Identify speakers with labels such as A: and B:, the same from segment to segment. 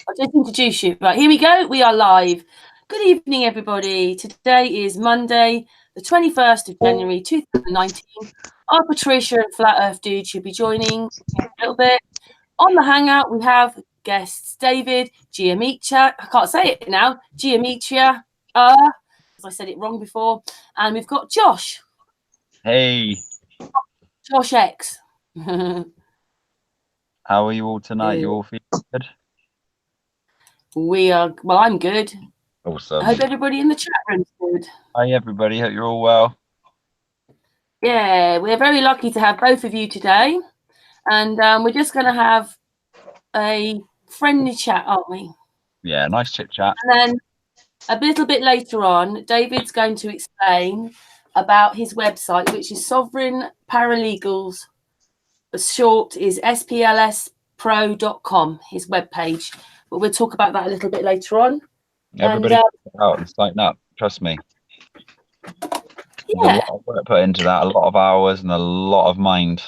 A: I'll just introduce you. Right, here we go. We are live. Good evening, everybody. Today is Monday, the 21st of January, 2019. Our Patricia and Flat Earth Dude should be joining in a little bit. On the Hangout, we have guests David Giarmita. I can't say it now. Giaramita, because I said it wrong before. And we've got Josh.
B: Hey.
A: Josh X.
B: How are you all tonight? You all feeling good?
A: We are, well, I'm good.
B: Awesome.
A: I hope everybody in the chat room's good.
B: Hi, everybody. Hope you're all well.
A: Yeah, we're very lucky to have both of you today. And we're just going to have a friendly chat, aren't we?
B: Yeah, nice chit chat.
A: And then a little bit later on, David's going to explain about his website, which is Sovereign Paralegals. The short is SPLSPRO.com, his webpage. But we'll talk about that a little bit later on.
B: Everybody check it out and sign up. Trust me. There's a lot of work put into that, a lot of hours and a lot of mind.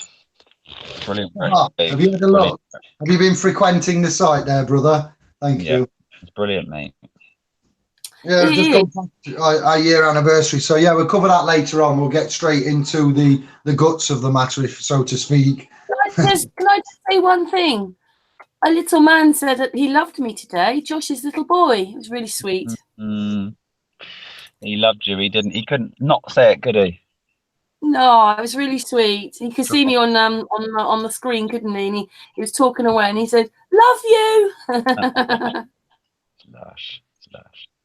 B: Brilliant.
C: Have you had a lot? Have you been frequenting the site there, brother? Thank you.
B: It's brilliant, mate.
C: Yeah, we've just gone past our year anniversary. So yeah, we'll cover that later on. We'll get straight into the guts of the matter, if so to speak.
A: Can I just say one thing? A little man said that he loved me today. Josh's little boy. It was really sweet.
B: He loved you. He couldn't not say it, could he?
A: No, it was really sweet. He could see me on the screen, couldn't he? And he was talking away, and he said, "Love you."
B: Slash.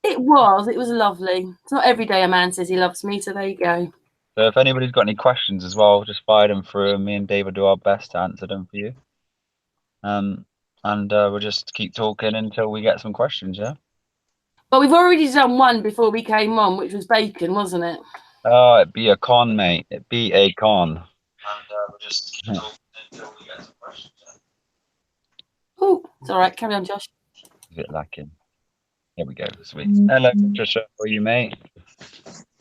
A: It was lovely. It's not every day a man says he loves me, so there you go.
B: So if anybody's got any questions as well, just fire them through, and me and David do our best to answer them for you. And we'll just keep talking until we get some questions, yeah?
A: But we've already done one before we came on, which was bacon, wasn't it?
B: Oh, it'd be a con, mate. It'd be a con. And we'll just keep talking until we get some questions, yeah?
A: Oh, it's all right. Carry on, Josh.
B: Is it lacking? Here we go. Sweet. Hello, Patricia. How are you, mate?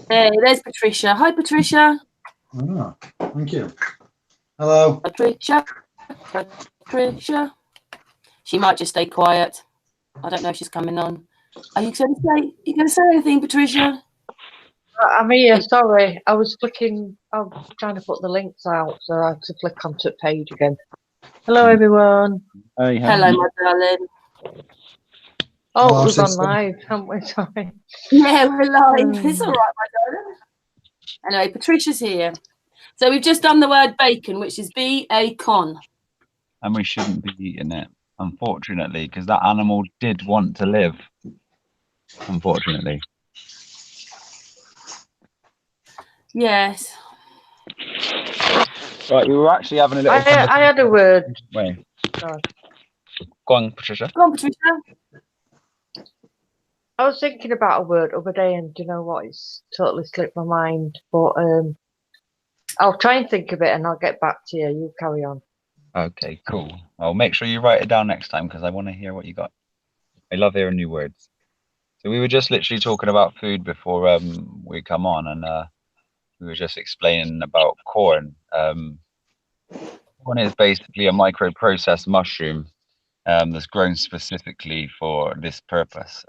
A: Hey, there's Patricia. Hi, Patricia.
C: Oh, thank you. Hello.
A: Patricia. She might just stay quiet. I don't know if she's coming on. Are you going to say anything, Patricia?
D: I'm here. Sorry, I was trying to put the links out, so I had to click onto the page again. Hello, everyone.
A: Hello, my darling.
D: Oh, we've gone live, haven't we? Sorry.
A: Yeah, we're live. It's all right, my darling. Anyway, Patricia's here. So we've just done the word bacon, which is B-A-con.
B: And we shouldn't be eating it, unfortunately, because that animal did want to live. Unfortunately.
A: Yes.
B: Right, we were actually having a little.
D: I had a word.
B: Wait.
D: Sorry.
B: Go on, Patricia.
A: Go on, Patricia.
D: I was thinking about a word the other day, and do you know what? It's totally slipped my mind. But I'll try and think of it, and I'll get back to you. You carry on.
B: Okay, cool. I'll make sure you write it down next time because I want to hear what you got. I love hearing new words. So we were just literally talking about food before we come on, and we were just explaining about corn. Corn is basically a microprocessed mushroom that's grown specifically for this purpose.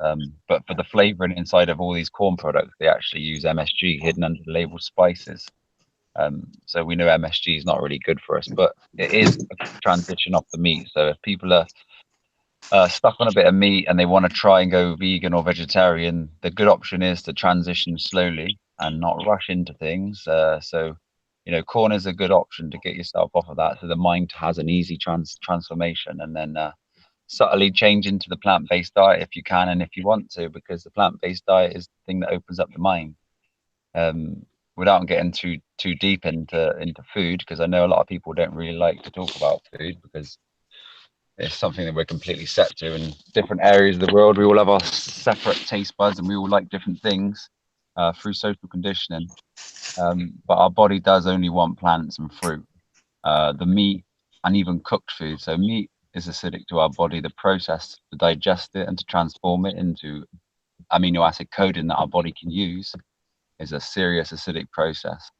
B: But for the flavoring inside of all these corn products, they actually use MSG hidden under the label spices. So we know MSG is not really good for us, but it is a transition off the meat. So if people are stuck on a bit of meat and they want to try and go vegan or vegetarian, the good option is to transition slowly and not rush into things. So, you know, corn is a good option to get yourself off of that, so the mind has an easy transformation, and then subtly change into the plant-based diet if you can and if you want to, because the plant-based diet is the thing that opens up the mind. Without getting too deep into food, because I know a lot of people don't really like to talk about food because it's something that we're completely set to. In different areas of the world, we all have our separate taste buds and we all like different things through social conditioning. But our body does only want plants and fruit, the meat and even cooked food. So meat is acidic to our body. The process to digest it and to transform it into amino acid coding that our body can use is a serious acidic process.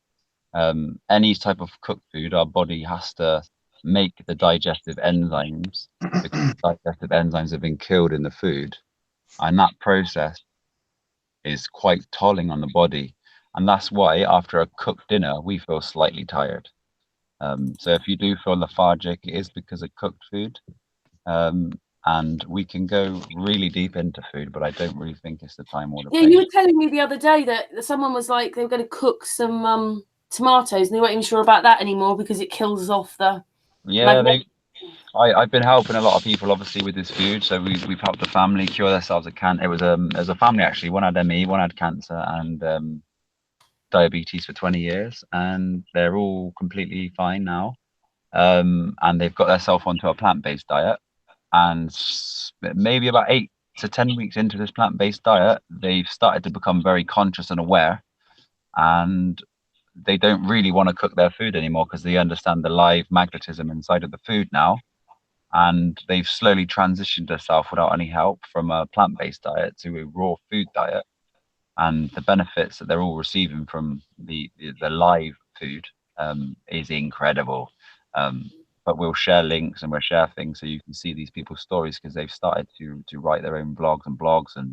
B: Any type of cooked food, our body has to make the digestive enzymes, because the digestive enzymes have been killed in the food, and that process is quite tolling on the body. And that's why after a cooked dinner, we feel slightly tired. So if you do feel lethargic, it is because of cooked food. And we can go really deep into food, but I don't really think it's the time or the place.
A: Yeah, you were telling me the other day that someone was like, they were going to cook some tomatoes, and they weren't even sure about that anymore because it kills off the...
B: Yeah, I've been helping a lot of people, obviously, with this food. So we've helped the family cure themselves of cancer. It was a family, actually. One had ME, one had cancer, and diabetes for 20 years, and they're all completely fine now. And they've got themselves onto a plant-based diet. And maybe about 8 to 10 weeks into this plant-based diet, they've started to become very conscious and aware, and they don't really want to cook their food anymore because they understand the live magnetism inside of the food now. And they've slowly transitioned themselves without any help from a plant-based diet to a raw food diet. And the benefits that they're all receiving from the live food is incredible. But we'll share links and we'll share things so you can see these people's stories, because they've started to write their own blogs, and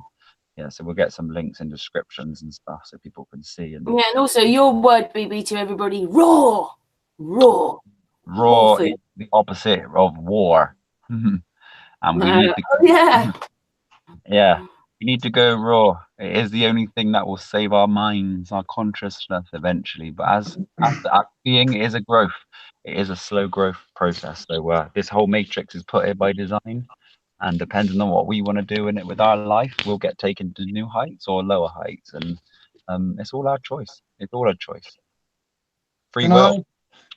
B: yeah, so we'll get some links and descriptions and stuff so people can see. And
A: yeah, and also your word, BB, to everybody: raw
B: is the opposite of war. And we need to yeah, you need to go raw. It is the only thing that will save our minds, our consciousness eventually. But as being, it is a growth. It is a slow growth process. So this whole matrix is put here by design, and depending on what we want to do in it with our life, we'll get taken to new heights or lower heights, and it's all our choice. It's all a choice. Free will.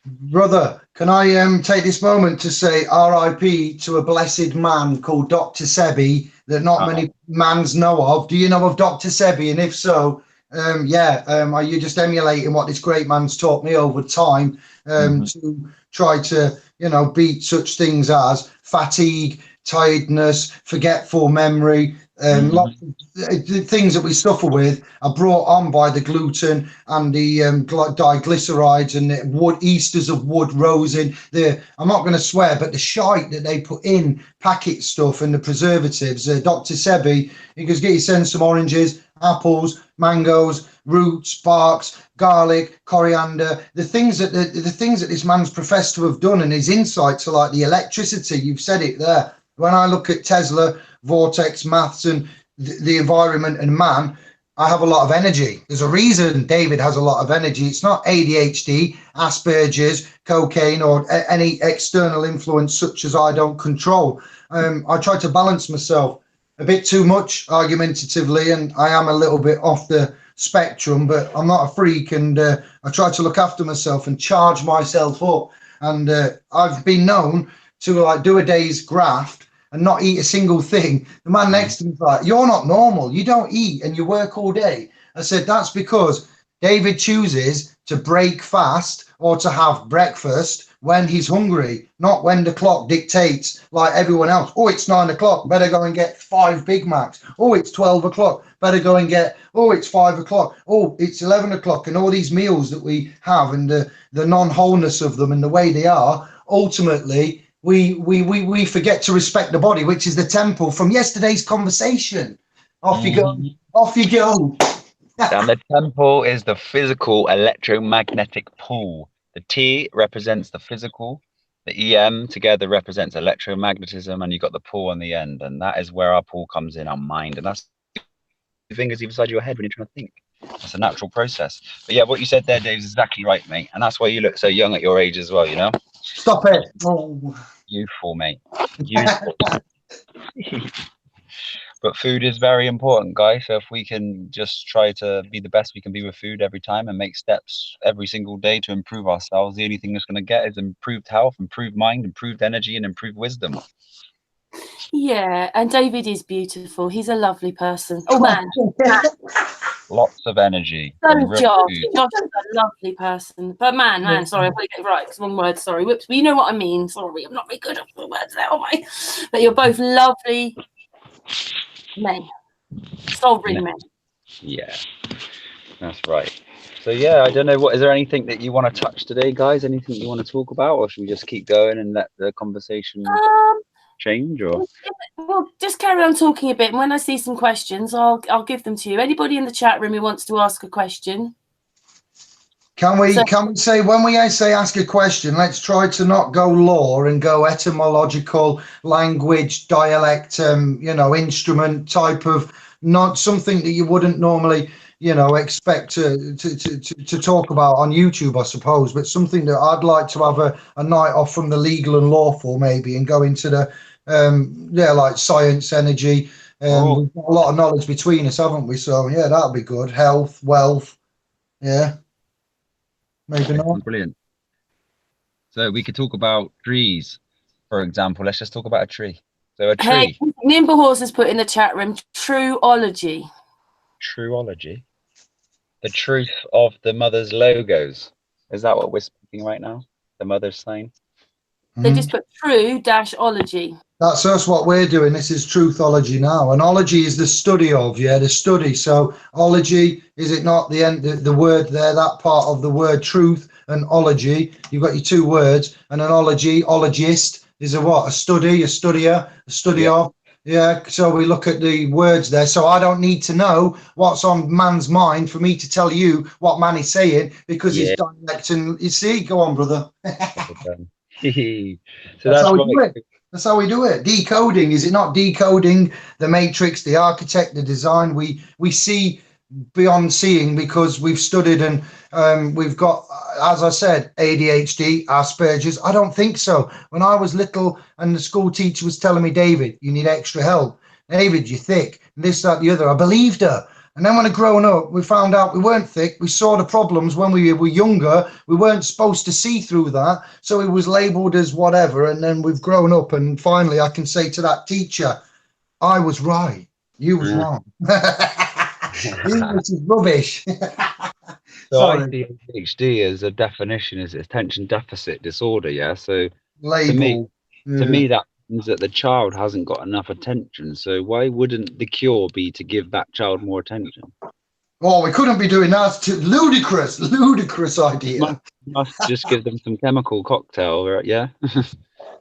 C: Brother, can I take this moment to say R.I.P. to a blessed man called Dr. Sebi that not many mans know of? Do you know of Dr. Sebi? And if so, are you just emulating what this great man's taught me over time to try to, beat such things as fatigue, tiredness, forgetful memory, lots of things that we suffer with are brought on by the gluten and the diglycerides and the esters of wood, rosin. I'm not going to swear, but the shite that they put in packet stuff and the preservatives. Dr. Sebi, he goes, get you send some oranges, apples, mangoes, roots, barks, garlic, coriander, the things that this man's professed to have done, and his insights are like the electricity. You've said it there. When I look at Tesla, vortex, maths, and the environment and man, I have a lot of energy. There's a reason David has a lot of energy. It's not ADHD, Asperger's, cocaine, or any external influence such as I don't control. I try to balance myself a bit too much argumentatively, and I am a little bit off the spectrum, but I'm not a freak, and I try to look after myself and charge myself up. And I've been known to do a day's graft and not eat a single thing. The man next to me is like, you're not normal. You don't eat and you work all day. I said, that's because David chooses to break fast or to have breakfast when he's hungry, not when the clock dictates like everyone else. Oh, it's 9 o'clock. Better go and get 5 Big Macs. Oh, it's 12 o'clock. Better go and get, it's 5 o'clock. Oh, it's 11 o'clock. And all these meals that we have and the non-wholeness of them and the way they are, ultimately, we forget to respect the body, which is the temple from yesterday's conversation. Off you go.
B: And the temple is the physical electromagnetic pull. The T represents the physical, the EM together represents electromagnetism, and you got the pull on the end, and that is where our pull comes in, our mind, and that's the fingers either side of your head when you're trying to think. It's a natural process. But yeah, what you said there, Dave, is exactly right, mate, and that's why you look so young at your age as well,
C: Stop it.
B: Youthful, mate. Youthful. But food is very important, guys. So if we can just try to be the best we can be with food every time and make steps every single day to improve ourselves, the only thing that's going to get is improved health, improved mind, improved energy, and improved wisdom.
A: Yeah, and David is beautiful. He's a lovely person. Oh, man.
B: Lots of energy.
A: So Josh is a lovely person. But man, sorry, I'm going to get it right. It's one word, sorry. Whoops. But you know what I mean. Sorry, I'm not very good at the words there, am I? But you're both lovely men. Sovereign men.
B: Yeah, that's right. So yeah, I don't know. What is there anything that you want to touch today, guys? Anything you want to talk about, or should we just keep going and let the conversation change? Or
A: Well, just carry on talking a bit, and when I see some questions, I'll give them to you. Anybody in the chat room who wants to ask a question?
C: Can we say, when we say ask a question, let's try to not go law and go etymological, language, dialect, instrument type of, not something that you wouldn't normally, expect to talk about on YouTube, I suppose, but something that I'd like to have a night off from the legal and lawful maybe, and go into the, like science, energy. We've got a lot of knowledge between us, haven't we? So yeah, that'd be good. Health, wealth, yeah. Maybe not.
B: Brilliant. So we could talk about trees, for example. Let's just talk about a tree. So a tree.
A: Hey, Nimble Horse has put in the chat room, truology.
B: Truology. The truth of the mother's logos. Is that what we're speaking right now? The mother's sign?
A: They just put true-ology.
C: That's us, what we're doing. This is truthology now. And ology is the study of, the study. So ology, is it not the end, the word there, that part of the word truth and ology? You've got your two words, and an ology, ologist is a what? A study, a studier, a study of. Yeah, so we look at the words there. So I don't need to know what's on man's mind for me to tell you what man is saying, because his dialect, and you see, go on, brother.
B: So that's
C: how we
B: right.
C: do it. That's how we do it. Decoding, is it not decoding the matrix, the architect, the design? We see beyond seeing, because we've studied, and we've got, as I said, ADHD, Asperger's. I don't think so. When I was little and the school teacher was telling me, David, you need extra help. David, you're thick. And this, that, the other. I believed her. And then when I grown up, we found out we weren't thick. We saw the problems when we were younger. We weren't supposed to see through that. So it was labelled as whatever. And then we've grown up. And finally, I can say to that teacher, I was right. You was wrong. English is rubbish.
B: So ADHD as a definition is attention deficit disorder. Yeah. So
C: label.
B: To me, that means that the child hasn't got enough attention. So why wouldn't the cure be to give that child more attention?
C: Oh, we couldn't be doing that. Ludicrous idea.
B: Must just give them some chemical cocktail, right? Yeah.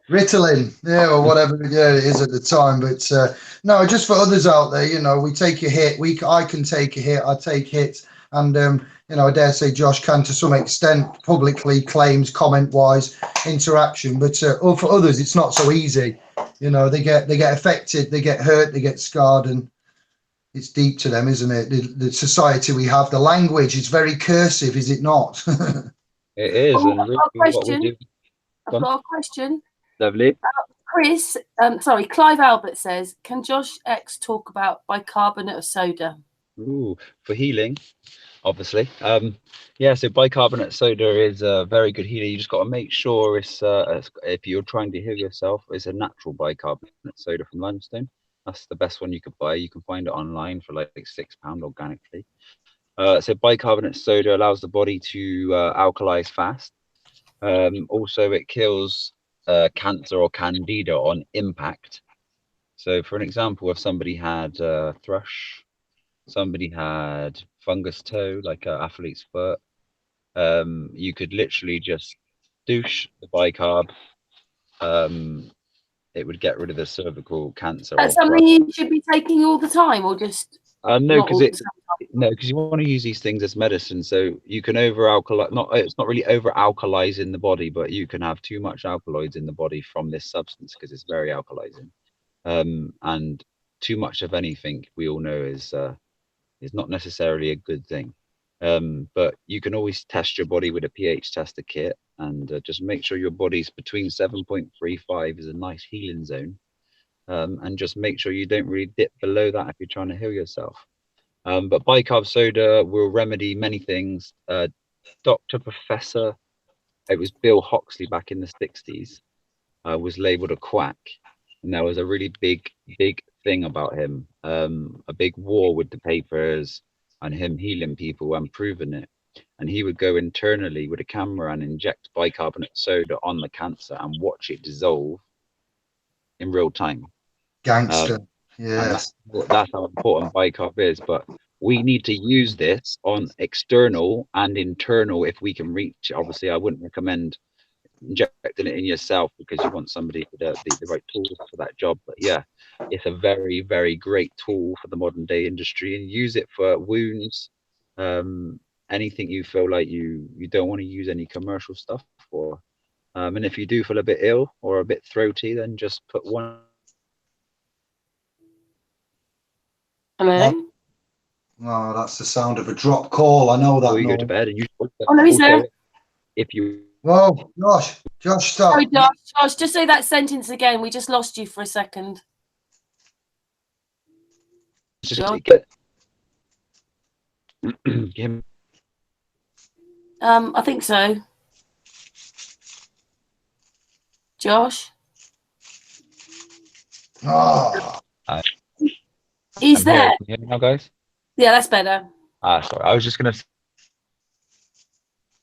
C: Ritalin, or whatever it is at the time. But no, just for others out there, we take a hit. I can take a hit. I take hits, and I dare say Josh can, to some extent, publicly claims, comment-wise, interaction. But for others, it's not so easy. They get affected, they get hurt, they get scarred, and it's deep to them, isn't it? The society we have, the language is very cursive, is it not?
B: It is.
A: I've got a question.
B: Lovely.
A: Chris, Clive Albert says, can Josh X talk about bicarbonate of soda?
B: Ooh, for healing, obviously. So bicarbonate soda is a very good healer. You just got to make sure it's if you're trying to heal yourself, it's a natural bicarbonate soda from limestone. That's the best one you could buy. You can find it online for like £6 organically. So bicarbonate soda allows the body to alkalize fast. Also, it kills cancer or candida on impact. So for an example, if somebody had thrush, somebody had fungus toe, like an athlete's foot, you could literally just douche the bicarb. It would get rid of the cervical cancer.
A: That's something you should be taking all the time, or just
B: no, because you want to use these things as medicine. So you can over-alkalize. It's not really over-alkalizing the body, but you can have too much alkaloids in the body from this substance because it's very alkalizing. And too much of anything, we all know, is not necessarily a good thing. But you can always test your body with a pH tester kit, and just make sure your body's between 7.35 is a nice healing zone. And just make sure you don't really dip below that if you're trying to heal yourself. But bicarb soda will remedy many things. Professor, it was Bill Hoxley back in the 60s, was labeled a quack. And there was a really big thing about him, a big war with the papers and him healing people and proving it. And he would go internally with a camera and inject bicarbonate soda on the cancer and watch it dissolve in real time.
C: Gangster. Yes.
B: That's how important bicarb is. But we need to use this on external and internal if we can reach it. Obviously, I wouldn't recommend injecting it in yourself because you want somebody with the right tools for that job. But yeah, it's a very, very great tool for the modern day industry, and use it for wounds, anything you feel like you don't want to use any commercial stuff for. And if you do feel a bit ill or a bit throaty, then just put one.
A: Hello?
C: Oh, that's the sound of a drop call. I know that.
B: Before you go to bed, and you
A: Oh, no, he's there.
B: if you
C: Oh, Josh, stop.
A: Sorry, Josh, just say that sentence again. We just lost you for a second.
B: just
A: I think so. Josh?
C: Oh.
A: He's there.
B: Can you hear me now, guys?
A: Yeah, that's better.
B: Sorry. I was just going to.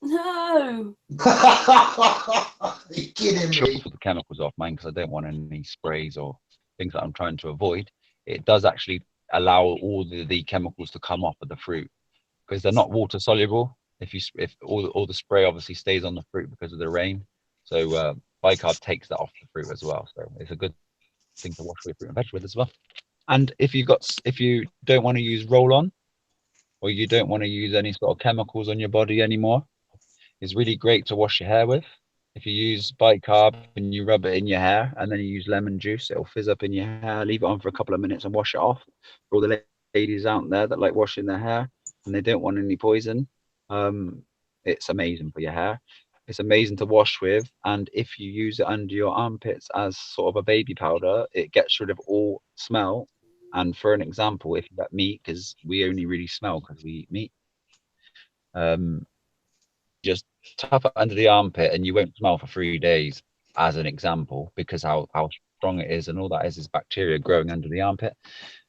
A: No.
C: Are you kidding me?
B: The chemicals off mine because I don't want any sprays or things that I'm trying to avoid. It does actually allow all the chemicals to come off of the fruit because they're not water soluble. If all the spray obviously stays on the fruit because of the rain, so bicarb takes that off the fruit as well. So it's a good thing to wash your fruit and veg with as well. And if you don't want to use roll-on, or you don't want to use any sort of chemicals on your body anymore, it's really great to wash your hair with. If you use bicarb and you rub it in your hair and then you use lemon juice, it'll fizz up in your hair. Leave it on for a couple of minutes and wash it off. For all the ladies out there that like washing their hair and they don't want any poison, it's amazing for your hair. It's amazing to wash with, and if you use it under your armpits as sort of a baby powder, it gets rid of all smell. And for an example, if you got meat, because we only really smell because we eat meat, just tap it under the armpit and you won't smell for 3 days, as an example, because how strong it is, and all that is bacteria growing under the armpit.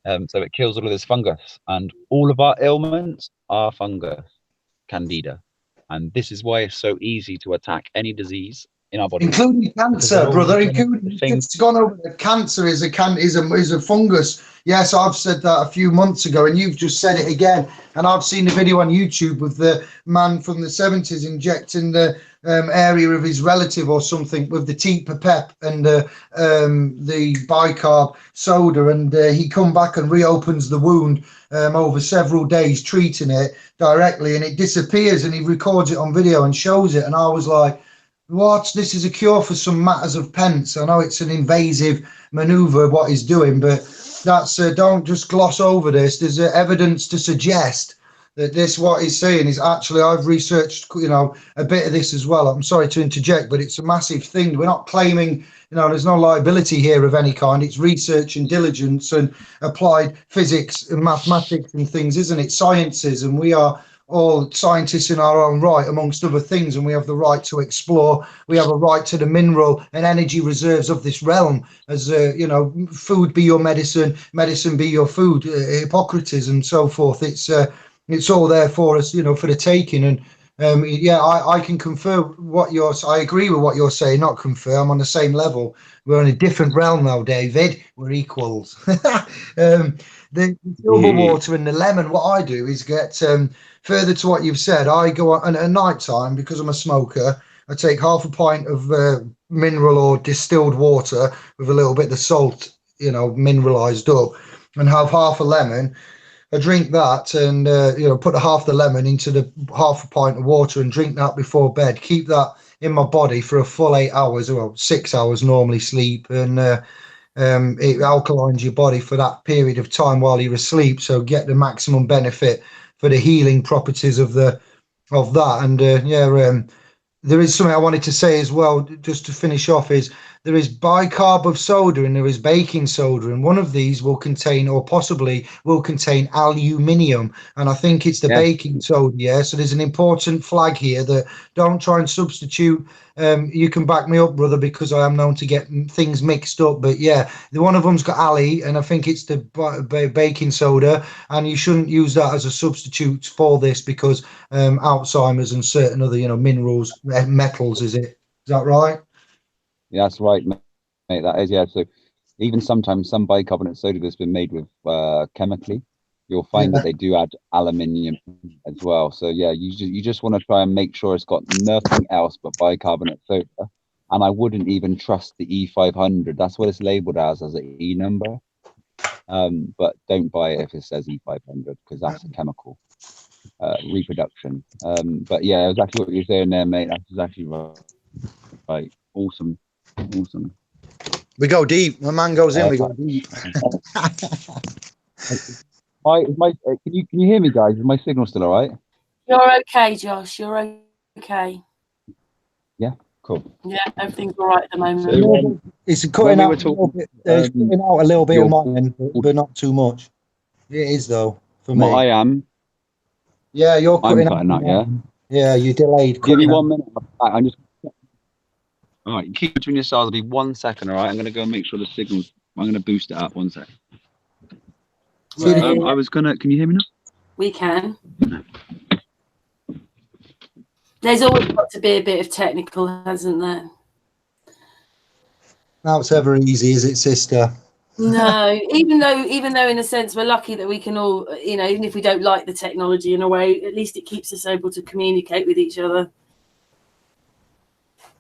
B: So it kills all of this fungus, and all of our ailments are fungus, candida. And this is why it's so easy to attack any disease in our body,
C: including cancer, brother. It's gone over. The cancer is a fungus. Yes, I've said that a few months ago, and you've just said it again. And I've seen the video on YouTube with the man from the 70s injecting the area of his relative or something with the teat pipette and the bicarb soda, and he come back and reopens the wound over several days, treating it directly, and it disappears. And he records it on video and shows it. And I was like, what? This is a cure for some matters of pence. I know it's an invasive maneuver what he's doing, but that's don't just gloss over this. There's evidence to suggest that this what he's saying is actually, I've researched a bit of this as well. I'm sorry to interject, but it's a massive thing. We're not claiming there's no liability here of any kind. It's research and diligence and applied physics and mathematics and things, isn't it? Sciences, and we are all scientists in our own right, amongst other things, and we have the right to explore. We have a right to the mineral and energy reserves of this realm, as food be your medicine, medicine be your food, Hippocrates and so forth. It's all there for us, for the taking. And I can confirm I agree with what you're saying, not confirm. On the same level. We're on a different realm now, David. We're equals. The silver water and the lemon, what I do is get further to what you've said. I go on at night time, because I'm a smoker. I take half a pint of mineral or distilled water with a little bit of salt, mineralized up, and have half a lemon. I drink that and put half the lemon into the half a pint of water and drink that before bed. Keep that in my body for a full 8 hours, well, 6 hours normally sleep, and it alkalines your body for that period of time while you're asleep. So get the maximum benefit for the healing properties of that. And there is something I wanted to say as well, just to finish off, is there is bicarb of soda and there is baking soda, and one of these will contain, or possibly will contain, aluminium, and I think it's the baking soda. Yeah, so there's an important flag here that don't try and substitute. You can back me up, brother, because I am known to get things mixed up, but yeah, the one of them's got ali, and I think it's the baking soda, and you shouldn't use that as a substitute for this, because Alzheimer's and certain other minerals, metals, is that right?
B: Yeah, that's right, mate. That is, yeah. So even sometimes some bicarbonate soda that's been made with chemically, you'll find that they do add aluminium as well. So yeah, you just want to try and make sure it's got nothing else but bicarbonate soda. And I wouldn't even trust the E500. That's what it's labeled as an E number. But don't buy it if it says E500 because that's a chemical reproduction. But yeah, exactly what you're saying there, mate. That's exactly right. Awesome.
C: We go deep. When man goes in, we go deep.
B: Can you hear me, guys? Is my signal still all right?
A: You're okay, Josh. You're okay.
B: Yeah, cool.
A: Yeah, everything's all right at the moment.
C: So, it's cutting out a little bit of mine, but not too much. It is though for me.
B: I am.
C: Yeah, you're cutting
B: out. Yeah.
C: Yeah, you delayed.
B: Give me 1 minute. I'm just. All right, keep between yourselves. It'll be 1 second. All right, I'm gonna go and make sure the signal's. I'm gonna boost it up. 1 sec.
A: Right.
B: I was gonna. Can you hear me now?
A: We can. There's always got to be a bit of technical, hasn't there?
C: Now it's ever easy, is it, sister?
A: No, even though in a sense we're lucky that we can all, even if we don't like the technology in a way, at least it keeps us able to communicate with each other.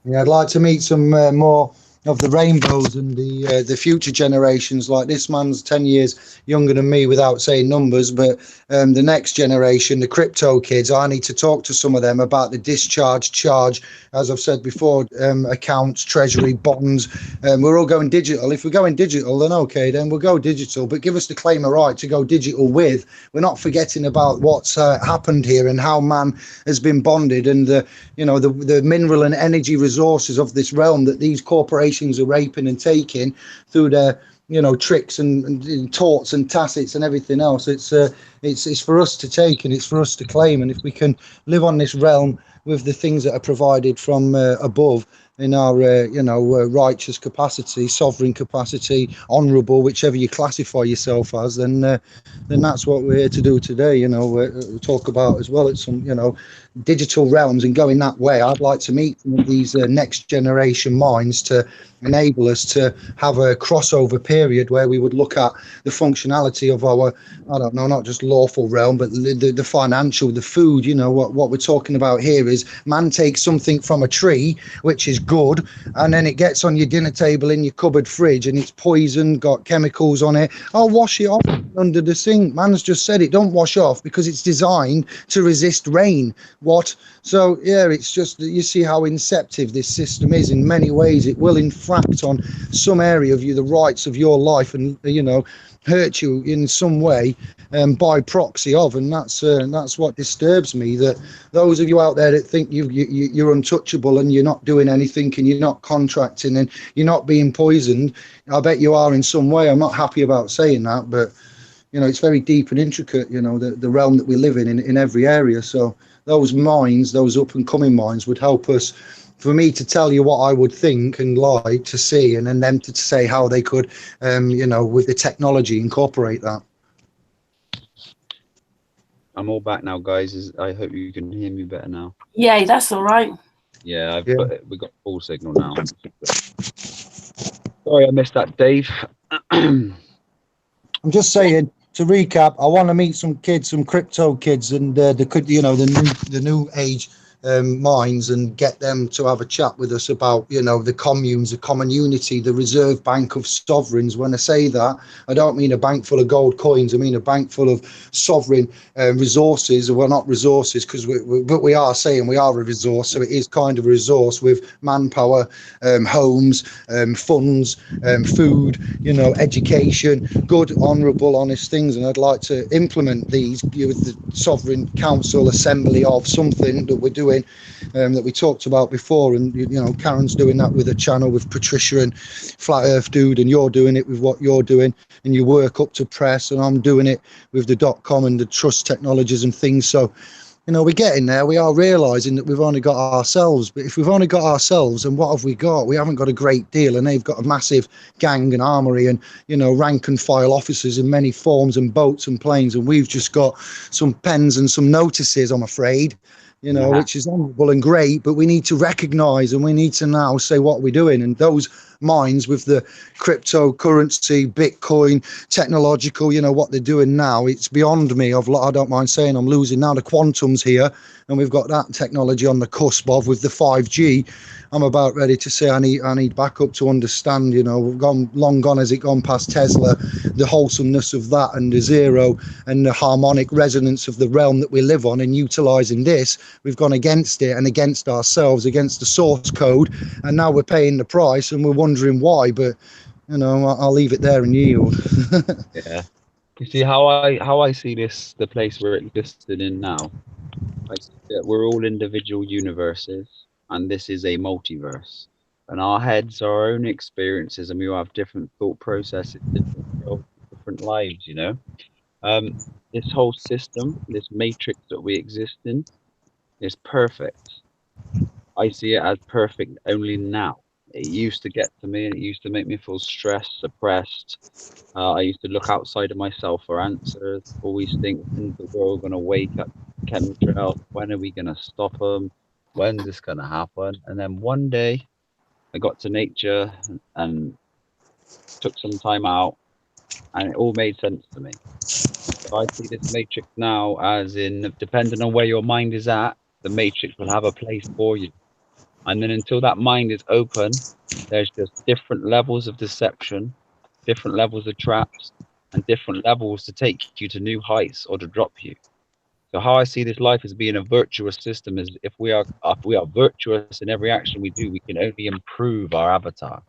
C: Yeah, I'd like to meet some more of the rainbows and the future generations. Like this man's 10 years younger than me without saying numbers, but the next generation, the crypto kids, I need to talk to some of them about the discharge charge, as I've said before, accounts, treasury, bonds. We're all going digital. If we're going digital, then okay, then we'll go digital, but give us the claim of right to go digital with. We're not forgetting about what's happened here and how man has been bonded and the mineral and energy resources of this realm that these corporations are raping and taking through their tricks and torts and tacits and everything else. It's for us to take and it's for us to claim, and if we can live on this realm with the things that are provided from above in our righteous capacity, sovereign capacity, honourable, whichever you classify yourself as, then that's what we're here to do today. We'll talk about as well at some digital realms and going that way. I'd like to meet some of these next generation minds to enable us to have a crossover period where we would look at the functionality of our, I don't know, not just lawful realm, but the financial, the food. What we're talking about here is man takes something from a tree, which is good, and then it gets on your dinner table in your cupboard fridge and it's poison, got chemicals on it. I'll wash it off under the sink. Man's just said it don't wash off because it's designed to resist rain. What? So yeah, it's just, you see how inceptive this system is in many ways. It will infract on some area of you, the rights of your life, and hurt you in some way by proxy of, and that's what disturbs me, that those of you out there that think you're untouchable and you're not doing anything and you're not contracting and you're not being poisoned. I bet you are in some way. I'm not happy about saying that, but it's very deep and intricate, the realm that we live in every area. So those minds, those up and coming minds, would help us, for me to tell you what I would think and like to see, and then them to say how they could, with the technology, incorporate that.
B: I'm all back now, guys. I hope you can hear me better now.
A: Yeah, that's all right.
B: Yeah, we got full signal now. Sorry, I missed that, Dave.
C: I'm just saying, to recap, I want to meet some kids, some crypto kids, and the new age minds, and get them to have a chat with us about the communes, the common unity, the reserve bank of sovereigns. When I say that, I don't mean a bank full of gold coins. I mean a bank full of sovereign resources. Well, not resources, but we are saying we are a resource, so it is kind of a resource with manpower, homes, funds, food, education, good, honourable, honest things. And I'd like to implement these with the sovereign council assembly of something that we're doing, that we talked about before. And Karen's doing that with a channel with Patricia and Flat Earth Dude, and you're doing it with what you're doing, and you work up to press, and I'm doing it with the .com and the trust technologies and things. So we're getting there. We are realizing that we've only got ourselves, but if we've only got ourselves, and what have we got? We haven't got a great deal, and they've got a massive gang and armory and rank and file officers in many forms and boats and planes, and we've just got some pens and some notices, I'm afraid, which is honourable and great, but we need to recognise, and we need to now say what we're doing. And those minds with the cryptocurrency, Bitcoin, technological, you know, what they're doing now. It's beyond me. I don't mind saying I'm losing now. The quantum's here, and we've got that technology on the cusp of with the 5G. I'm about ready to say I need backup to understand, you know, we've gone long gone has it gone past Tesla, the wholesomeness of that and the zero and the harmonic resonance of the realm that we live on, and utilizing this, we've gone against it and against ourselves, against the source code, and now we're paying the price and we're wondering why. But you know, I'll leave it there and yield.
E: Yeah. You see how I see this, the place we're existing in now. I see that we're all individual universes, and this is a multiverse. And our heads are our own experiences, and we all have different thought processes, different lives. You know, this whole system, this matrix that we exist in, is perfect. I see it as perfect only now. It used to get to me, and it used to make me feel stressed, suppressed. I used to look outside of myself for answers. Always think, when's the world gonna wake up? Chemtrails. When are we gonna stop them? When's this gonna happen? And then one day, I got to nature and took some time out, and it all made sense to me. So I see this matrix now as in, depending on where your mind is at, the matrix will have a place for you. And then until that mind is open, there's just different levels of deception, different levels of traps, and different levels to take you to new heights or to drop you. So how I see this life as being a virtuous system is, if we are virtuous in every action we do, we can only improve our avatar.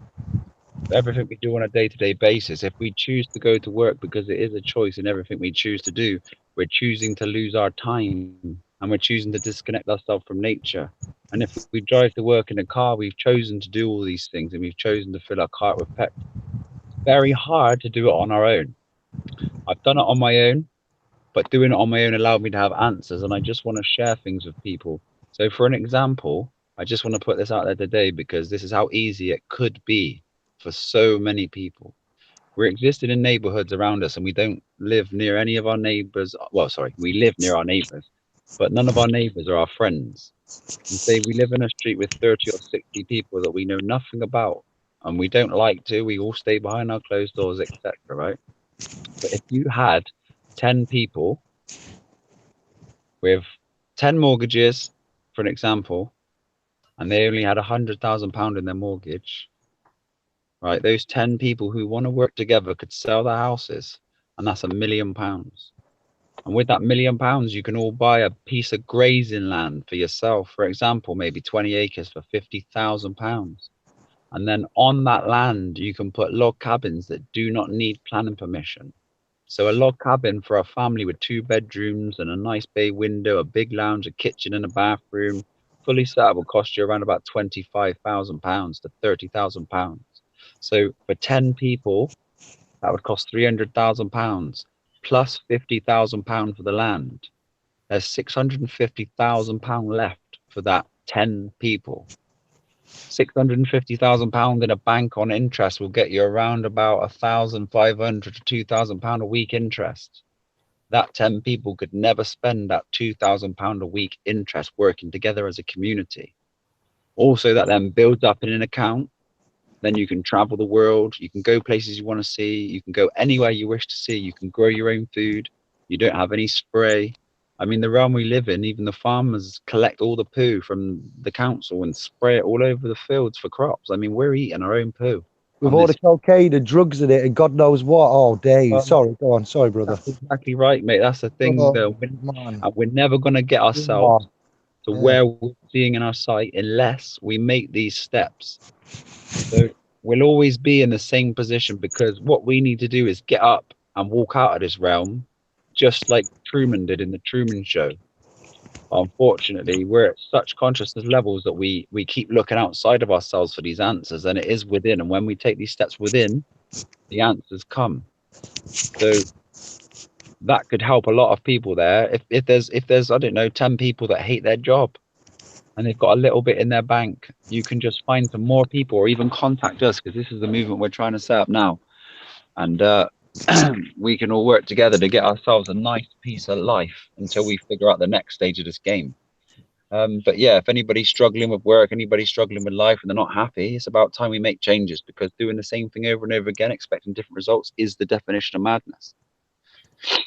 E: Everything we do on a day-to-day basis, if we choose to go to work because it is a choice in everything we choose to do, we're choosing to lose our time, and we're choosing to disconnect ourselves from nature. And if we drive to work in a car, we've chosen to do all these things, and we've chosen to fill our cart with petrol. It's very hard to do it on our own. I've done it on my own, but doing it on my own allowed me to have answers, and I just want to share things with people. So for an example, I just want to put this out there today because this is how easy it could be for so many people. We're existing in neighborhoods around us, and we don't live near any of our neighbors. Well, sorry, we live near our neighbors, but none of our neighbors are our friends. And say we live in a street with 30 or 60 people that we know nothing about, and we don't like to, we all stay behind our closed doors, etc., right? But if you had 10 people with 10 mortgages, for an example, and they only had £100,000 in their mortgage, right? Those 10 people who want to work together could sell their houses, and that's £1 million. And with that £1 million, you can all buy a piece of grazing land for yourself. For example, maybe 20 acres for £50,000. And then on that land, you can put log cabins that do not need planning permission. So a log cabin for a family with 2 bedrooms and a nice bay window, a big lounge, a kitchen and a bathroom, fully set up, will cost you around about £25,000 to £30,000. So for 10 people, that would cost £300,000 plus £50,000 for the land. There's £650,000 left for that 10 people. £650,000 in a bank on interest will get you around about £1,500 to £2,000 a week interest. That 10 people could never spend that £2,000 a week interest working together as a community. Also, that then builds up in an account. Then you can travel the world. You can go places you want to see. You can go anywhere you wish to see. You can grow your own food. You don't have any spray. I mean, the realm we live in, even the farmers collect all the poo from the council and spray it all over the fields for crops. I mean, we're eating our own poo.
C: With all the cocaine, the drugs in it, and God knows what. Oh, Dave. Sorry, go on. Sorry, brother.
E: That's exactly right, mate. That's the thing, though. We're never going to get ourselves to where we're seeing in our sight unless we make these steps. So we'll always be in the same position, because what we need to do is get up and walk out of this realm, just like Truman did in the Truman Show. Unfortunately, we're at such consciousness levels that we keep looking outside of ourselves for these answers, and it is within. And when we take these steps within, the answers come. So that could help a lot of people there. If there's I don't know, 10 people that hate their job and they've got a little bit in their bank, you can just find some more people, or even contact us, because this is the movement we're trying to set up now. And we can all work together to get ourselves a nice piece of life until we figure out the next stage of this game. But yeah, if anybody's struggling with work, anybody's struggling with life and they're not happy, it's about time we make changes, because doing the same thing over and over again, expecting different results, is the definition of madness.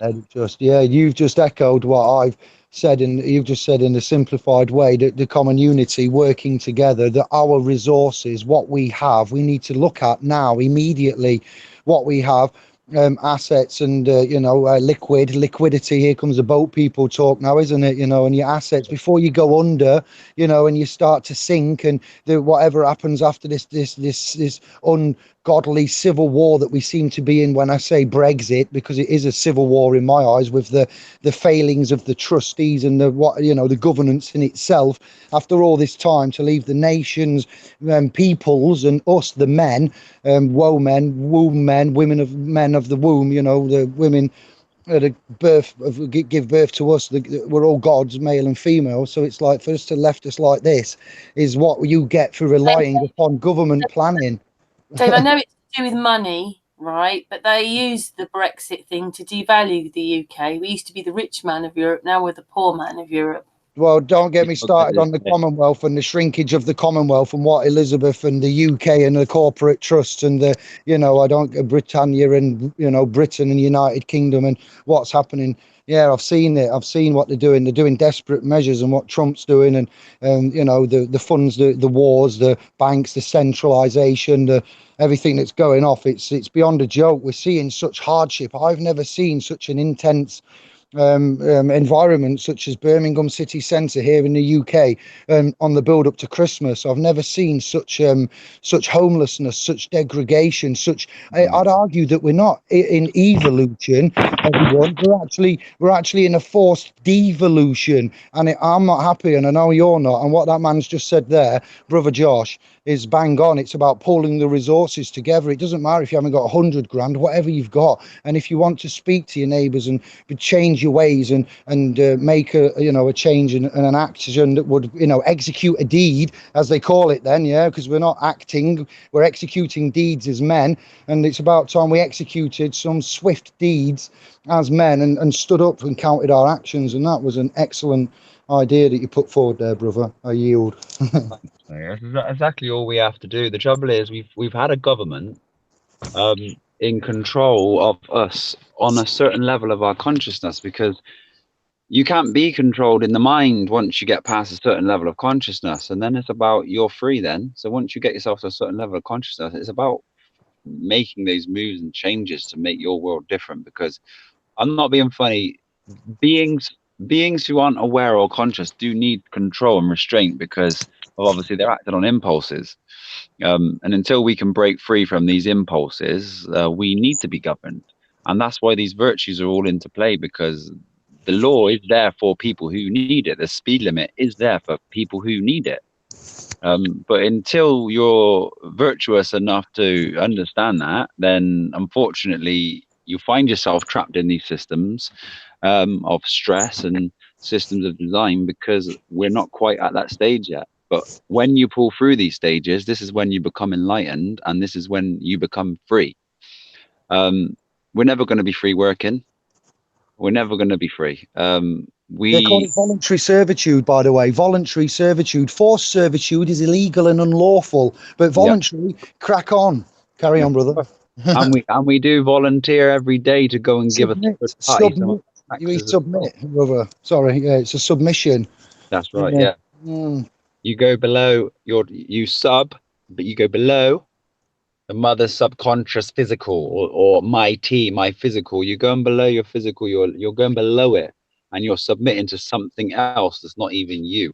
C: And you've just echoed what I've said, and you've just said in a simplified way that the common unity, working together, that our resources, what we have, we need to look at now immediately what we have. Assets and liquidity. Here comes the boat people talk now, isn't it? And your assets before you go under, and you start to sink, and whatever happens after this ungodly civil war that we seem to be in. When I say Brexit, because it is a civil war in my eyes, with the failings of the trustees and the governance in itself. After all this time, to leave the nations, peoples, and us, the men, woe men, womb men, women of men of the womb, the women at a give birth to us, we're all gods, male and female. So it's like, for us to left us like this is what you get for relying upon government planning.
A: Dave, I know it's to do with money, right? But they use the Brexit thing to devalue the UK. We used to be the rich man of Europe. Now we're the poor man of Europe.
C: Well, don't get me started on the Commonwealth and the shrinkage of the Commonwealth and what Elizabeth and the UK and the corporate trusts and Britannia and, Britain and United Kingdom and what's happening. Yeah, I've seen it. I've seen what they're doing. They're doing desperate measures and what Trump's doing, and the funds, the wars, the banks, the centralisation, everything that's going off. It's beyond a joke. We're seeing such hardship. I've never seen such an intense environment such as Birmingham city centre here in the UK on the build up to Christmas. I've never seen such homelessness, such degradation, I'd argue that we're not in evolution, everyone. We're actually in a forced devolution, and I'm not happy, and I know you're not. And what that man's just said there, brother Josh, is bang on. It's about pulling the resources together. It doesn't matter if you haven't got 100 grand, whatever you've got, and if you want to speak to your neighbours and change your ways and make a change and an action that would execute a deed, as they call it then, because we're not acting, we're executing deeds as men, and it's about time we executed some swift deeds as men and stood up and counted our actions. And that was an excellent idea that you put forward there, brother. I yield.
E: That's exactly all we have to do. The trouble is we've had a government in control of us on a certain level of our consciousness, because you can't be controlled in the mind once you get past a certain level of consciousness, and then it's about you're free then. So once you get yourself to a certain level of consciousness, it's about making those moves and changes to make your world different. Because I'm not being funny, beings who aren't aware or conscious do need control and restraint, because obviously they're acting on impulses. And until we can break free from these impulses, we need to be governed. And that's why these virtues are all into play, because the law is there for people who need it. The speed limit is there for people who need it. But until you're virtuous enough to understand that, then unfortunately you find yourself trapped in these systems of stress and systems of design, because we're not quite at that stage yet. But when you pull through these stages, this is when you become enlightened, and this is when you become free. We're never going to be free working. We're never going to be free.
C: They call it voluntary servitude, by the way. Voluntary servitude. Forced servitude is illegal and unlawful, but voluntary, crack on. Carry on, brother.
E: and we do volunteer every day to go and give a
C: submit. You submit, brother. Sorry, yeah, it's a submission.
E: That's right. Yeah. You go below you sub, but you go below the mother's subconscious physical, or my physical. You're going below your physical. You're going below it, and you're submitting to something else that's not even you.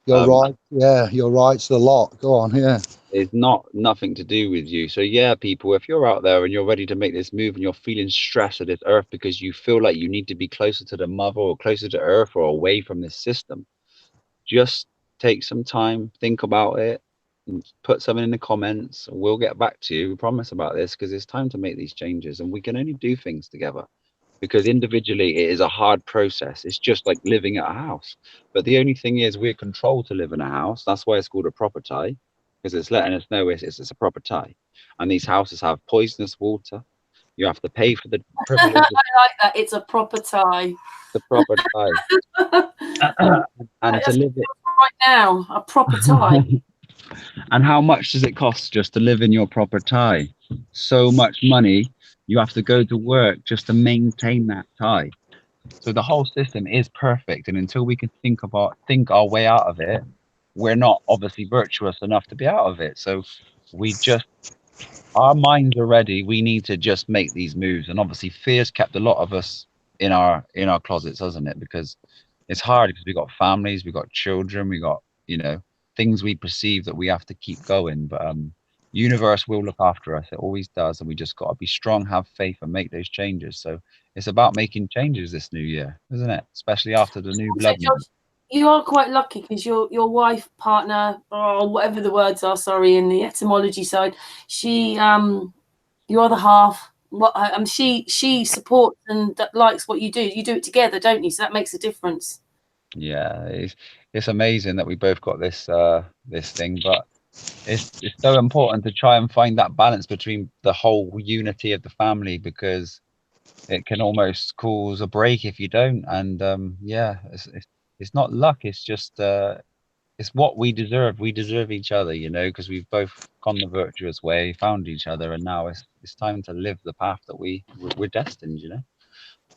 C: You're right. Yeah, you're right. It's the lot. Go on. Yeah.
E: It's nothing to do with you. So yeah, people, if you're out there and you're ready to make this move and you're feeling stressed at this earth because you feel like you need to be closer to the mother or closer to earth or away from this system, just take some time, think about it, and put something in the comments. We'll get back to you. We promise about this, because it's time to make these changes, and we can only do things together, because individually it is a hard process. It's just like living at a house. But the only thing is, we're controlled to live in a house. That's why it's called a property, because it's letting us know it's a property. And these houses have poisonous water. You have to pay for the privilege.
A: I like that. It's a proper tie.
E: The proper tie. And to live it.
A: right now, a proper tie.
E: And how much does it cost just to live in your proper tie? So much money. You have to go to work just to maintain that tie. So the whole system is perfect, and until we can think our way out of it, we're not obviously virtuous enough to be out of it. So we just, our minds are ready. We need to just make these moves, and obviously fear's kept a lot of us in our closets, hasn't it? Because it's hard because we got families, we got children, we got things we perceive that we have to keep going. But universe will look after us. It always does, and we just got to be strong, have faith, and make those changes. So it's about making changes this new year, isn't it? Especially after the new blood moon.
A: You are quite lucky because your wife, partner, or whatever the words are, sorry, in the etymology side, she your other half, she supports and likes what you do. You do it together, don't you? So that makes a difference.
E: Yeah, it's amazing that we both got this this thing, but it's so important to try and find that balance between the whole unity of the family, because it can almost cause a break if you don't. And yeah, it's not luck. It's just it's what we deserve. We deserve each other, because we've both gone the virtuous way, found each other, and now it's time to live the path that we're destined.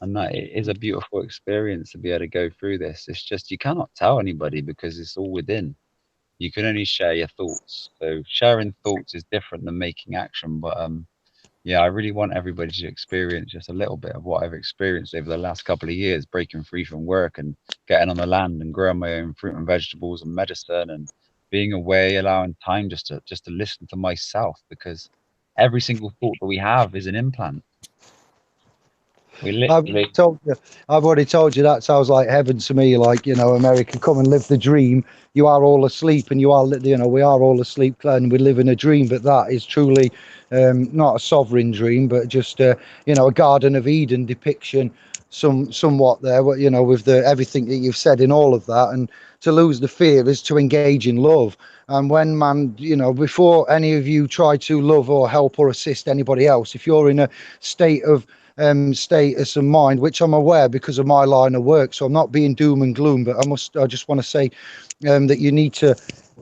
E: And that it is a beautiful experience to be able to go through this. It's just you cannot tell anybody because it's all within. You can only share your thoughts. So sharing thoughts is different than making action. But yeah, I really want everybody to experience just a little bit of what I've experienced over the last couple of years, breaking free from work and getting on the land and growing my own fruit and vegetables and medicine, and being away, allowing time just to listen to myself, because every single thought that we have is an implant. We literally.
C: I've already told you that sounds like heaven to me. Like, America, come and live the dream. You are all asleep, and we are all asleep, and we live in a dream. But that is truly not a sovereign dream, but just a Garden of Eden depiction, somewhat there. With everything that you've said in all of that, and to lose the fear is to engage in love. And when man, before any of you try to love or help or assist anybody else, if you're in a state of status and mind, which I'm aware because of my line of work, so I'm not being doom and gloom, but I just want to say that you need to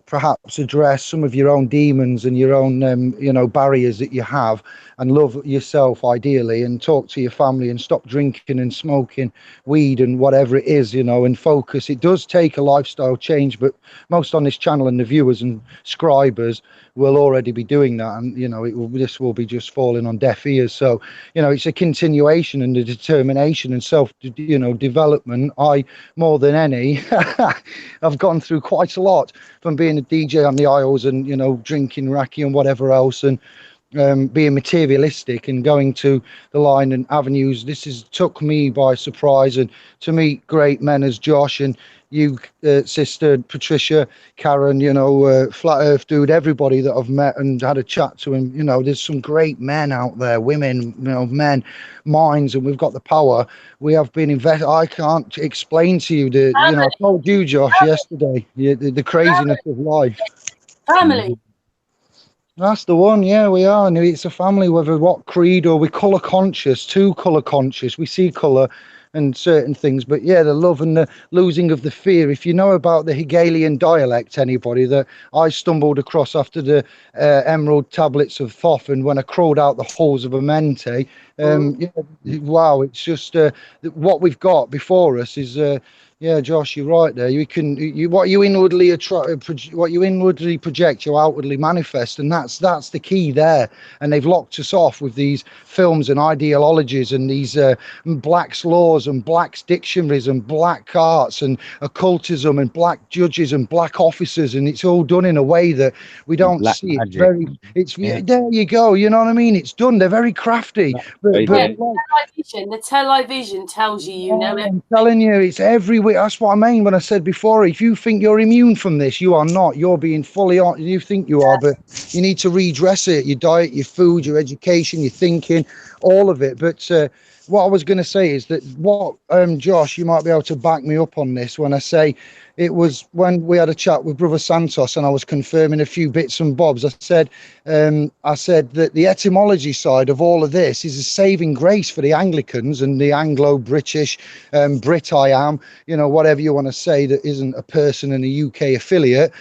C: perhaps address some of your own demons and your own barriers that you have, and love yourself ideally, and talk to your family, and stop drinking and smoking weed and whatever it is, and focus. It does take a lifestyle change, but most on this channel and the viewers and subscribers will already be doing that, and this will be just falling on deaf ears. So it's a continuation and a determination and self development. I, more than any, I've gone through quite a lot, from being a DJ on the Isles and drinking raki and whatever else, and being materialistic and going to the line and avenues. This has took me by surprise, and to meet great men as Josh and you, sister Patricia, Karen, Flat Earth Dude, everybody that I've met and had a chat to him. There's some great men out there, women, men, minds, and we've got the power. We have been invested. I can't explain to you I told you, Josh, yesterday, the craziness of life.
A: Family.
C: That's the one. Yeah, we are. And it's a family, whether what creed, or we're colour conscious, too colour conscious. We see colour and certain things, but yeah, the love and the losing of the fear. If you know about the Hegelian dialect, anybody, that I stumbled across after the Emerald Tablets of Thoth, and when I crawled out the halls of Amente, wow, it's just what we've got before us is yeah, Josh, you're right there. What you inwardly project, you outwardly manifest, and that's the key there. And they've locked us off with these films and ideologies and these Black's laws and Black's dictionaries and black arts and occultism and black judges and black officers, and it's all done in a way that we don't
E: Black
C: see.
E: magic.
C: There you go. You know what I mean? It's done. They're very crafty.
A: The television tells you,
C: I'm telling you, it's everywhere. That's what I mean when I said before, if you think you're immune from this, you are not. You're being fully on. You think you are, but you need to redress it. Your diet, your food, your education, your thinking, all of it. But what I was going to say is that what, Josh, you might be able to back me up on this when I say it was when we had a chat with Brother Santos and I was confirming a few bits and bobs. I said that the etymology side of all of this is a saving grace for the Anglicans and the Anglo-British Brit I am, you know, whatever you want to say that isn't a person in a UK affiliate,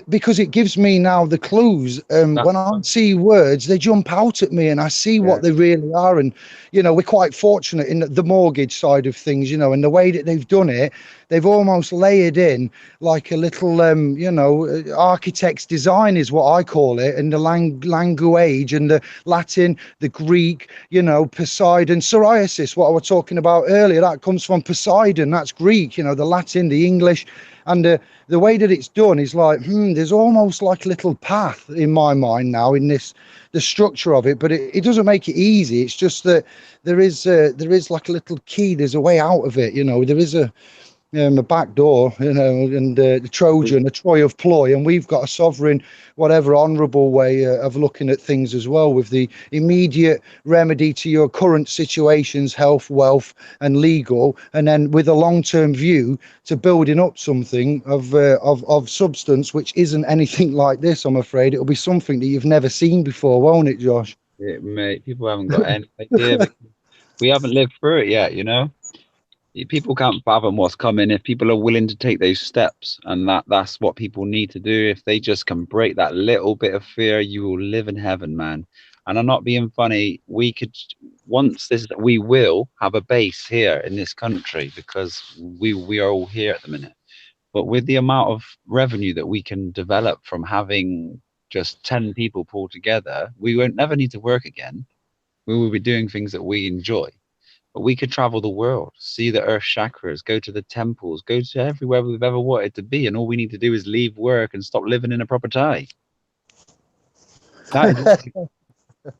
C: because it gives me now the clues. When I see words, they jump out at me and I see what they really are. And, you know, we're quite fortunate in the mortgage side of things, you know, and the way that they've done it, they've almost layered in like a little, you know, architect's design is what I call it, and the language and the Latin, the Greek, you know, Poseidon, psoriasis, what I was talking about earlier, that comes from Poseidon, that's Greek, you know, the Latin, the English, and the way that it's done is like, there's almost like a little path in my mind now in this, the structure of it, but it doesn't make it easy. It's just that there is like a little key, there's a way out of it, you know, there is a back door, you know, and the Trojan, the Troy of ploy, and we've got a sovereign, whatever, honourable way of looking at things as well, with the immediate remedy to your current situations, health, wealth, and legal, and then with a long-term view to building up something of substance, which isn't anything like this. I'm afraid it'll be something that you've never seen before, won't it, Josh?
E: Yeah, mate, people haven't got any idea. We haven't lived through it yet, you know. People can't fathom what's coming if people are willing to take those steps, and that's what people need to do. If they just can break that little bit of fear, you will live in heaven, man. And I'm not being funny. We will have a base here in this country because we are all here at the minute. But with the amount of revenue that we can develop from having just 10 people pulled together, we won't never need to work again. We will be doing things that we enjoy. But we could travel the world, see the earth chakras, go to the temples, go to everywhere we've ever wanted to be. And all we need to do is leave work and stop living in a proper tie.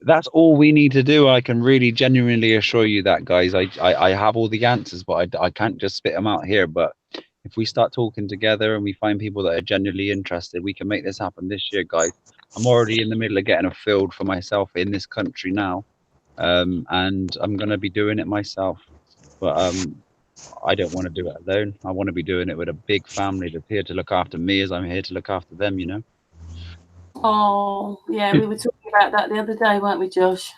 E: That's all we need to do. I can really genuinely assure you that, guys. I have all the answers, but I can't just spit them out here. But if we start talking together and we find people that are genuinely interested, we can make this happen this year, guys. I'm already in the middle of getting a field for myself in this country now. And I'm going to be doing it myself, but I don't want to do it alone. I want to be doing it with a big family that's here to look after me as I'm here to look after them, you know.
A: Oh yeah, we were talking about that the other day, weren't we, Josh?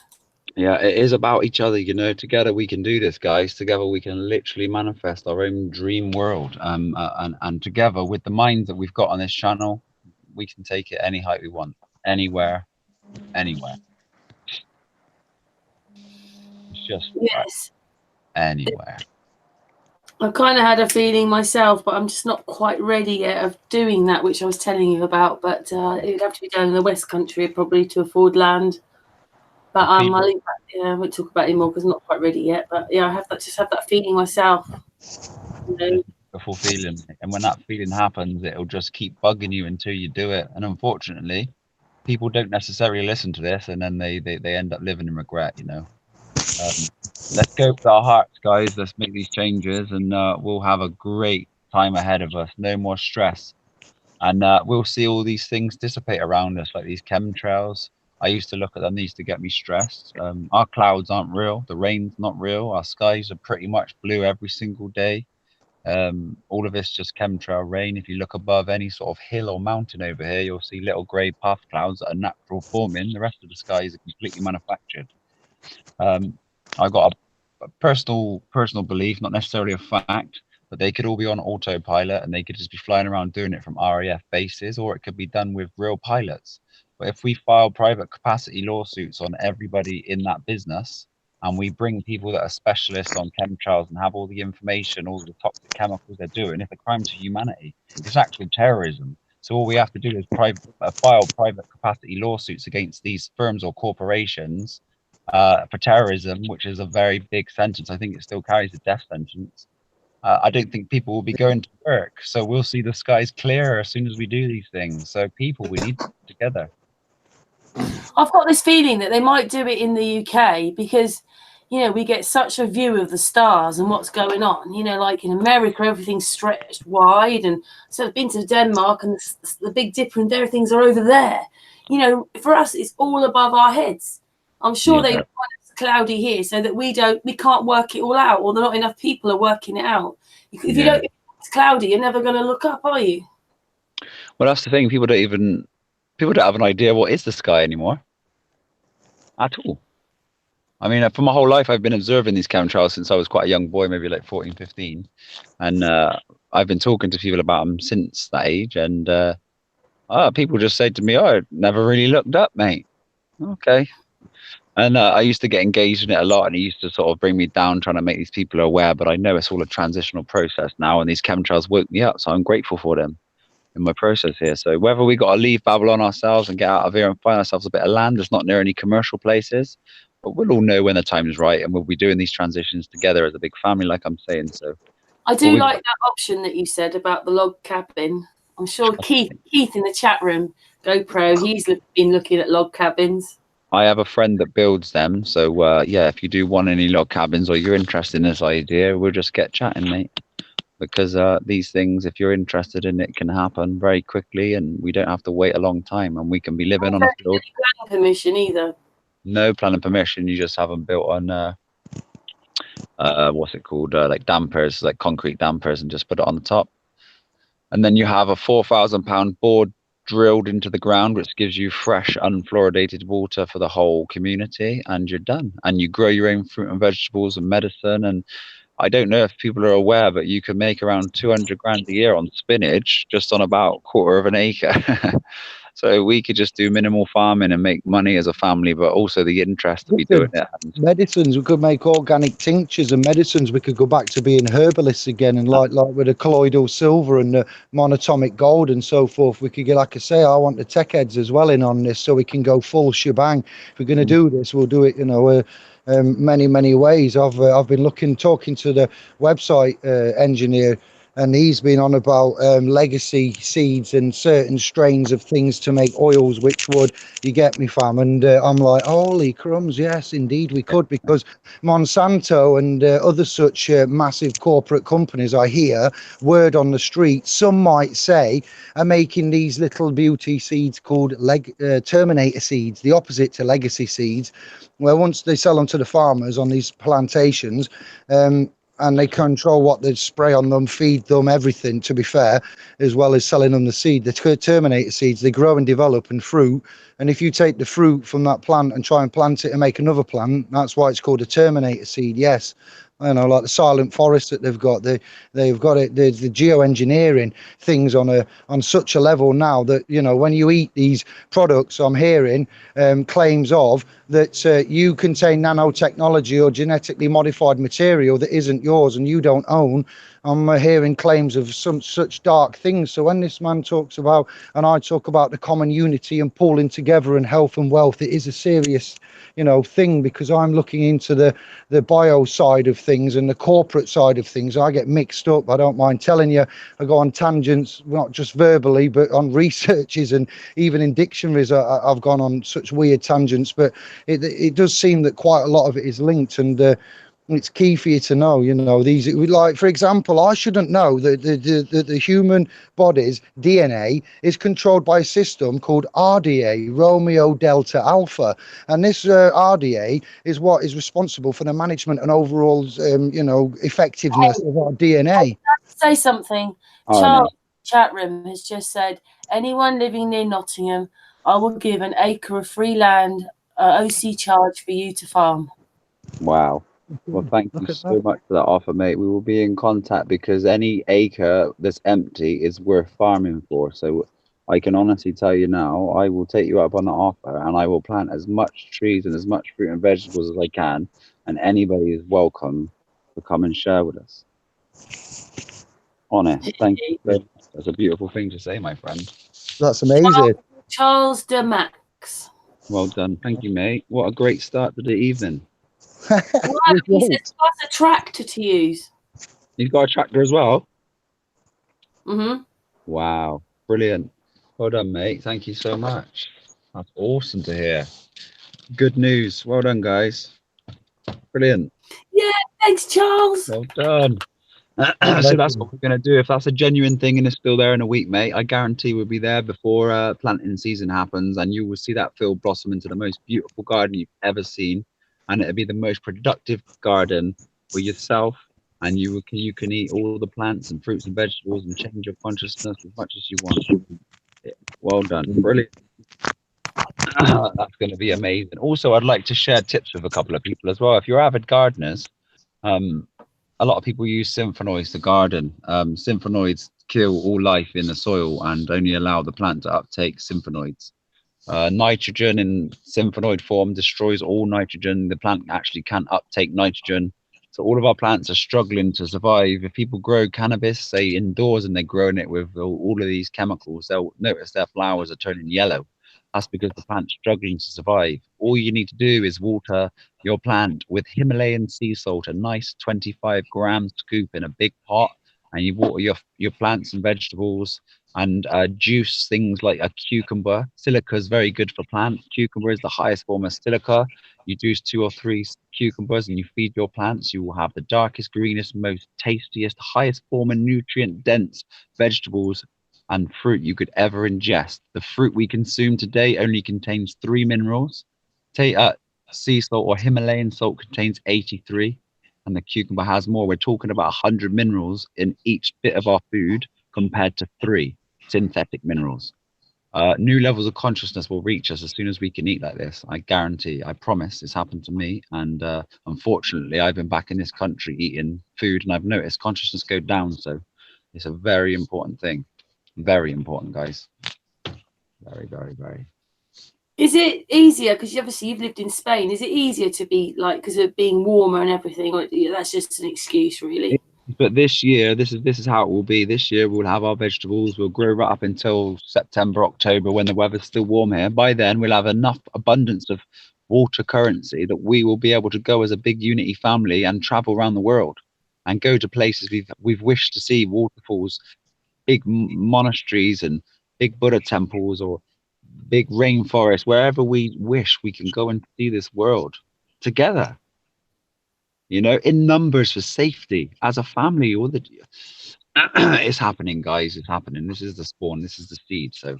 E: Yeah, it is about each other, you know. Together we can do this, guys. Together we can literally manifest our own dream world, and together with the minds that we've got on this channel, we can take it any height we want, anywhere. It's just
A: yes,
E: anywhere.
A: I kind of had a feeling myself, but I'm just not quite ready yet of doing that, which I was telling you about. But it would have to be done in the West Country probably to afford land. But I won't talk about it anymore because I'm not quite ready yet. But yeah, I have that feeling myself. You know?
E: Beautiful feeling, and when that feeling happens, it'll just keep bugging you until you do it. And unfortunately, people don't necessarily listen to this, and then they end up living in regret, you know. Let's go with our hearts, guys. Let's make these changes, and we'll have a great time ahead of us. No more stress, and we'll see all these things dissipate around us, like these chemtrails. I used to look at them; they used to get me stressed. Our clouds aren't real. The rain's not real. Our skies are pretty much blue every single day. All of it's just chemtrail rain. If you look above any sort of hill or mountain over here, you'll see little grey puff clouds that are natural forming. The rest of the skies are completely manufactured. I got a personal belief, not necessarily a fact, but they could all be on autopilot and they could just be flying around doing it from RAF bases, or it could be done with real pilots. But if we file private capacity lawsuits on everybody in that business, and we bring people that are specialists on chemtrails and have all the information, all the toxic chemicals they're doing, it's a crime to humanity. It's actually terrorism. So all we have to do is file private capacity lawsuits against these firms or corporations for terrorism, which is a very big sentence. I think it still carries a death sentence. I don't think people will be going to work. So we'll see the skies clearer as soon as we do these things. So people, we need to get together.
A: I've got this feeling that they might do it in the UK because, you know, we get such a view of the stars and what's going on. You know, like in America, everything's stretched wide. And so I've been to Denmark and the Big Dipper and things are over there. You know, for us, it's all above our heads. I'm sure they want us cloudy here, so that we can't work it all out, or not enough people are working it out. If you don't, if it's cloudy, you're never going to look up, are you?
E: Well, that's the thing. People don't have an idea what is the sky anymore at all. I mean, for my whole life, I've been observing these chemtrails since I was quite a young boy, maybe like 14, 15. And I've been talking to people about them since that age. And people just say to me, "Oh, I never really looked up, mate." Okay. And I used to get engaged in it a lot, and it used to sort of bring me down trying to make these people aware. But I know it's all a transitional process now, and these chemtrails woke me up. So I'm grateful for them in my process here. So whether we got to leave Babylon ourselves and get out of here and find ourselves a bit of land that's not near any commercial places, but we'll all know when the time is right, and we'll be doing these transitions together as a big family, like I'm saying. So
A: I do like that option that you said about the log cabin. I'm sure Keith in the chat room, GoPro, he's been looking at log cabins.
E: I have a friend that builds them. So yeah, if you do want any log cabins or you're interested in this idea, we'll just get chatting, mate. Because these things, if you're interested in it, can happen very quickly, and we don't have to wait a long time, and we can be living on a field.
A: No planning permission either.
E: No planning permission. You just have them built on what's it called? Like dampers, like concrete dampers, and just put it on the top. And then you have a £4,000 board drilled into the ground, which gives you fresh, unfluoridated water for the whole community, and you're done. And you grow your own fruit and vegetables and medicine. And I don't know if people are aware, but you can make around 200 grand a year on spinach just on about 1/4 of an acre. So we could just do minimal farming and make money as a family, but also the interest to be doing it.
C: Medicines, we could make organic tinctures and medicines. We could go back to being herbalists again, and like with the colloidal silver and the monatomic gold and so forth. We could get, like I say, I want the tech heads as well in on this, so we can go full shebang. If we're going to do this, we'll do it, many ways. I've been talking to the website engineer, and he's been on about legacy seeds and certain strains of things to make oils, which would, you get me, fam? And I'm like, holy crumbs, yes, indeed we could, because Monsanto and other such massive corporate companies, I hear, word on the street, some might say, are making these little beauty seeds called Terminator seeds, the opposite to legacy seeds, where once they sell them to the farmers on these plantations, and they control what they spray on them, feed them, everything, to be fair, as well as selling them the seed. The Terminator seeds, they grow and develop and fruit. And if you take the fruit from that plant and try and plant it and make another plant, that's why it's called a Terminator seed, yes. I know, like the silent forest that they've got, they've got it. The geoengineering things on such a level now that, when you eat these products, I'm hearing claims of that you contain nanotechnology or genetically modified material that isn't yours and you don't own. I'm hearing claims of some such dark things. So when this man talks about, and I talk about the common unity and pulling together and health and wealth, it is a serious thing, because I'm looking into the bio side of things and the corporate side of things. I get mixed up. I don't mind telling you. I go on tangents, not just verbally, but on researches, and even in dictionaries I've gone on such weird tangents. But it does seem that quite a lot of it is linked, and it's key for you to know, these, like, for example, I shouldn't know that the human body's DNA is controlled by a system called RDA, Romeo Delta Alpha. And this RDA is what is responsible for the management and overall, effectiveness of our DNA.
A: Say something. Charles, chat room, has just said, anyone living near Nottingham, I will give an acre of free land, OC charge for you to farm.
E: Wow. Well, thank you so much for that offer, mate. We will be in contact, because any acre that's empty is worth farming for. So I can honestly tell you now, I will take you up on the offer, and I will plant as much trees and as much fruit and vegetables as I can. And anybody is welcome to come and share with us. Honest. Thank you. That's a beautiful thing to say, my friend.
C: That's amazing.
A: Charles de Max.
E: Well done. Thank you, mate. What a great start to the evening.
A: Wow, he said plus a tractor to use.
E: You've got a tractor as well?
A: Mm-hmm.
E: Wow. Brilliant. Well done, mate. Thank you so much. That's awesome to hear. Good news. Well done, guys. Brilliant.
A: Yeah, thanks, Charles.
E: Well done. So that's what we're going to do. If that's a genuine thing and it's still there in a week, mate, I guarantee we'll be there before planting season happens, and you will see that field blossom into the most beautiful garden you've ever seen. and it'll be the most productive garden for yourself. And you can eat all the plants and fruits and vegetables and change your consciousness as much as you want. Well done, brilliant. That's going to be amazing. Also, I'd like to share tips with a couple of people as well. If you're avid gardeners, a lot of people use symphenoids to garden. Symphenoids kill all life in the soil and only allow the plant to uptake symphenoids. Nitrogen in symphenoid form destroys all nitrogen. The plant actually can't uptake nitrogen. So all of our plants are struggling to survive. If people grow cannabis, say indoors, and they're growing it with all of these chemicals, they'll notice their flowers are turning yellow. That's because the plant's struggling to survive. All you need to do is water your plant with Himalayan sea salt, a nice 25-gram scoop in a big pot, and you water your plants and vegetables, and juice things like a cucumber. Silica is very good for plants. Cucumber is the highest form of silica. You juice 2 or 3 cucumbers and you feed your plants. You will have the darkest, greenest, most tastiest, highest form of nutrient-dense vegetables and fruit you could ever ingest. The fruit we consume today only contains 3 minerals. Sea salt or Himalayan salt contains 83, and the cucumber has more. We're talking about 100 minerals in each bit of our food compared to 3 synthetic minerals. New levels of consciousness will reach us as soon as we can eat like this. I guarantee, I promise. It's happened to me, and unfortunately I've been back in this country eating food and I've noticed consciousness go down. So it's a very important thing. Very important, guys. Very, very, very.
A: Is it easier, because obviously you've lived in Spain, is it easier to be like, because of being warmer and everything, or that's just an excuse really?
E: But this year, this is how it will be. This year we'll have our vegetables. We'll grow right up until September, October, when the weather's still warm here. By then we'll have enough abundance of water currency that we will be able to go as a big unity family and travel around the world and go to places we've wished to see, waterfalls, big monasteries and big Buddha temples, or big rainforests. Wherever we wish, we can go and see this world together, you know, in numbers, for safety as a family. All the it's happening, guys. It's happening. This is the spawn. This is the seed. So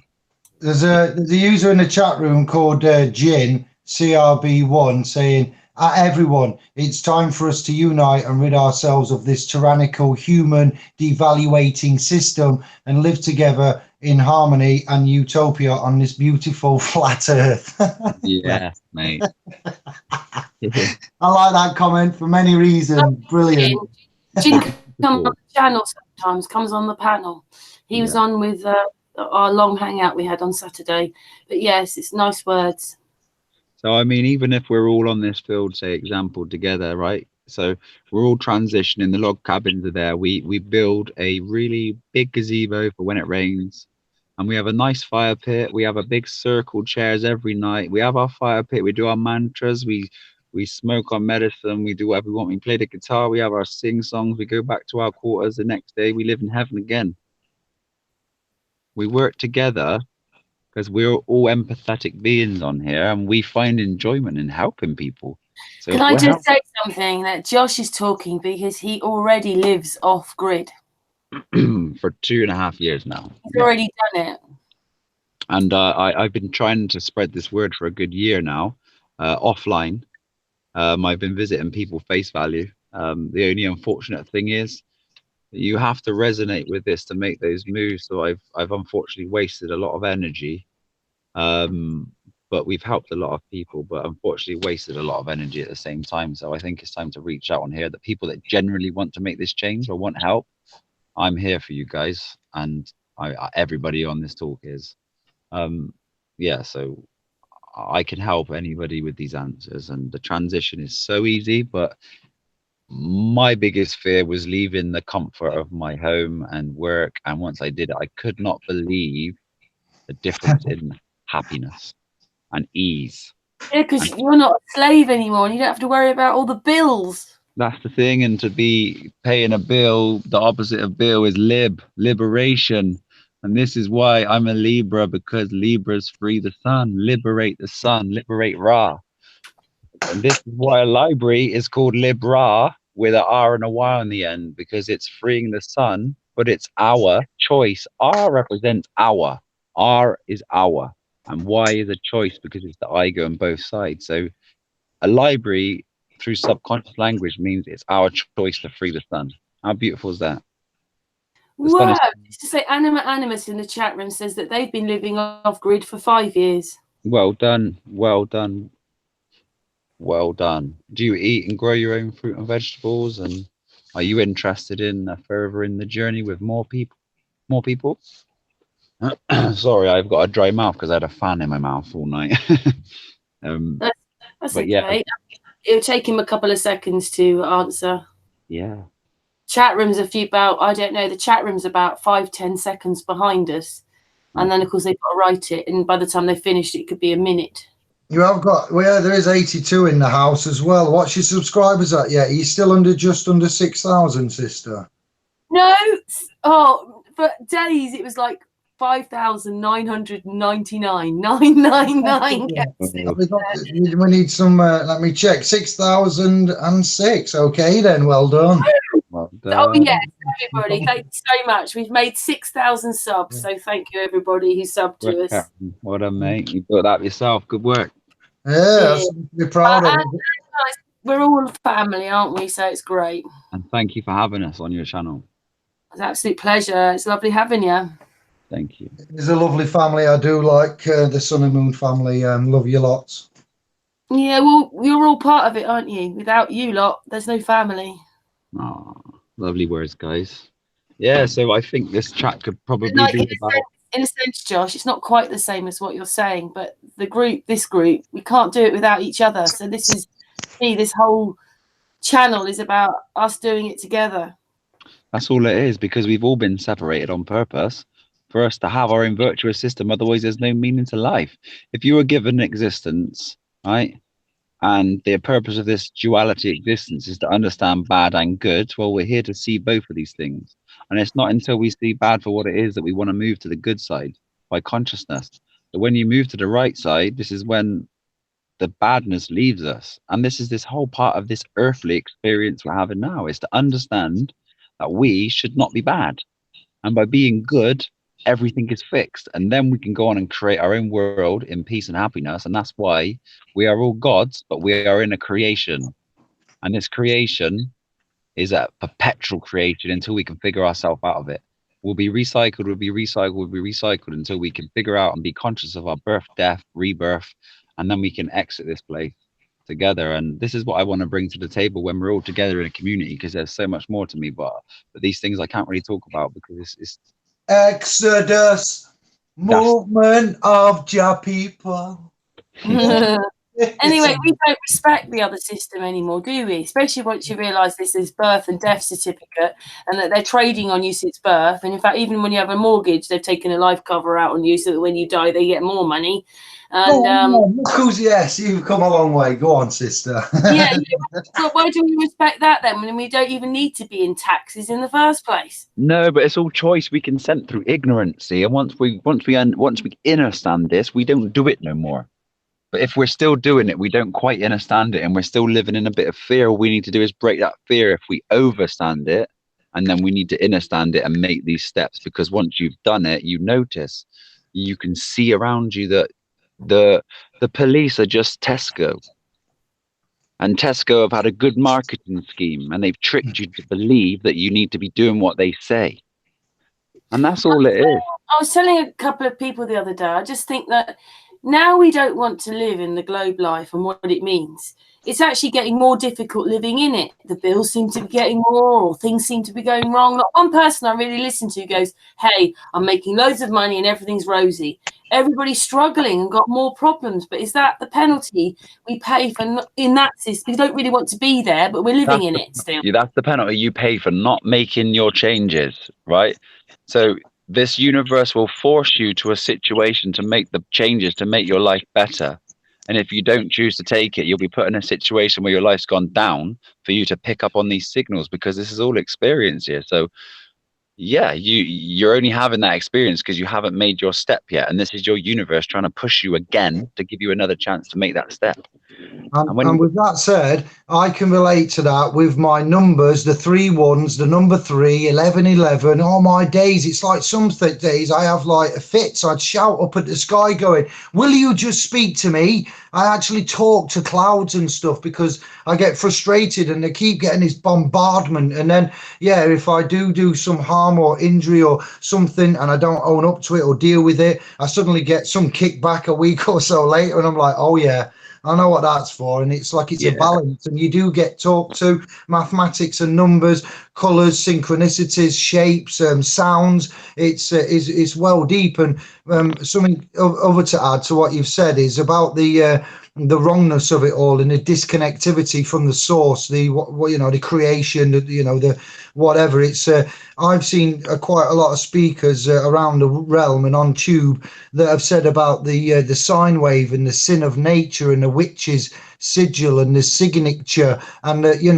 C: there's a user in the chat room called Jin CRB1 saying, everyone, it's time for us to unite and rid ourselves of this tyrannical human devaluating system and live together in harmony and utopia on this beautiful flat earth.
E: yeah, mate.
C: I like that comment for many reasons. Brilliant.
A: Jin comes on the channel sometimes, comes on the panel. He was on with our long hangout we had on Saturday. But yes, it's nice words.
E: So, I mean, even if we're all on this field, say, example, together, right? So we're all transitioning. The log cabins are there. We build a really big gazebo for when it rains. And we have a nice fire pit. We have a big circle chairs every night. We have our fire pit. We do our mantras. We smoke our medicine. We do whatever we want. We play the guitar. We have our sing songs. We go back to our quarters. The next day, we live in heaven again. We work together because we're all empathetic beings on here, and we find enjoyment in helping people. So
A: can I just say something, that Josh is talking because he already lives off grid
E: for 2.5 years now.
A: He's already done it.
E: And I've been trying to spread this word for a good year now, offline. I've been visiting people face value. The only unfortunate thing is you have to resonate with this to make those moves. So I've unfortunately wasted a lot of energy, but we've helped a lot of people, but unfortunately wasted a lot of energy at the same time. So I think it's time to reach out on here. The people that generally want to make this change or want help, I'm here for you guys, and everybody on this talk is. Yeah, so I can help anybody with these answers, and the transition is so easy. But my biggest fear was leaving the comfort of my home and work, and once I did it, I could not believe the difference in happiness and ease.
A: Yeah, because you're not a slave anymore and you don't have to worry about all the bills.
E: That's the thing. And to be paying a bill, the opposite of bill is liberation. And this is why I'm a Libra, because Libras free the sun, liberate Ra. And this is why a library is called Libra with an R and a Y on the end, because it's freeing the sun, but it's our choice. R represents our. R is our. And Y is a choice because it's the I go on both sides. So a library through subconscious language means it's our choice to free the sun. How beautiful is that? The sun
A: Wow.
E: is,
A: Just to say, Animus in the chat room says that they've been living off grid for 5 years.
E: well done, well done, well done. Do you eat and grow your own fruit and vegetables? And are you interested in further in the journey with more people? More people? Sorry, I've got a dry mouth because I had a fan in my mouth all night.
A: That's
E: but
A: okay.
E: yeah.
A: It'll take him a couple of seconds to answer.
E: Yeah.
A: Chat room's I don't know, the chat room's about 5-10 seconds behind us. And then, of course, they've got to write it. And by the time they finished, it could be a minute.
C: You have got, well, there is 82 in the house as well. What's your subscribers at? Yeah, he's still just under 6,000, sister.
A: No. Oh, for days, it was like 5,999. 999.
C: We need some, let me check, 6,006. Okay, then, well done.
E: Well done.
A: Oh, yes, everybody. Thank you so much. We've made 6,000 subs. So thank you, everybody who subbed to us.
E: Well done, mate. You built that yourself. Good work.
C: Yeah, that's something to be proud of.
A: We're all family, aren't we? So it's great.
E: And thank you for having us on your channel.
A: It's an absolute pleasure. It's lovely having you.
E: Thank you.
C: It's a lovely family. I do like the Sun and Moon family. Love you lots.
A: Yeah, well, you're all part of it, aren't you? Without you lot, there's no family.
E: Oh, lovely words, guys. Yeah, so I think this chat could probably be about...
A: In a sense, Josh, it's not quite the same as what you're saying, but this group, we can't do it without each other. So this whole channel is about us doing it together.
E: That's all it is, because we've all been separated on purpose for us to have our own virtuous system. Otherwise, there's no meaning to life. If you were given existence, right, and the purpose of this duality existence is to understand bad and good, well, we're here to see both of these things. And it's not until we see bad for what it is that we want to move to the good side by consciousness. But when you move to the right side, this is when the badness leaves us. And this is this whole part of this earthly experience we're having now, is to understand that we should not be bad. And by being good, everything is fixed. And then we can go on and create our own world in peace and happiness. And that's why we are all gods, but we are in a creation. And this creation is a perpetual creation until we can figure ourselves out of it. We'll be recycled, we'll be recycled, we'll be recycled until we can figure out and be conscious of our birth, death, rebirth, and then we can exit this place together. And this is what I want to bring to the table when we're all together in a community, because there's so much more to me, but these things I can't really talk about because it's
C: Exodus, movement of your people.
A: Anyway, we don't respect the other system anymore, do we? Especially once you realise this is birth and death certificate and that they're trading on you since birth. And in fact, even when you have a mortgage, they've taken a life cover out on you so that when you die, they get more money. And
C: yes, you've come a long way. Go on, sister.
A: Yeah, but why do we respect that then when we don't even need to be in taxes in the first place?
E: No, but it's all choice we consent through ignorance. See, and once we understand this, we don't do it no more. But if we're still doing it, we don't quite understand it, and we're still living in a bit of fear. All we need to do is break that fear if we overstand it, and then we need to understand it and make these steps, because once you've done it, you notice, you can see around you that the police are just Tesco. And Tesco have had a good marketing scheme, and they've tricked you to believe that you need to be doing what they say. And that's all it is.
A: I was telling a couple of people the other day, I just think that now we don't want to live in the globe life and what it means. It's actually getting more difficult living in it. The bills seem to be getting more, or things seem to be going wrong. Not one person I really listen to goes, hey, I'm making loads of money and everything's rosy. Everybody's struggling and got more problems. But is that the penalty we pay for in that system? We don't really want to be there, but we're living in it still.
E: Yeah, that's the penalty you pay for not making your changes, right? So this universe will force you to a situation to make the changes to make your life better. And if you don't choose to take it, you'll be put in a situation where your life's gone down for you to pick up on these signals, because this is all experience here. So yeah, you're only having that experience because you haven't made your step yet. And this is your universe trying to push you again to give you another chance to make that step.
C: And with that said, I can relate to that with my numbers, the 3 1s, the number 3, 11, 11. All my days, it's like some days I have like a fit. So I'd shout up at the sky going, will you just speak to me? I actually talk to clouds and stuff because I get frustrated and they keep getting this bombardment. And then, yeah, if I do some harm or injury or something and I don't own up to it or deal with it, I suddenly get some kickback a week or so later and I'm like, oh yeah, I know what that's for. And it's like it's a balance, and you do get talked to mathematics and numbers, colours, synchronicities, shapes, sounds. It's well deep. And something other to add to what you've said is about the wrongness of it all and the disconnectivity from the source, the creation, the whatever. It's I've seen quite a lot of speakers around the realm and on Tube that have said about the sine wave and the sin of nature and the witch's sigil and the signature, and in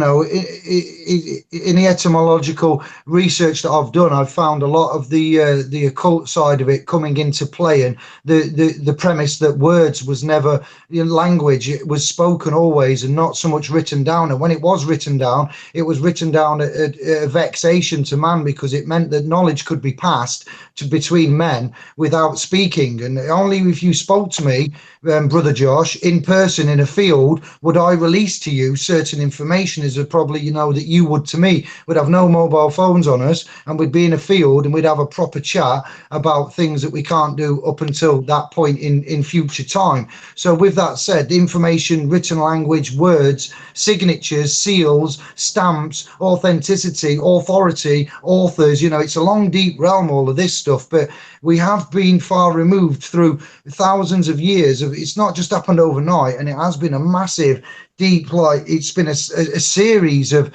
C: the etymological research that I've done, I've found a lot of the occult side of it coming into play, and the premise that words was never language, it was spoken always and not so much written down. And when it was written down, it was written down a vexation to man, because it meant that knowledge could be passed between men without speaking. And only if you spoke to me, Brother Josh, in person in a field, would I release to you certain information, as probably that you would to me. We'd have no mobile phones on us, and we'd be in a field and we'd have a proper chat about things that we can't do up until that point in future time. So with that said, the information, written language, words, signatures, seals, stamps, authenticity, authority, authors, it's a long, deep realm, all of this stuff. But we have been far removed through thousands of years of, it's not just happened overnight, and it has been a massive, deep, like it's been a series of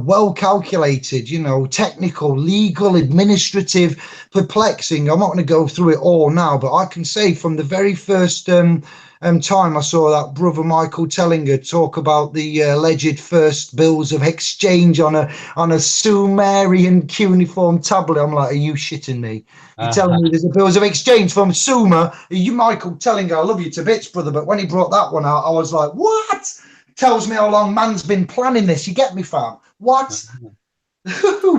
C: well calculated, technical, legal, administrative, perplexing. I'm not going to go through it all now, but I can say from the very first time I saw that Brother Michael Tellinger talk about the alleged first bills of exchange on a Sumerian cuneiform tablet, I'm like, are you shitting me? You're telling me there's a bills of exchange from Sumer? You, Michael Tellinger, I love you to bits, brother, but when he brought that one out, I was like, what? Tells me how long man's been planning this. You get me, fam? What?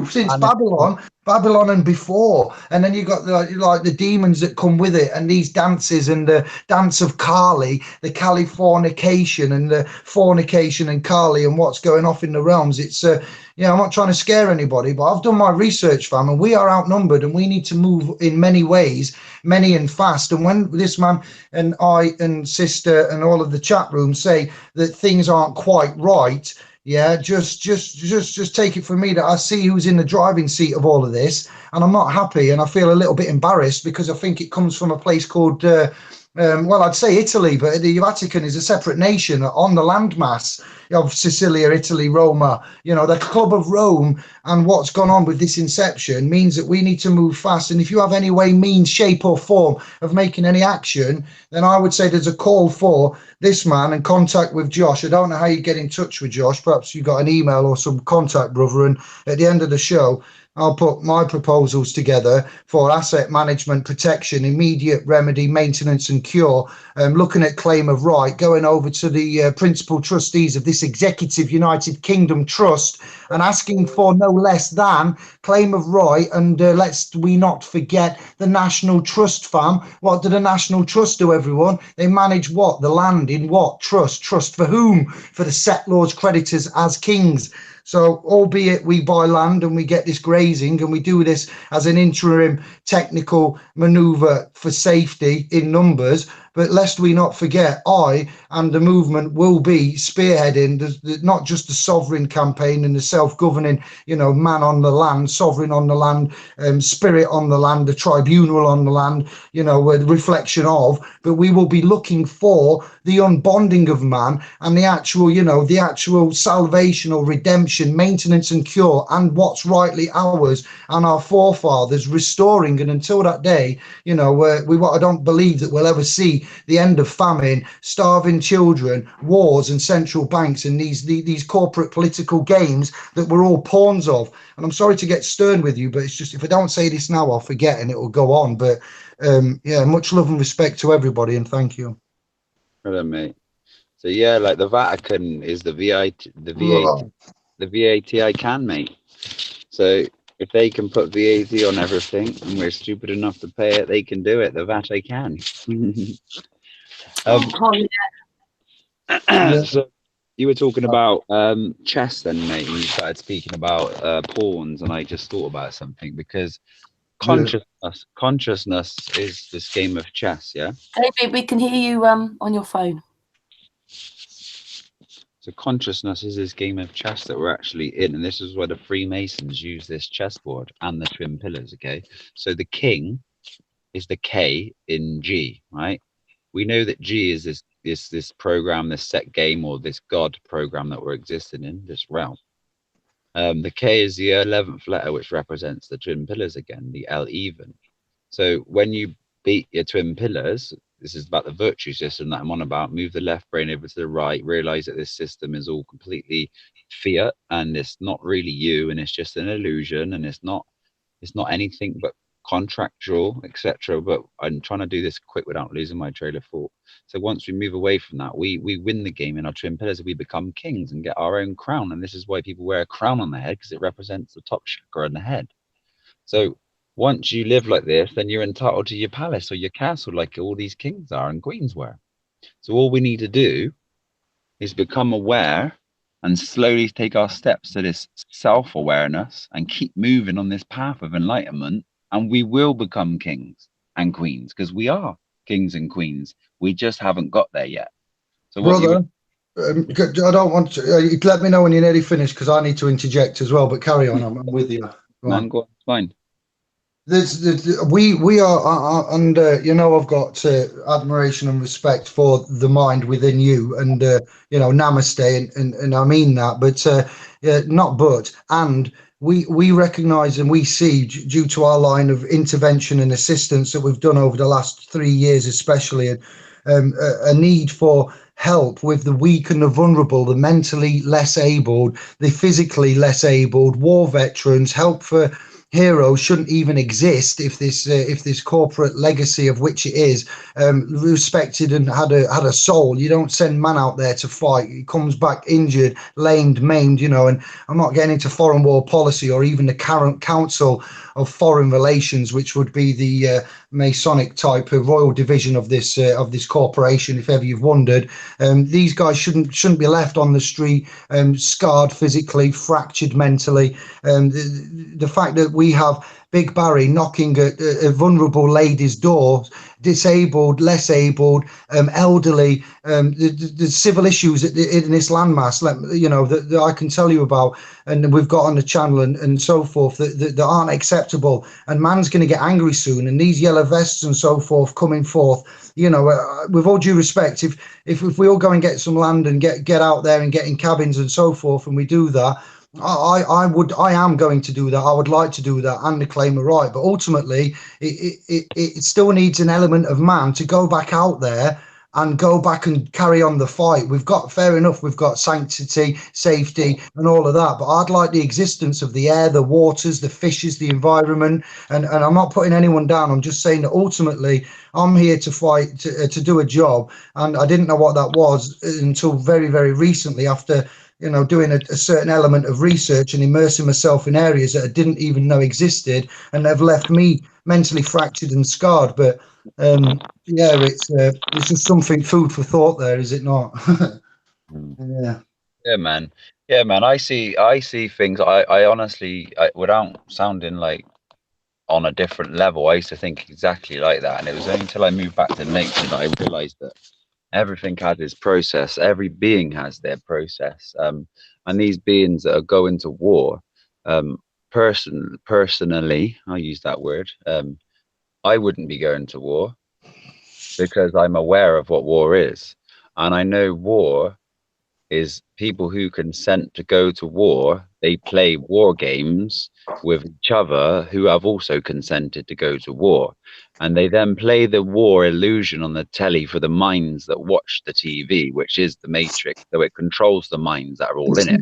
C: Since Babylon and before. And then you got the demons that come with it, and these dances, and the dance of Kali, the Californication, and the fornication and Kali, and what's going off in the realms. It's I'm not trying to scare anybody, but I've done my research, fam, and we are outnumbered, and we need to move in many ways, many and fast. And when this man and I and sister and all of the chat room say that things aren't quite right, yeah, just take it from me that I see who's in the driving seat of all of this, and I'm not happy, and I feel a little bit embarrassed, because I think it comes from a place called I'd say Italy, but the Vatican is a separate nation on the landmass of Sicilia, Italy, Roma. The Club of Rome, and what's gone on with this inception means that we need to move fast. And if you have any way, means, shape or form of making any action, then I would say there's a call for this man and contact with Josh. I don't know how you get in touch with Josh. Perhaps you got an email or some contact, brother. And at the end of the show, I'll put my proposals together for asset management, protection, immediate remedy, maintenance and cure, looking at claim of right, going over to the principal trustees of this Executive United Kingdom Trust and asking for no less than claim of right. And lest we not forget the National Trust, fam. What do the National Trust do, everyone? They manage what? The land in what? Trust. Trust for whom? For the settlors, creditors as kings. So, albeit we buy land and we get this grazing, and we do this as an interim technical manoeuvre for safety in numbers, but lest we not forget, I and the movement will be spearheading not just the sovereign campaign and the self-governing, man on the land, sovereign on the land, spirit on the land, the tribunal on the land, a reflection of, but we will be looking for the unbonding of man and the actual salvation or redemption, maintenance and cure, and what's rightly ours and our forefathers restoring. And until that day, I don't believe that we'll ever see the end of famine, starving children, wars and central banks, and these corporate political games that we're all pawns of. And I'm sorry to get stern with you, but it's just, if I don't say this now, I'll forget and it will go on. But much love and respect to everybody, and thank you.
E: Hello, mate. So yeah, like the Vatican is the VAT I can, mate. So if they can put VAT on everything and we're stupid enough to pay it, they can do it. The VAT I can.
C: Yeah.
E: So you were talking about chess then, mate, and you started speaking about pawns, and I just thought about something because consciousness is this game of chess, yeah?
A: David, we can hear you on your phone.
E: So consciousness is this game of chess that we're actually in, and this is where the Freemasons use this chessboard and the twin pillars, okay? So the king is the K in G, right? We know that G is this program, this set game, or this God program that we're existing in, this realm. The K is the 11th letter, which represents the twin pillars again, the L even. So when you beat your twin pillars, this is about the virtue system that I'm on about. Move the left brain over to the right, realize that this system is all completely fiat and it's not really you, and it's just an illusion, and it's not anything but contractual, etc. But I'm trying to do this quick without losing my trail of thought. So once we move away from that, we win the game in our twin pillars, we become kings and get our own crown. And this is why people wear a crown on their head, because it represents the top chakra in the head. So once you live like this, then you're entitled to your palace or your castle, like all these kings are and queens were. So all we need to do is become aware and slowly take our steps to this self-awareness and keep moving on this path of enlightenment, and we will become kings and queens, because we are kings and queens. We just haven't got there yet. So
C: Brother, I don't want to let me know when you're nearly finished, because I need to interject as well, but carry on. I'm with you.
E: Man, go on, fine.
C: We are under, I've got admiration and respect for the mind within you, and namaste, and I mean that, and we recognize and we see, due to our line of intervention and assistance that we've done over the last 3 years especially, a need for help with the weak and the vulnerable, the mentally less abled, the physically less abled, war veterans, help for heroes shouldn't even exist if this corporate legacy, of which it is, respected and had a soul. You don't send man out there to fight. He comes back injured, lamed, maimed, and I'm not getting into foreign war policy or even the current Council of Foreign Relations, which would be the Masonic type of royal division of this corporation, if ever you've wondered. These guys shouldn't be left on the street, scarred physically, fractured mentally. The fact that we have Big Barry knocking at a vulnerable lady's door, disabled, less abled, elderly, the civil issues in this landmass, that I can tell you about, and we've got on the channel and so forth, that aren't acceptable. And man's going to get angry soon. And these yellow vests and so forth coming forth, with all due respect, if we all go and get some land and get out there and get in cabins and so forth, and we do that, I am going to do that. I would like to do that and claim a right, but ultimately it still needs an element of man to go back out there and go back and carry on the fight. We've got, fair enough, we've got sanctity, safety and all of that, but I'd like the existence of the air, the waters, the fishes, the environment, and I'm not putting anyone down. I'm just saying that ultimately I'm here to fight, to do a job, and I didn't know what that was until very, very recently, after doing a certain element of research and immersing myself in areas that I didn't even know existed, and have left me mentally fractured and scarred. But it's just something, food for thought there, is it not?
B: Yeah, man. I see things. I honestly, without sounding like on a different level, I used to think exactly like that, and it was only until I moved back to nature that I realized that everything has its process. Every being has their process, and these beings that are going to war, personally, I'll use that word. I wouldn't be going to war because I'm aware of what war is, and I know war is people who consent to go to war. They play war games with each other who have also consented to go to war, and they then play the war illusion on the telly for the minds that watch the TV, which is the matrix. So it controls the minds that are all in it.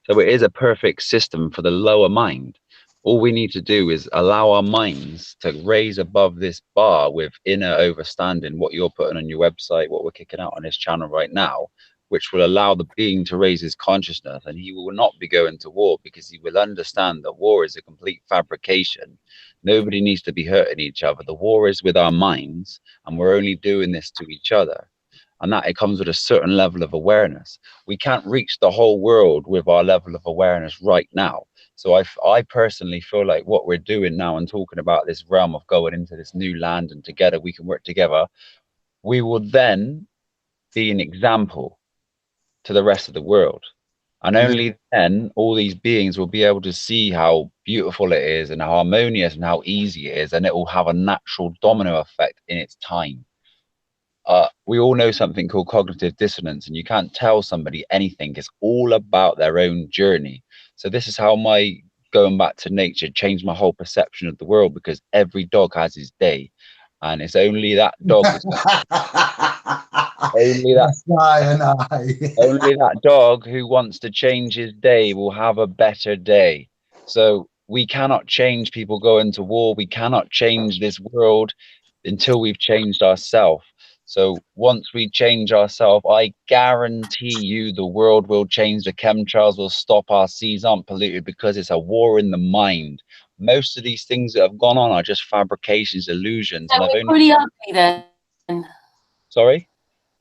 B: So it is a perfect system for the lower mind. All we need to do is allow our minds to raise above this bar with inner overstanding, what you're putting on your website, what we're kicking out on this channel right now.
E: which will allow the being to raise his consciousness, and he will not be going to war because he will understand that war is a complete fabrication. Nobody needs to be hurting each other. The war is with our minds, and we're only doing this to each other. And that it comes with a certain level of awareness. We can't reach the whole world with our level of awareness right now. So I personally feel like what we're doing now and talking about this realm of going into this new land and together we can work together, we will then be an example to the rest of the world. And only then all these beings will be able to see how beautiful it is and how harmonious and how easy it is. And it will have a natural domino effect in its time. We all know something called cognitive dissonance, and you can't tell somebody anything. It's all about their own journey. So this is how my going back to nature changed my whole perception of the world, because every dog has his day, and it's only that dog only that dog who wants to change his day will have a better day. So we cannot change people going to war. We cannot change this world until we've changed ourselves. So once we change ourselves, I guarantee you the world will change. The chemtrails will stop. Our seas aren't polluted, because it's a war in the mind. Most of these things that have gone on are just fabrications, illusions.
A: So we're pretty ugly then.
E: Sorry?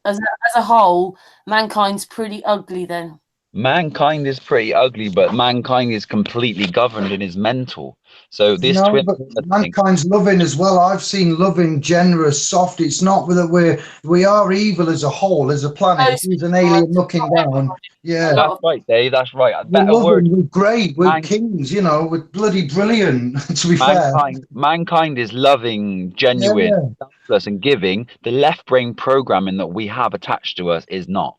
A: As a whole, mankind's pretty ugly then.
E: Mankind is pretty ugly, but mankind is completely governed and is mental. So this
C: but mankind's loving as well. I've seen loving, generous, soft. It's not that we are evil as a whole, as a planet. There's an alien looking down. Yeah,
E: that's right, Dave. That's right.
C: We're loving, we're great. We're kings. You know, we're bloody brilliant. To be fair,
E: mankind is loving, genuine, selfless, and giving. The left brain programming that we have attached to us is not.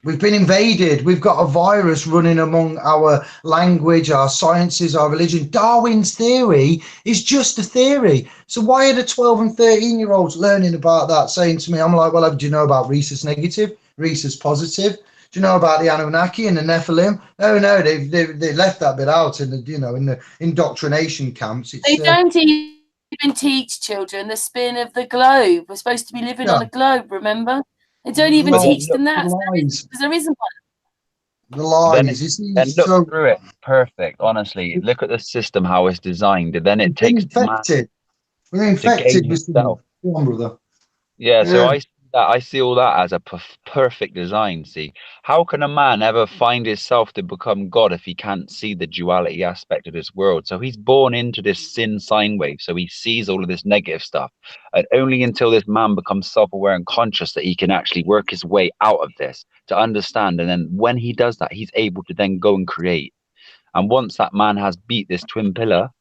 C: We've been invaded. We've got a virus running among our language, our sciences, our religion. Darwin's theory is just a theory. So why are the 12 and 13-year-olds learning about that, saying to me, I'm like, well, do you know about rhesus negative, rhesus positive? Do you know about the Anunnaki and the Nephilim? Oh, no, they left that bit out in the, in the indoctrination camps.
A: They don't even teach children the spin of the globe. We're supposed to be living on a globe, remember? They don't even teach them that. There isn't one.
C: The lies.
E: Then look through it. Perfect. Honestly, look at the system, how it's designed. And then it takes
C: infected. We're infected with stuff. Go on, brother.
E: Yeah. So I see all that as a perfect design. See, how can a man ever find himself to become God if he can't see the duality aspect of this world? So he's born into this sin sine wave. So he sees all of this negative stuff, and only until this man becomes self-aware and conscious that he can actually work his way out of this to understand. And then when he does that, he's able to then go and create. And once that man has beat this twin pillar,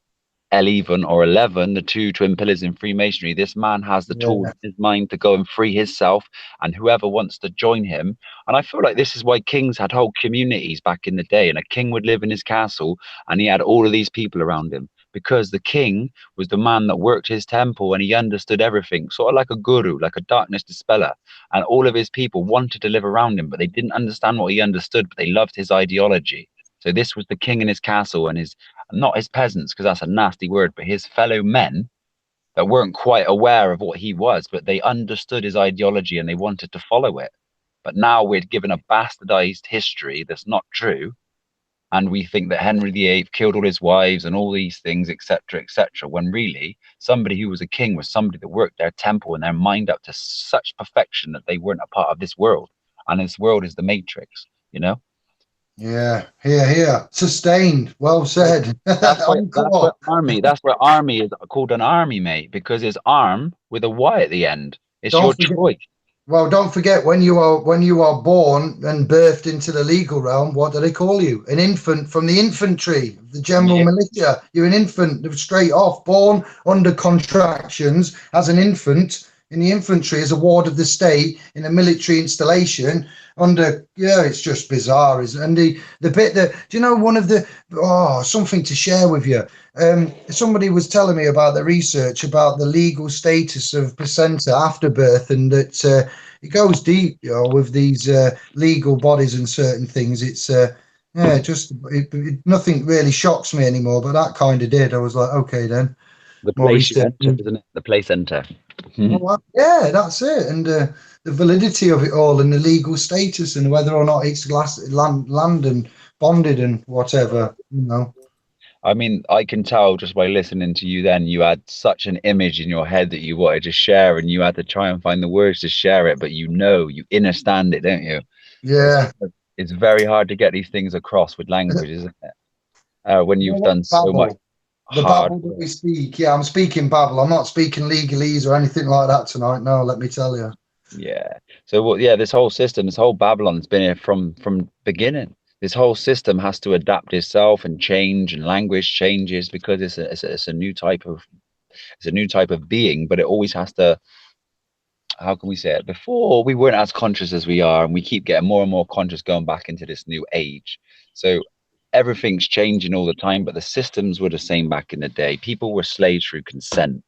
E: 11 or 11, the two twin pillars in Freemasonry, this man has the tools in his mind to go and free himself and whoever wants to join him. And I feel like this is why kings had whole communities back in the day, and a king would live in his castle and he had all of these people around him, because the king was the man that worked his temple and he understood everything, sort of like a guru, like a darkness dispeller. And all of his people wanted to live around him, but they didn't understand what he understood, but they loved his ideology. So this was the king in his castle, and not his peasants, because that's a nasty word, but his fellow men that weren't quite aware of what he was, but they understood his ideology and they wanted to follow it. But now we're given a bastardized history that's not true, and we think that Henry VIII killed all his wives and all these things, etc., when really somebody who was a king was somebody that worked their temple and their mind up to such perfection that they weren't a part of this world, and this world is the matrix,
C: Yeah, here. Sustained. Well said.
E: That's where army is called an army, mate, because it's arm with a Y at the end. It's your choice.
C: Well, don't forget, when you are born and birthed into the legal realm, what do they call you? An infant from the infantry, the general militia. You're an infant straight off, born under contractions as an infant in the infantry, as a ward of the state in a military installation. It's just bizarre, and the bit that, do you know, one of the something to share with you. Somebody was telling me about the research about the legal status of placenta after birth, and that it goes deep, with these legal bodies and certain things. It's nothing really shocks me anymore, but that kind of did. I was like, okay then.
E: The place you enter, isn't it? The placenta.
C: Well, yeah, that's it. And the validity of it all and the legal status and whether or not it's land and bonded and whatever, you know.
B: I mean, I can tell just by listening to you then, you had such an image in your head that you wanted to share and you had to try and find the words to share it, but you understand it, don't you?
C: Yeah.
B: It's very hard to get these things across with language, isn't it? When you've done so much
C: the
B: hard
C: babble that
B: work.
C: we speak. Yeah, I'm speaking babble. I'm not speaking legalese or anything like that tonight. No, let me tell you.
B: Yeah. So what? Yeah, this whole system, this whole Babylon's been here from beginning. This whole system has to adapt itself and change, and language changes because it's a new type of being. But it always has to. How can we say it? Before we weren't as conscious as we are, and we keep getting more and more conscious going back into this new age. So everything's changing all the time, but the systems were the same back in the day. People were slaves through consent.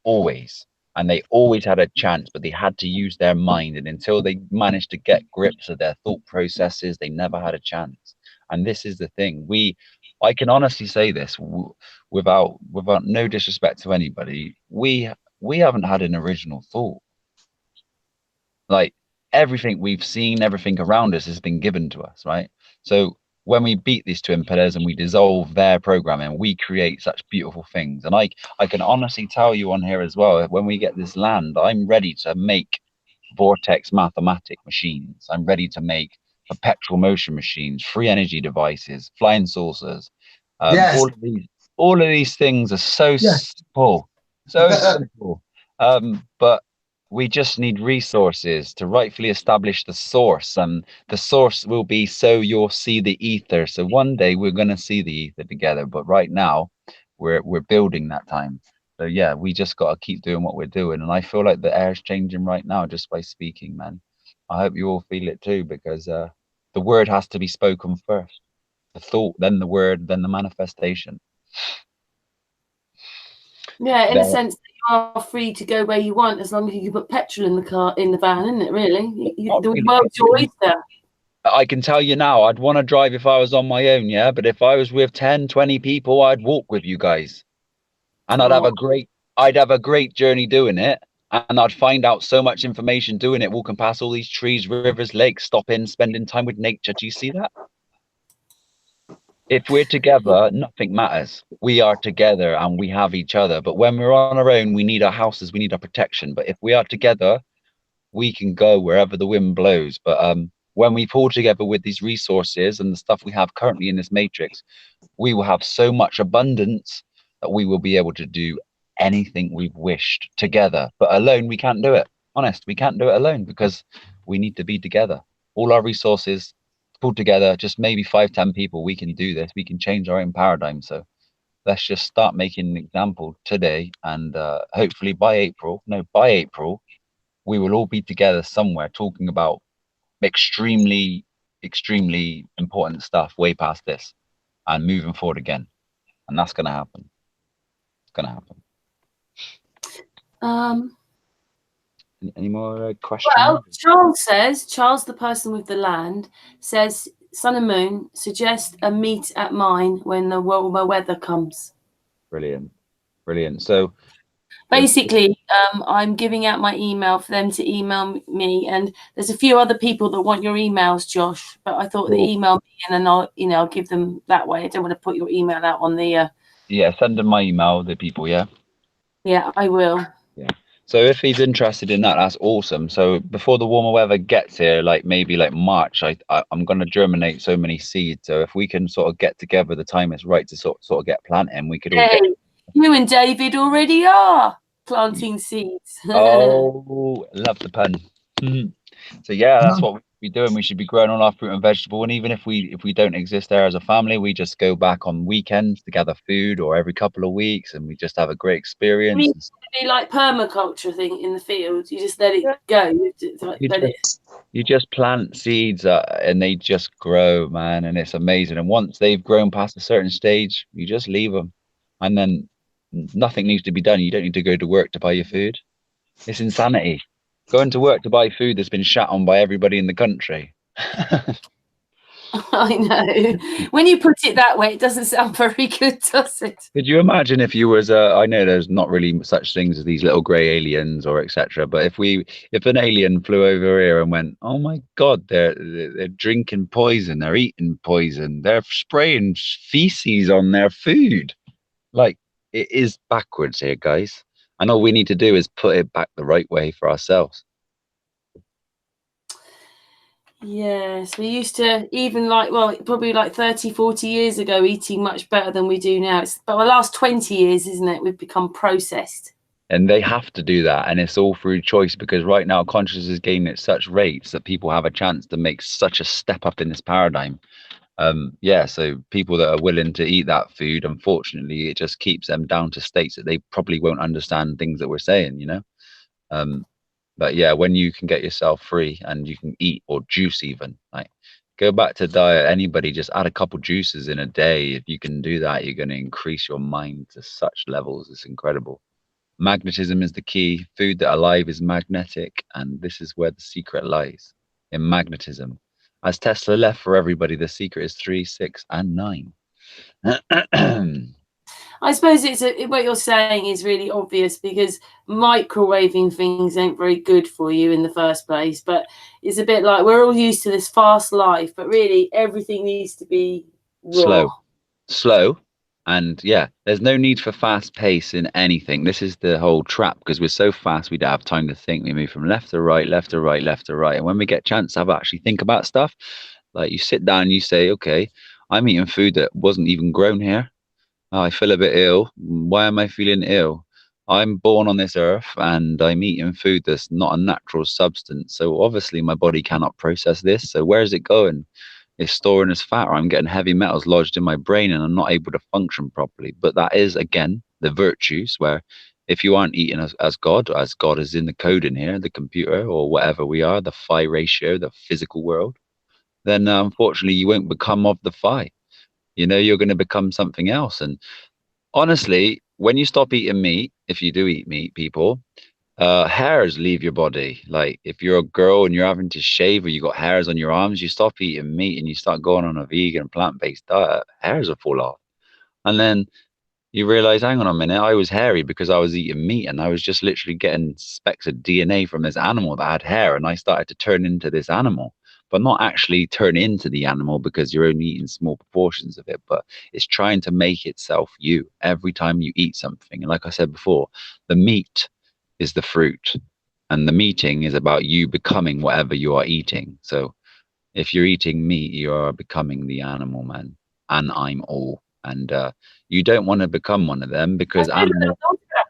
B: Always, and they always had a chance, but they had to use their mind, and until they managed to get grips of their thought processes, they never had a chance. And this is the thing, I can honestly say this without no disrespect to anybody, we haven't had an original thought. Like, everything we've seen, everything around us has been given to us, right? So when we beat these twin pillars and we dissolve their programming, we create such beautiful things. And I can honestly tell you on here as well, when we get this land, I'm ready to make vortex mathematic machines. I'm ready to make perpetual motion machines, free energy devices, flying saucers.
C: Yes.
B: All of these things are so simple, so simple. But we just need resources to rightfully establish the source, and the source will be so you'll see the ether. So one day we're going to see the ether together, but right now we're building that time. So yeah, we just got to keep doing what we're doing, and I feel like the air's changing right now just by speaking, man. I hope you all feel it too, because the word has to be spoken first, the thought, then the word, then the manifestation.
A: Yeah, in a sense that you are free to go where you want as long as you can put petrol in the van, isn't it? Really, the world's your oyster.
B: I can tell you now, I'd want to drive if I was on my own, yeah. But if I was with 10, 20 people, I'd walk with you guys, and I'd have a great journey doing it, and I'd find out so much information doing it, walking past all these trees, rivers, lakes, stopping, spending time with nature. Do you see that? If we're together, nothing matters. We are together and we have each other. But when we're on our own, we need our houses, we need our protection. But if we are together, we can go wherever the wind blows. But when we pull together with these resources and the stuff we have currently in this matrix, we will have so much abundance that we will be able to do anything we've wished together. But alone, we can't do it. Honest, we can't do it alone because we need to be together. All our resources pulled together, just maybe 5-10 people, we can do this. We can change our own paradigm. So let's just start making an example today, and hopefully by April, we will all be together somewhere talking about extremely important stuff way past this and moving forward again. And that's going to happen. It's going to happen. Any more questions?
A: Well, Charles, the person with the land, says, Sun and Moon, suggest a meet at mine when the warmer weather comes.
B: Brilliant. So
A: basically, I'm giving out my email for them to email me, and there's a few other people that want your emails, Josh. But I thought they email me, and then I'll give them that way. I don't want to put your email out on the.
B: Yeah, send them my email, the people. Yeah.
A: Yeah, I will.
B: Yeah. So if he's interested in that, that's awesome. So before the warmer weather gets here, like maybe like March, I'm going to germinate so many seeds. So if we can sort of get together, the time is right to sort of get planting. We could all get...
A: You and David already are planting seeds.
B: Oh, love the pun. So yeah, that's what we're doing. We should be growing all our fruit and vegetable, and even if we don't exist there as a family, we just go back on weekends to gather food, or every couple of weeks, and we just have a great experience.
A: I mean, it's be like permaculture thing in the field. You just let it go.
B: You just plant seeds and they just grow, man, and it's amazing. And once they've grown past a certain stage, you just leave them, and then nothing needs to be done. You don't need to go to work to buy your food. It's insanity. Going to work to buy food that's been shat on by everybody in the country.
A: I know. When you put it that way, it doesn't sound very good, does it?
B: Could you imagine if you was I know there's not really such things as these little grey aliens or etc. But if an alien flew over here and went, oh my God, they're drinking poison, they're eating poison, they're spraying feces on their food. Like, it is backwards here, guys. And all we need to do is put it back the right way for ourselves.
A: Yes, we used to even probably like 30, 40 years ago, eating much better than we do now. But the last 20 years, isn't it? We've become processed.
B: And they have to do that. And it's all through choice, because right now consciousness is gaining at such rates that people have a chance to make such a step up in this paradigm. Yeah, so people that are willing to eat that food, unfortunately, it just keeps them down to states that they probably won't understand things that we're saying, But yeah, when you can get yourself free and you can eat or juice, even like go back to diet, anybody just add a couple juices in a day. If you can do that, you're going to increase your mind to such levels. It's incredible. Magnetism is the key. Food that alive is magnetic, and this is where the secret lies, in magnetism. As Tesla left for everybody, the secret is 3, 6, and 9.
A: I suppose what you're saying is really obvious, because microwaving things ain't very good for you in the first place. But it's a bit like we're all used to this fast life, but really everything needs to be raw.
B: Slow. And yeah, there's no need for fast pace in anything. This is the whole trap, because we're so fast, we don't have time to think. We move from left to right, left to right, left to right. And when we get a chance to actually think about stuff, like you sit down and you say, okay, I'm eating food that wasn't even grown here. Oh, I feel a bit ill. Why am I feeling ill? I'm born on this earth and I'm eating food that's not a natural substance. So obviously my body cannot process this. So where is it going? It's storing as fat, or I'm getting heavy metals lodged in my brain and I'm not able to function properly. But that is, again, the virtues, where if you aren't eating as God is in the code in here, the computer or whatever we are, the phi ratio, the physical world, then unfortunately you won't become of the phi. You're going to become something else. And honestly, when you stop eating meat, if you do eat meat, people, hairs leave your body. Like if you're a girl and you're having to shave, or you got hairs on your arms, you stop eating meat and you start going on a vegan plant-based diet, hairs will fall off. And then you realize, hang on a minute, I was hairy because I was eating meat, and I was just literally getting specks of DNA from this animal that had hair, and I started to turn into this animal, but not actually turn into the animal, because you're only eating small proportions of it, but it's trying to make itself you every time you eat something. And like I said before, the meat is the fruit, and the meeting is about you becoming whatever you are eating. So if you're eating meat, you are becoming the animal, man. And I'm all. And you don't want to become one of them, because animal.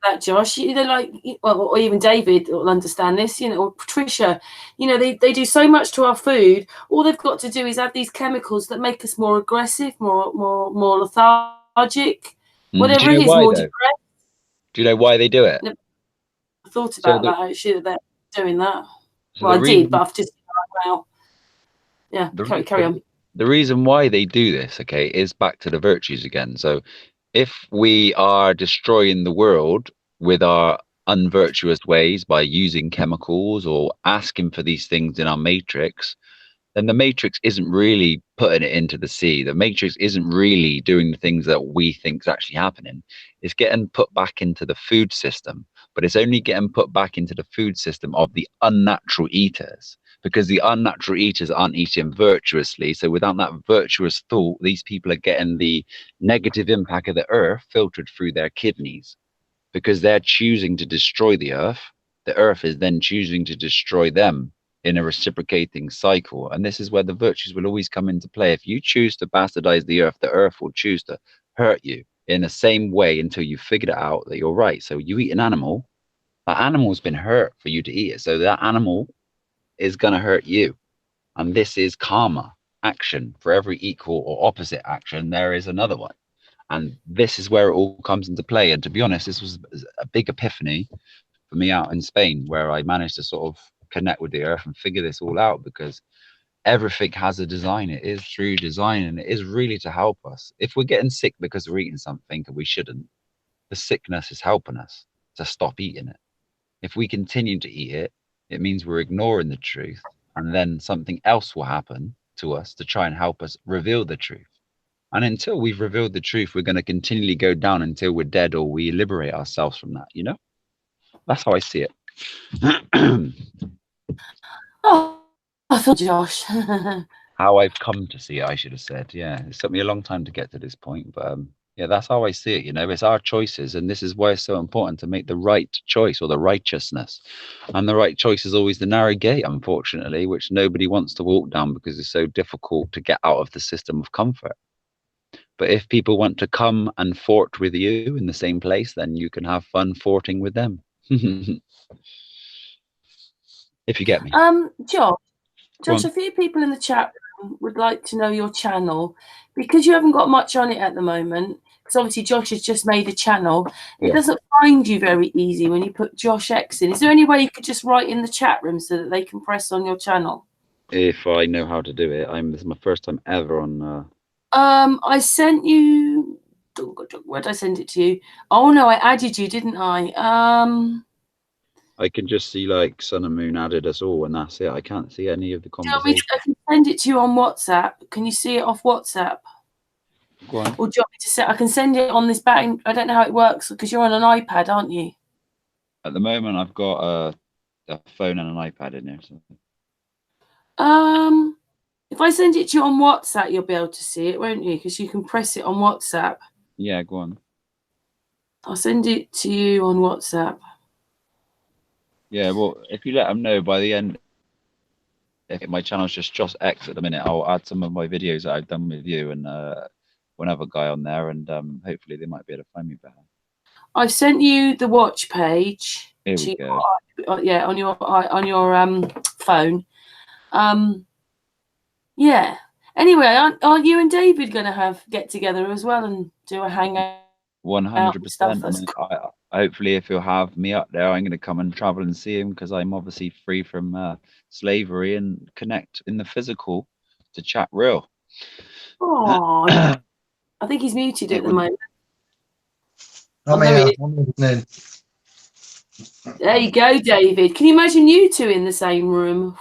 A: That, Josh, or even David will understand this, or Patricia, they do so much to our food. All they've got to do is add these chemicals that make us more aggressive, more lethargic, whatever it is, more depressed.
B: Do you know why they do it?
A: I thought about that, actually, that they're doing that. Well, I did, but I've just yeah, carry on.
B: The reason why they do this, okay, is back to the virtues again. So if we are destroying the world with our unvirtuous ways by using chemicals or asking for these things in our matrix, then the matrix isn't really putting it into the sea. The matrix isn't really doing the things that we think is actually happening. It's getting put back into the food system, but it's only getting put back into the food system of the unnatural eaters, because the unnatural eaters aren't eating virtuously. So without that virtuous thought, these people are getting the negative impact of the earth filtered through their kidneys, because they're choosing to destroy the earth. The earth is then choosing to destroy them in a reciprocating cycle. And this is where the virtues will always come into play. If you choose to bastardize the earth will choose to hurt you in the same way until you figured it out that you're right. So you eat an animal, that animal's been hurt for you to eat it. So that animal is going to hurt you. And this is karma action. For every equal or opposite action, there is another one. And this is where it all comes into play. And to be honest, this was a big epiphany for me out in Spain, where I managed to sort of connect with the earth and figure this all out, because everything has a design. It is through design, and it is really to help us. If we're getting sick because we're eating something and we shouldn't, the sickness is helping us to stop eating it. If we continue to eat it, it means we're ignoring the truth, and then something else will happen
E: to us to try and help us reveal the truth. And until we've revealed the truth, we're going to continually go down until we're dead or we liberate ourselves from that, you know? That's how I see it.
A: Oh, I thought, Josh.
E: How I've come to see it, I should have said. Yeah, it took me a long time to get to this point, but yeah, that's how I see it. You know, it's our choices, and this is why it's so important to make the right choice or the righteousness. And the right choice is always the narrow gate, unfortunately, which nobody wants to walk down because it's so difficult to get out of the system of comfort. But if people want to come and fort with you in the same place, then you can have fun forting with them. If you get me.
A: Josh, a few people in the chat room would like to know your channel because you haven't got much on it at the moment. Because obviously Josh has just made a channel. It doesn't find you very easy when you put Josh X in. Is there any way you could just write in the chat room so that they can press on your channel?
E: If I know how to do it, this is my first time ever on.
A: I sent you. Where did I send it to you? Oh no, I added you, didn't I?
E: I can just see like Sun and Moon added us all, and that's it. I can't see any of the conversation.
A: I can send it to you on WhatsApp. Can you see it off WhatsApp?
E: Go on.
A: Or do you want me to I can send it on this back. I don't know how it works because you're on an iPad, aren't you?
E: At the moment, I've got a phone and an iPad in there. So.
A: If I send it to you on WhatsApp, you'll be able to see it, won't you? Because you can press it on WhatsApp.
E: Yeah, go on.
A: I'll send it to you on WhatsApp.
E: Yeah, well, if you let them know by the end, if my channel's just Josh X at the minute, I'll add some of my videos that I've done with you and one other guy on there, and hopefully they might be able to find me better. I've
A: sent you the watch page.
E: Here we go.
A: Yeah, on your phone. Yeah. Anyway, aren't you and David going to get together as well and do a hangout?
E: 100%. Hopefully, if he'll have me up there, I'm going to come and travel and see him because I'm obviously free from slavery and connect in the physical to chat real.
A: Oh, I think he's muted at the moment.
C: I'm
A: there you go, David. Can you imagine you two in the same room?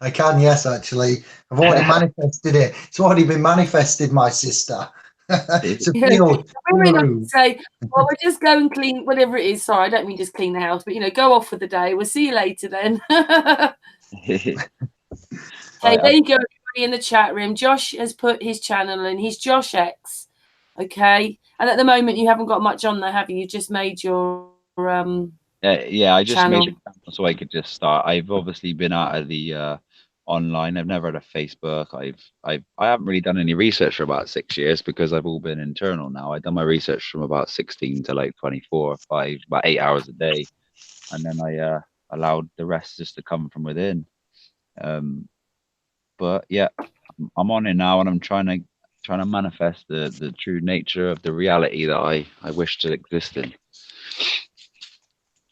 C: I can, yes, actually. I've already manifested it. It's already been manifested, my sister. It's a field.
A: Say, well, we'll just go and clean whatever it is. Sorry, I don't mean just clean the house, but go off for the day. We'll see you later then. Hey, there you go, everybody in the chat room. Josh has put his channel in. He's Josh X. Okay. And at the moment you haven't got much on there, have you? You just made your
E: yeah, I just
A: channel.
E: made it so I could just start. I've obviously been out of the online. I've never had a Facebook. I haven't really done any research for about 6 years because I've all been internal now. I've done my research from about 16 to like 24 or 5, about 8 hours a day, and then I allowed the rest just to come from within. But yeah, I'm on it now, and I'm trying to manifest the true nature of the reality that I wish to exist in.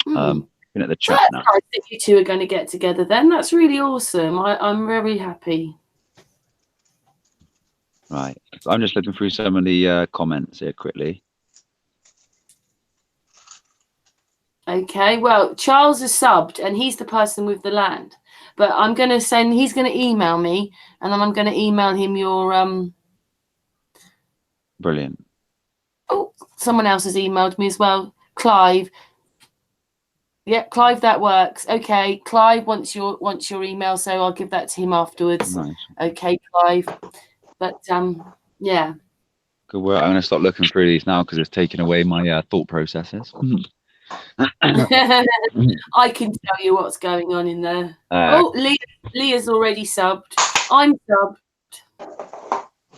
E: Been at the chat now.
A: Nice that you two are going to get together then. That's really awesome. I'm very happy.
E: Right. So I'm just looking through some of the comments here quickly.
A: Okay. Well, Charles is subbed and he's the person with the land. But I'm going to he's going to email me and then I'm going to email him your
E: Brilliant.
A: Oh, someone else has emailed me as well. Clive. Yeah, Clive, that works. Okay, Clive wants your email, so I'll give that to him afterwards.
E: Nice.
A: Okay, Clive. But yeah.
E: Good work. I'm going to stop looking through these now because it's taking away my thought processes.
A: I can tell you what's going on in there. Leah's already subbed. I'm subbed.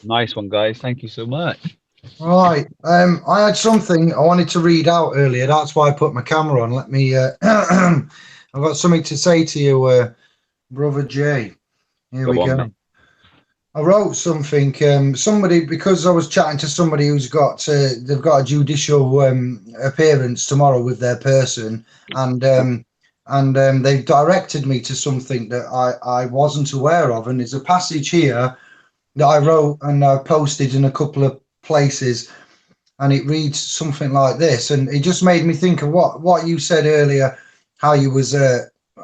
E: Nice one, guys. Thank you so much.
C: Right. I had something I wanted to read out earlier. That's why I put my camera on. Let me I've got something to say to you, Brother Jay. Here we go. I wrote something. Somebody, because I was chatting to somebody who's got they've got a judicial appearance tomorrow with their person, and they've directed me to something that I wasn't aware of, and there's a passage here that I wrote and I posted in a couple of places, and it reads something like this, and it just made me think of what you said earlier, how you was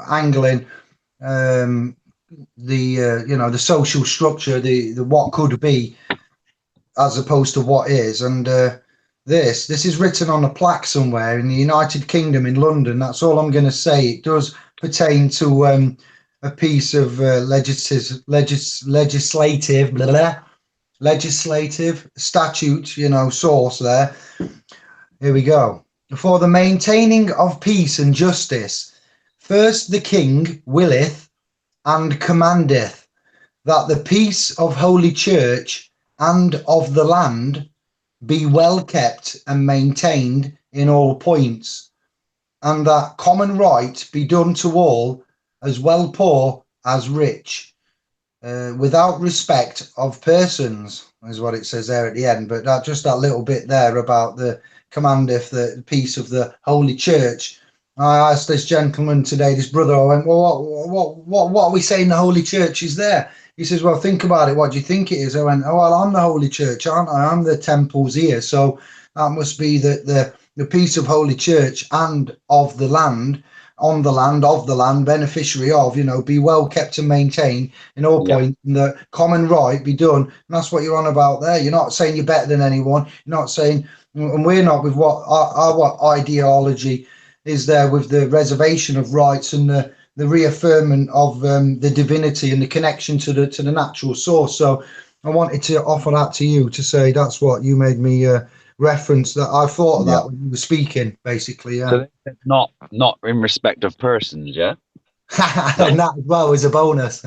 C: angling. the social structure, the what could be, as opposed to what is. And this is written on a plaque somewhere in the United Kingdom in London. That's all I'm going to say. It does pertain to a piece of legislative statute, source there. Here we go. For the maintaining of peace and justice, first the king willeth and commandeth that the peace of Holy Church and of the land be well kept and maintained in all points, and that common right be done to all, as well poor as rich, without respect of persons, is what it says there at the end. But just that little bit there about the commandeth the peace of the Holy Church. I asked this gentleman today, this brother, I went, well, what are we saying the Holy Church is there? He says, well, think about it. What do you think it is? I went, oh, well, I'm the Holy Church, aren't I? I'm the temples here. So that must be the peace of Holy Church and of the land, on the land, of the land, beneficiary of, be well kept and maintained in all points, and the common right be done. And that's what you're on about there. You're not saying you're better than anyone. You're not saying, and we're not with what our ideology is there, with the reservation of rights and the reaffirmation of the divinity and the connection to the natural source. So I wanted to offer that to you, to say that's what you made me reference, that I thought of that when you were speaking, basically. Yeah.
E: So it's not in respect of persons, yeah?
C: And that as well is a bonus.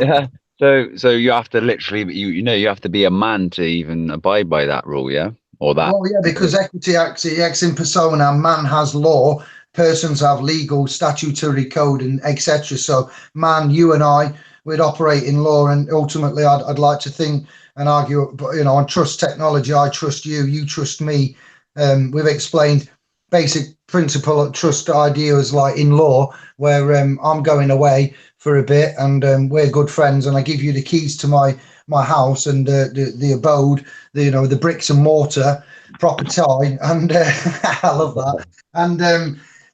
E: Yeah. So you have to literally, you have to be a man to even abide by that rule, yeah? Or that.
C: Well, yeah, because equity ex in persona, man has law, persons have legal, statutory code, and etc. So, man, you and I would operate in law, and ultimately, I'd like to think and argue, on trust technology. I trust you, you trust me. We've explained basic principle of trust ideas, like in law, where I'm going away for a bit, and we're good friends, and I give you the keys to my house and the abode, the bricks and mortar, proper tie, and I love that.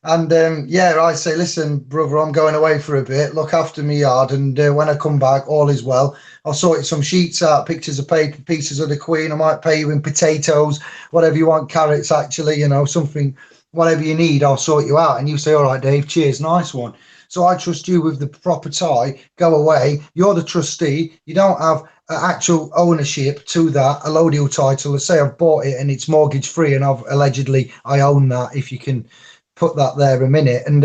C: And yeah, I say, listen, brother, I'm going away for a bit. Look after me yard, and when I come back, all is well. I'll sort you some sheets out, pictures of paper, pieces of the Queen. I might pay you in potatoes, whatever you want, carrots, actually, something, whatever you need, I'll sort you out. And you say, all right, Dave, cheers, nice one. So I trust you with the proper tie. Go away. You're the trustee. You don't have actual ownership to that, a allodial title. Let's say I've bought it and it's mortgage free, and I own that, if you can put that there a minute. And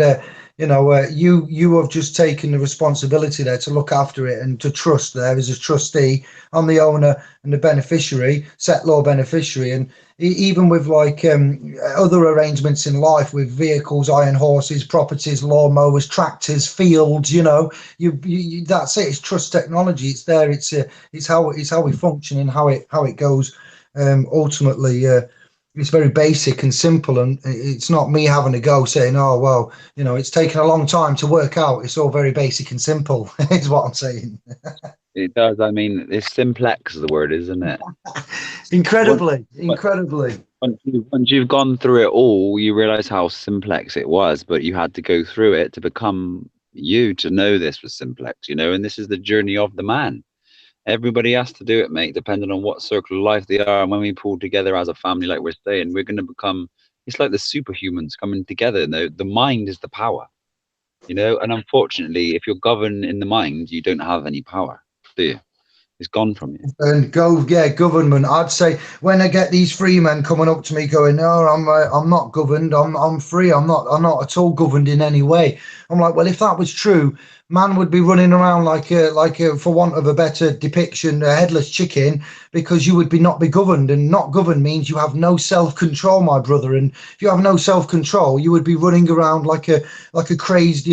C: you have just taken the responsibility there to look after it and to trust there as a trustee. I'm the owner and the beneficiary, set law beneficiary. And even with other arrangements in life, with vehicles, iron horses, properties, lawnmowers, tractors, fields, you that's it. It's trust technology. It's there. It's how we function and how it goes. Ultimately, it's very basic and simple, and it's not me having a go saying, oh, well, it's taken a long time to work out. It's all very basic and simple, is what I'm saying.
E: It does. I mean, it's simplex, the word, isn't it?
C: Incredibly.
E: Once you've gone through it all, you realize how simplex it was, but you had to go through it to become you, to know this was simplex, and this is the journey of the man. Everybody has to do it, mate, depending on what circle of life they are. And when we pull together as a family, like we're saying, we're going to become, it's like the superhumans coming together. The mind is the power, and unfortunately, if you're governed in the mind, you don't have any power, do you? It's gone from you.
C: And government. I'd say when I get these free men coming up to me going, no, I'm not governed. I'm free. I'm not at all governed in any way. I'm like, well, if that was true, man would be running around like a, for want of a better depiction, a headless chicken, because you would not be governed. And not governed means you have no self-control, my brother. And if you have no self-control, you would be running around like a crazed,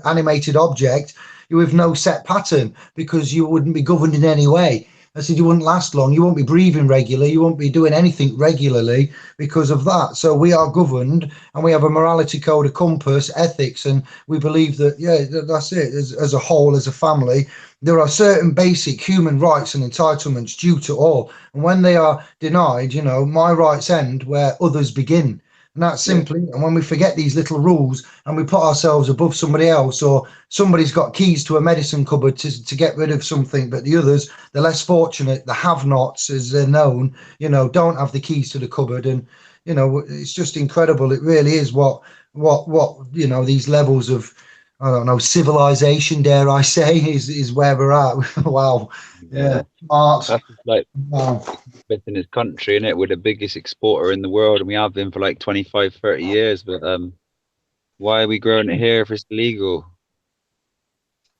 C: animated object with no set pattern, because you wouldn't be governed in any way. I said you wouldn't last long. You won't be breathing regularly. You won't be doing anything regularly because of that. So we are governed, and we have a morality code, a compass, ethics, and we believe that, that's it. As a whole, as a family, there are certain basic human rights and entitlements due to all. And when they are denied, my rights end where others begin. And that's simply, and when we forget these little rules and we put ourselves above somebody else, or somebody's got keys to a medicine cupboard to get rid of something, but the others, the less fortunate, the have-nots, as they're known, you know, don't have the keys to the cupboard. And, you know, it's just incredible. It really is what, you know, these levels of, I don't know, civilization, dare I say, is where we're at. Wow. Yeah. Smart.
E: That's like
C: Wow.
E: in this country, and we're the biggest exporter in the world, and we have been for like 25, 30 years. But why are we growing it here if it's illegal?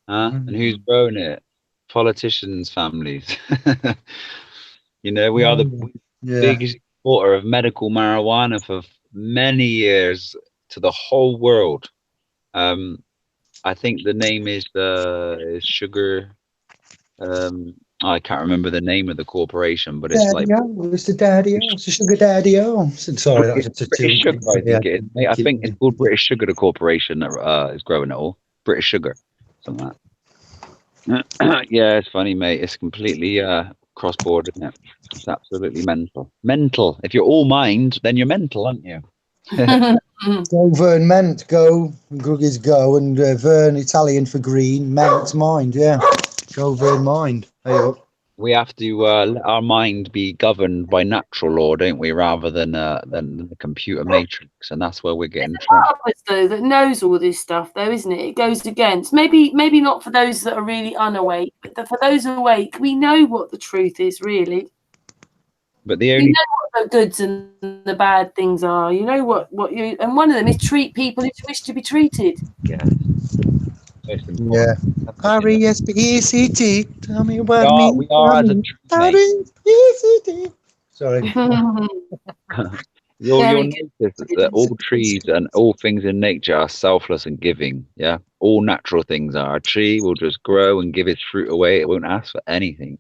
E: And who's growing it? Politicians' families. You know, we are the biggest exporter of medical marijuana for many years to the whole world. I think the name is Sugar. I can't remember the name of the corporation, but it's
C: it's the Daddy-O. It's the Sugar Daddy-O. Sorry, that's just a
E: British Sugar. I think it is. I think it's called British Sugar, the corporation that is growing it all. British Sugar, something like that. Yeah, it's funny, mate. It's completely cross-border, isn't it? It's absolutely mental. Mental. If you're all mind, then you're mental, aren't you?
C: Go Vern Ment, go. Grug is go, and Vern, Italian for green, Ment, mind, yeah. Go Vern mind. Hey up.
E: We have to let our mind be governed by natural law, don't we, rather than the computer matrix, and that's where we're getting trapped.
A: It's though that knows all this stuff, though, isn't it? It goes against maybe not for those that are really unawake, but for those awake, we know what the truth is, really.
E: But the only
A: you know what the goods and the bad things are. You know what you, and one of them is treat people as you wish to be treated.
E: Yeah.
C: Yeah. R-E-S-P-E-C-T. Tell me what
E: we are as a
C: R-E-S-P-E-C-T. Sorry.
E: You'll notice that all trees and all things in nature are selfless and giving. Yeah. All natural things are. A tree will just grow and give its fruit away. It won't ask for anything.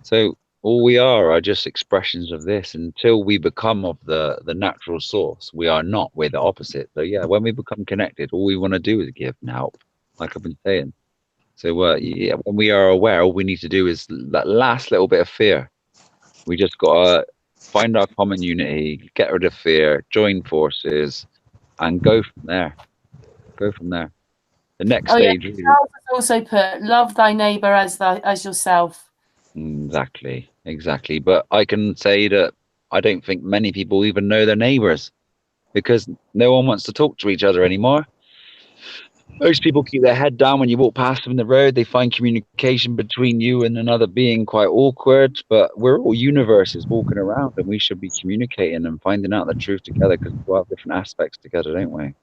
E: So all we are just expressions of this. Until we become of the natural source, we are not. We're the opposite. So yeah, when we become connected, all we want to do is give and help, like I've been saying. So yeah, when we are aware, all we need to do is that last little bit of fear. We just got to find our common unity, get rid of fear, join forces, and go from there. Go from there. The next stage.
A: Yeah. Charles has also put, love thy neighbour as yourself.
E: Exactly. But I can say that I don't think many people even know their neighbours, because no one wants to talk to each other anymore. Most people keep their head down when you walk past them in the road. They find communication between you and another being quite awkward, but we're all universes walking around, and we should be communicating and finding out the truth together, because we have different aspects together, don't we?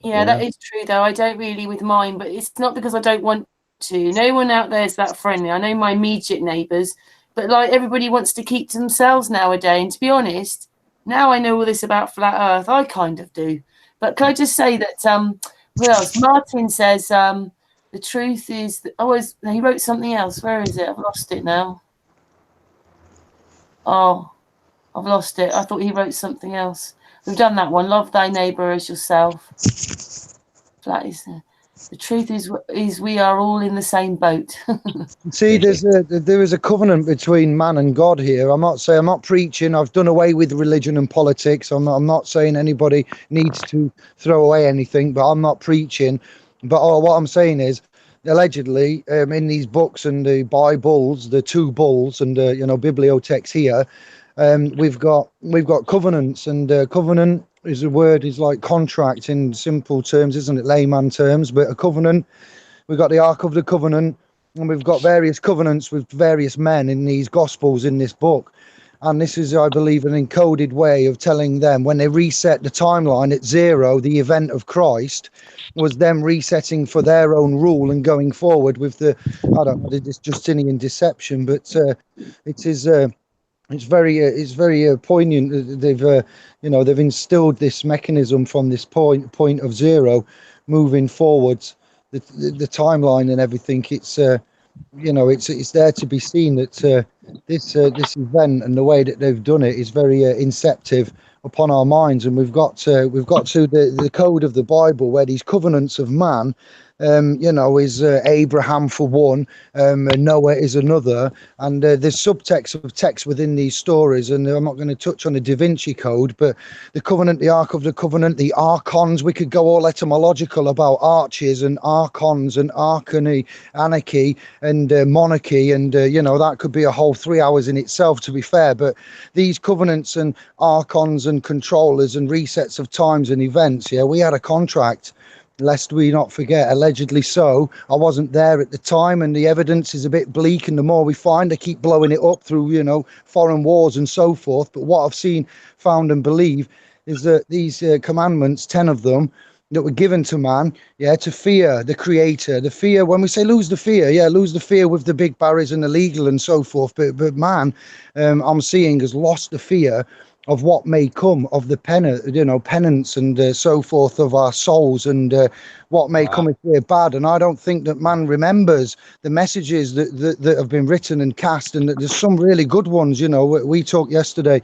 A: Yeah, that is true, though. I don't really with mine, but it's not because I don't want to. No one out there is that friendly. I know my immediate neighbours, but like everybody wants to keep to themselves nowadays. And to be honest, now I know all this about flat Earth. I kind of do. But can I just say that what else? Martin says the truth is that, he wrote something else. Where is it? I've lost it now. Oh, I've lost it. I thought he wrote something else. We've done that one. Love thy neighbour as yourself. That is the truth is we are all in the same boat.
C: See, there is a covenant between man and God here. I'm not preaching. I've done away with religion and politics. I'm not saying anybody needs to throw away anything, but I'm not preaching. But what I'm saying is, allegedly, in these books and the Bibles, the two bulls and bibliotex here, we've got covenants, and covenant is a word, is like contract in simple terms, isn't it? Layman terms. But a covenant, we've got the Ark of the Covenant, and we've got various covenants with various men in these Gospels in this book. And this is, I believe, an encoded way of telling them, when they reset the timeline at 0, the event of Christ was them resetting for their own rule and going forward with this Justinian deception. But it is it's very poignant. They've instilled this mechanism from this point of 0, moving forwards, the timeline and everything. It's there to be seen that this event and the way that they've done it is very inceptive upon our minds. And we've got to the code of the Bible, where these covenants of man, is Abraham for one, Noah is another, and there's subtext of text within these stories. And I'm not going to touch on the Da Vinci Code, but the Covenant, the Ark of the Covenant, the archons. We could go all etymological about arches and archons and archony, anarchy and monarchy, and that could be a whole 3 hours in itself, to be fair. But these covenants and archons and controllers and resets of times and events, we had a contract, lest we not forget, allegedly so. I wasn't there at the time, and the evidence is a bit bleak, and the more we find, they keep blowing it up through foreign wars and so forth. But what I've seen, found and believe is that these commandments, 10 of them, that were given to man, to fear the creator, the fear, when we say lose the fear, lose the fear with the big barriers and the legal and so forth, but man, I'm seeing, has lost the fear of what may come, of the penance and so forth of our souls, and what may come if we're bad. And I don't think that man remembers the messages that have been written and cast, and that there's some really good ones. We talked yesterday,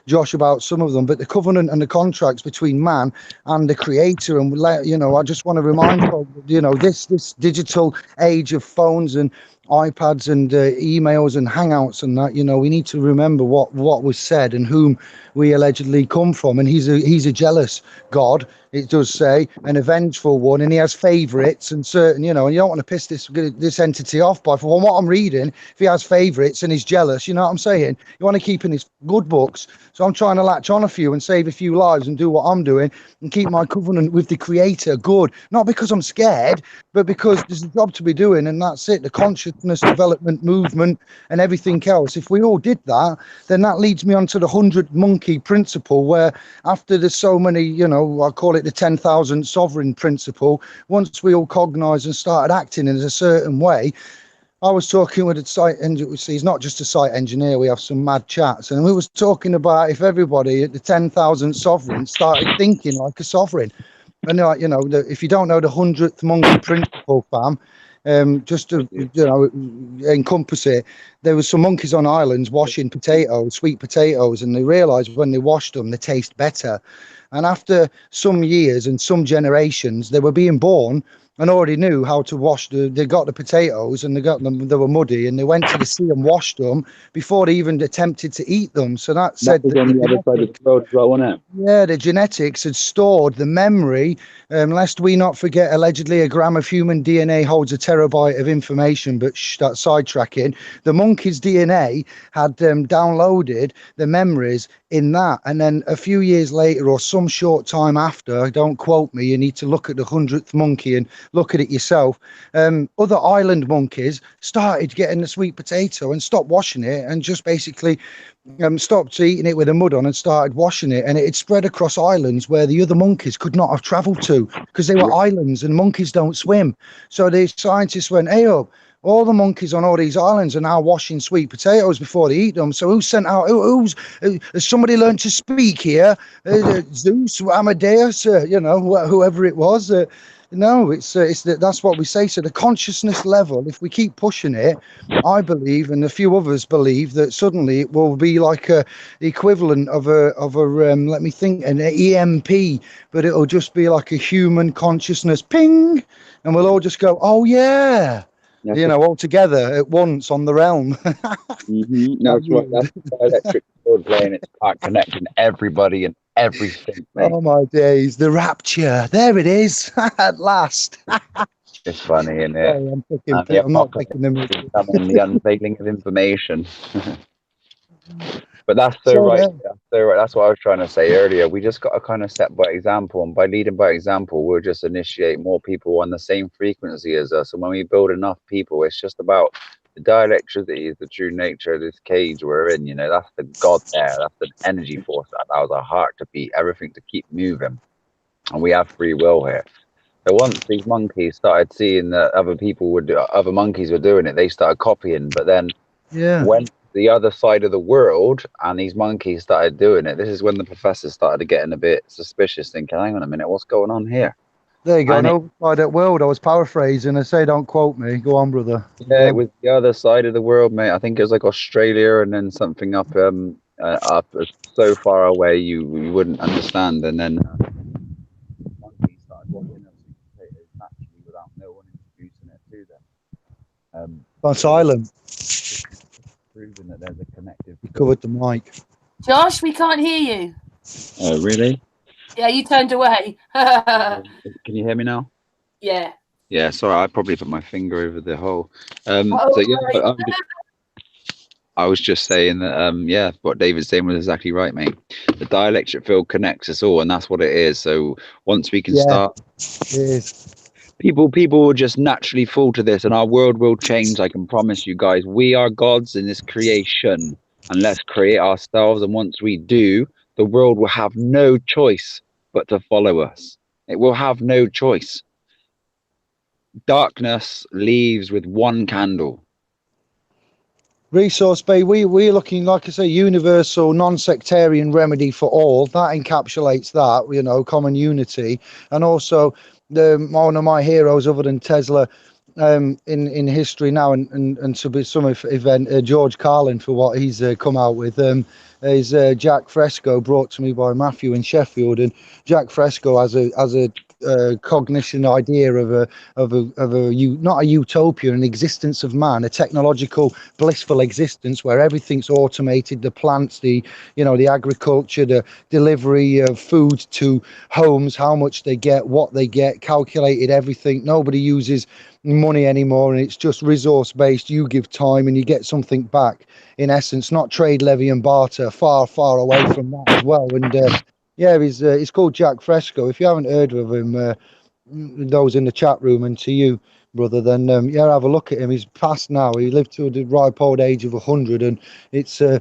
C: Josh, about some of them, but the covenant and the contracts between man and the creator. And I just want to remind this digital age of phones and iPads and emails and hangouts and that, we need to remember what was said and whom we allegedly come from. And he's a jealous God, it does say, an vengeful one, and he has favorites and certain, and you don't want to piss this entity off by, from what I'm reading, if he has favorites and he's jealous, you know what I'm saying? You want to keep in his good books. So I'm trying to latch on a few and save a few lives and do what I'm doing and keep my covenant with the creator good, not because I'm scared, but because there's a job to be doing, and that's it. The consciousness development movement and everything else. If we all did that, then that leads me on to the 100 monkey principle, where after there's so many, I call it the 10,000 sovereign principle, once we all cognise and started acting in a certain way. I was talking with a site engineer. He's not just a site engineer. We have some mad chats, and we was talking about if everybody at the 10,000 sovereigns started thinking like a sovereign. And if you don't know the 100th monkey principle, fam, just to encompass it, there was some monkeys on islands washing potatoes, sweet potatoes, and they realised when they washed them, they taste better. And after some years and some generations, they were being born and already knew how to wash they got the potatoes, and they were muddy, and they went to the sea and washed them before they even attempted to eat them. So that said that
E: on the other side of the road as well, wasn't it?
C: Yeah, the genetics had stored the memory, lest we not forget, allegedly a gram of human DNA holds a terabyte of information, but that's sidetracking. The monkey's DNA had downloaded the memories in that, and then a few years later or some short time after, don't quote me, you need to look at the 100th monkey and look at it yourself, other island monkeys started getting the sweet potato and stopped washing it, and just basically stopped eating it with the mud on and started washing it, and it had spread across islands where the other monkeys could not have traveled to, because they were islands and monkeys don't swim. So the scientists went, hey up, all the monkeys on all these islands are now washing sweet potatoes before they eat them. So who sent out, has somebody learned to speak here? Zeus, Amadeus, whoever it was. No, it's that's what we say. So the consciousness level, if we keep pushing it, I believe, and a few others believe, that suddenly it will be like the equivalent of a let me think, an EMP, but it'll just be like a human consciousness ping, and we'll all just go, oh yeah. All together at once on the realm.
E: That's right. That's the electric cord playing its part, connecting everybody and everything, mate.
C: Oh my days, the rapture. There it is. At last.
E: It's funny, isn't it?
C: Sorry, I'm not picking them.
E: The unveiling of information. But that's so right. That's so right. That's what I was trying to say earlier. We just got to kind of set by example, and by leading by example, we'll just initiate more people on the same frequency as us. And when we build enough people, it's just about the dielectricity is the true nature of this cage we're in. That's the God there. That's the energy force that allows our heart to beat, everything to keep moving. And we have free will here. So once these monkeys started seeing that other monkeys were doing it, they started copying. But then when the other side of the world and these monkeys started doing it, this is when the professors started getting a bit suspicious, thinking, hang on a minute, what's going on here?
C: There you go. And over that world, I was paraphrasing. I say, don't quote me. Go on, brother.
E: Yeah, it was the other side of the world, mate. I think it was like Australia, and then something up so far away you wouldn't understand. And then monkeys started watching us naturally without no one
C: On silent.
B: Proving that there's a connective.
C: You covered the mic.
A: Josh, we can't hear you.
B: Oh, really?
A: Yeah, you turned away.
B: Can you hear me now?
A: Yeah.
B: Yeah, sorry, I probably put my finger over the hole.
A: Oh,
B: So yeah,
A: right.
B: I was just saying that yeah, what David's saying was exactly right, mate. The dielectric field connects us all, and that's what it is. So once we can start,
C: it is.
B: people will just naturally fall to this, and our world will change. I can promise you guys. We are gods in this creation, and let's create ourselves. And once we do, the world will have no choice but to follow us. It will have no choice. Darkness leaves with one candle.
C: Resource Bay, we're looking, like I say, universal, non-sectarian remedy for all. That encapsulates that, you know, common unity. And also, one of my heroes other than Tesla in history now, and to be some event, George Carlin, for what he's come out with, is Jack Fresco, brought to me by Matthew in Sheffield. And Jack Fresco has a cognition idea of a not a utopia, an existence of man, a technological blissful existence where everything's automated, the plants, the agriculture, the delivery of food to homes, how much they get, what they get, calculated everything. Nobody uses money anymore, and it's just resource based. You give time and you get something back, in essence, not trade, levy and barter. Far away from that as well. And yeah, he's called Jack Fresco. If you haven't heard of him, those in the chat room, and to you, brother, then yeah, have a look at him. He's passed now. He lived to the ripe old age of 100, and it's a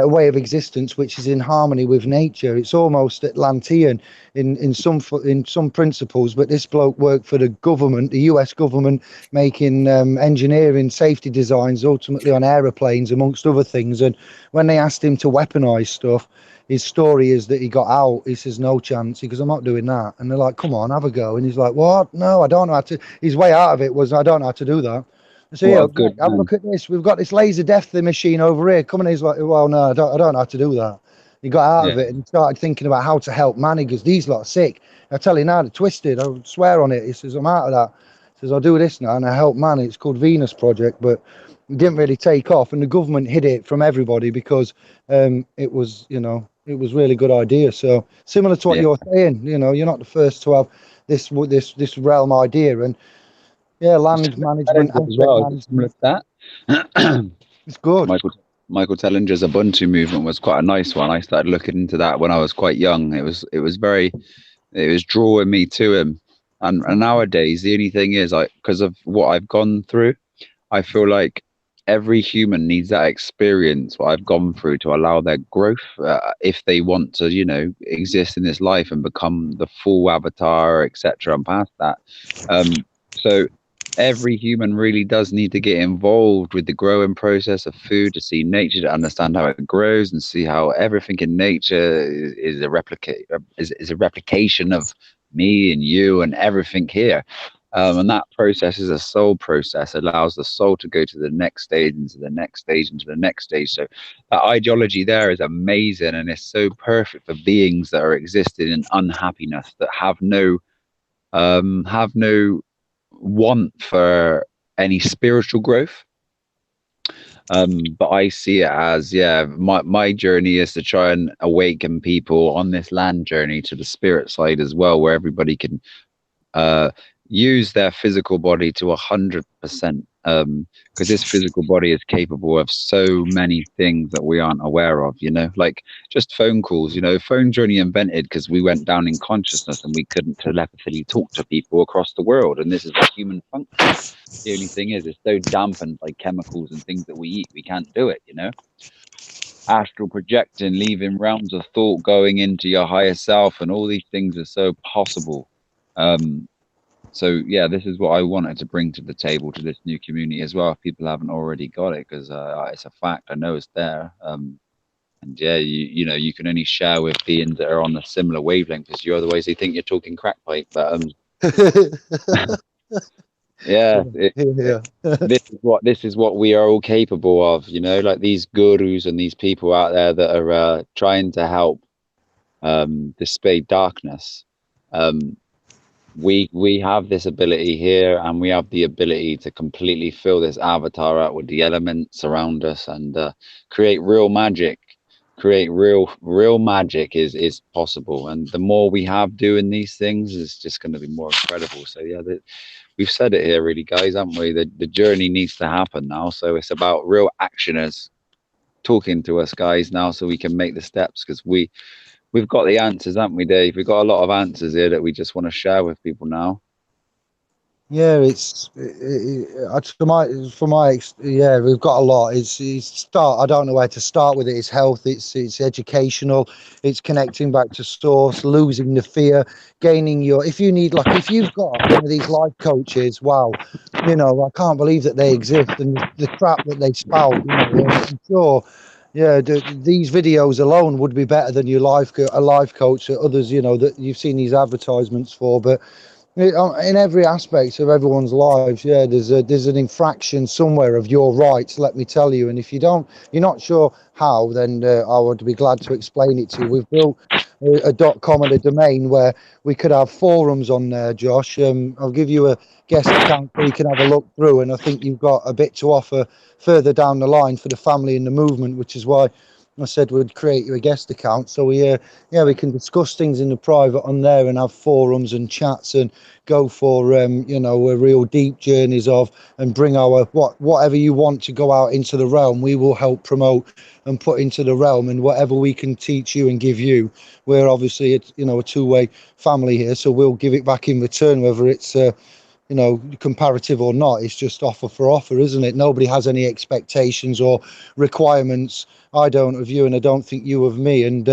C: way of existence which is in harmony with nature. It's almost Atlantean in some principles, but this bloke worked for the government, the US government, making engineering safety designs ultimately on aeroplanes amongst other things. And when they asked him to weaponize stuff, his story is that he got out. He says, no chance. He goes, I'm not doing that. And they're like, come on, have a go. And he's like, what? No, I don't know how to. His way out of it was, I don't know how to do that. So yeah, have a look at this. We've got this laser death machine over here. Come on. He's like, well, no, I don't know how to do that. He got out of it and started thinking about how to help man. He goes, these lot are sick. I tell you now, they're twisted. I swear on it. He says, I'm out of that. He says, I'll do this now and I help man. It's called Venus Project, but it didn't really take off. And the government hid it from everybody because it was, it was really good idea. So similar to what you're saying, you're not the first to have this realm idea. And yeah, land management
B: as well. Similar to that.
C: It's good.
B: Michael Tellinger's Ubuntu movement was quite a nice one. I started looking into that when I was quite young. It was drawing me to him. And nowadays, the only thing is, because of what I've gone through, I feel like every human needs that experience, what I've gone through, to allow their growth if they want to, exist in this life and become the full avatar, etc. and past that. So every human really does need to get involved with the growing process of food, to see nature, to understand how it grows, and see how everything in nature is a replication of me and you and everything here. And that process is a soul process. It allows the soul to go to the next stage, into the next stage, into the next stage. So that ideology there is amazing, and it's so perfect for beings that are existing in unhappiness, that have no want for any spiritual growth. But I see it as, my journey is to try and awaken people on this land journey to the spirit side as well, where everybody can use their physical body to 100%, because this physical body is capable of so many things that we aren't aware of, like just phone calls. Phones were only invented because we went down in consciousness and we couldn't telepathically talk to people across the world, and this is a human function. The only thing is, it's so dampened by chemicals and things that we eat, we can't do it. Astral projecting, leaving realms of thought, going into your higher self, and all these things are so possible. So yeah, this is what I wanted to bring to the table, to this new community as well, if people haven't already got it, because it's a fact. I know it's there. And yeah, you can only share with beings that are on a similar wavelength, because you otherwise they think you're talking crack pipe. But yeah, this is what we are all capable of. Like these gurus and these people out there that are trying to help dispel darkness.
E: we have this ability here, and we have the ability to completely fill this avatar out with the elements around us and create real magic. Create real magic is possible, and the more we have doing these things is just going to be more incredible. So yeah, we've said it here really, guys, haven't we? The journey needs to happen now, so it's about real actioners talking to us guys now, so we can make the steps, because we've got the answers, haven't we, Dave? We've got a lot of answers here that we just want to share with people now.
C: Yeah, yeah, we've got a lot. I don't know where to start with it. It's health, it's educational, it's connecting back to source, losing the fear, gaining if you've got one of these life coaches, wow, I can't believe that they exist, and the crap that they spout, I'm sure. Yeah, these videos alone would be better than a life coach or others, that you've seen these advertisements for. But in every aspect of everyone's lives, yeah, there's an infraction somewhere of your rights, let me tell you. And if you're not sure how, then I would be glad to explain it to you. We've built a .com and a domain where we could have forums on there, Josh. I'll give you a guest account so you can have a look through, and I think you've got a bit to offer further down the line for the family and the movement, which is why I said we'd create you a guest account, so we can discuss things in the private on there and have forums and chats and go for a real deep journeys and bring whatever you want to go out into the realm. We will help promote and put into the realm, and whatever we can teach you and give you, we're obviously a two-way family here, so we'll give it back in return, whether it's comparative or not. It's just offer for offer, isn't it? Nobody has any expectations or requirements. I don't of you, and I don't think you of me. And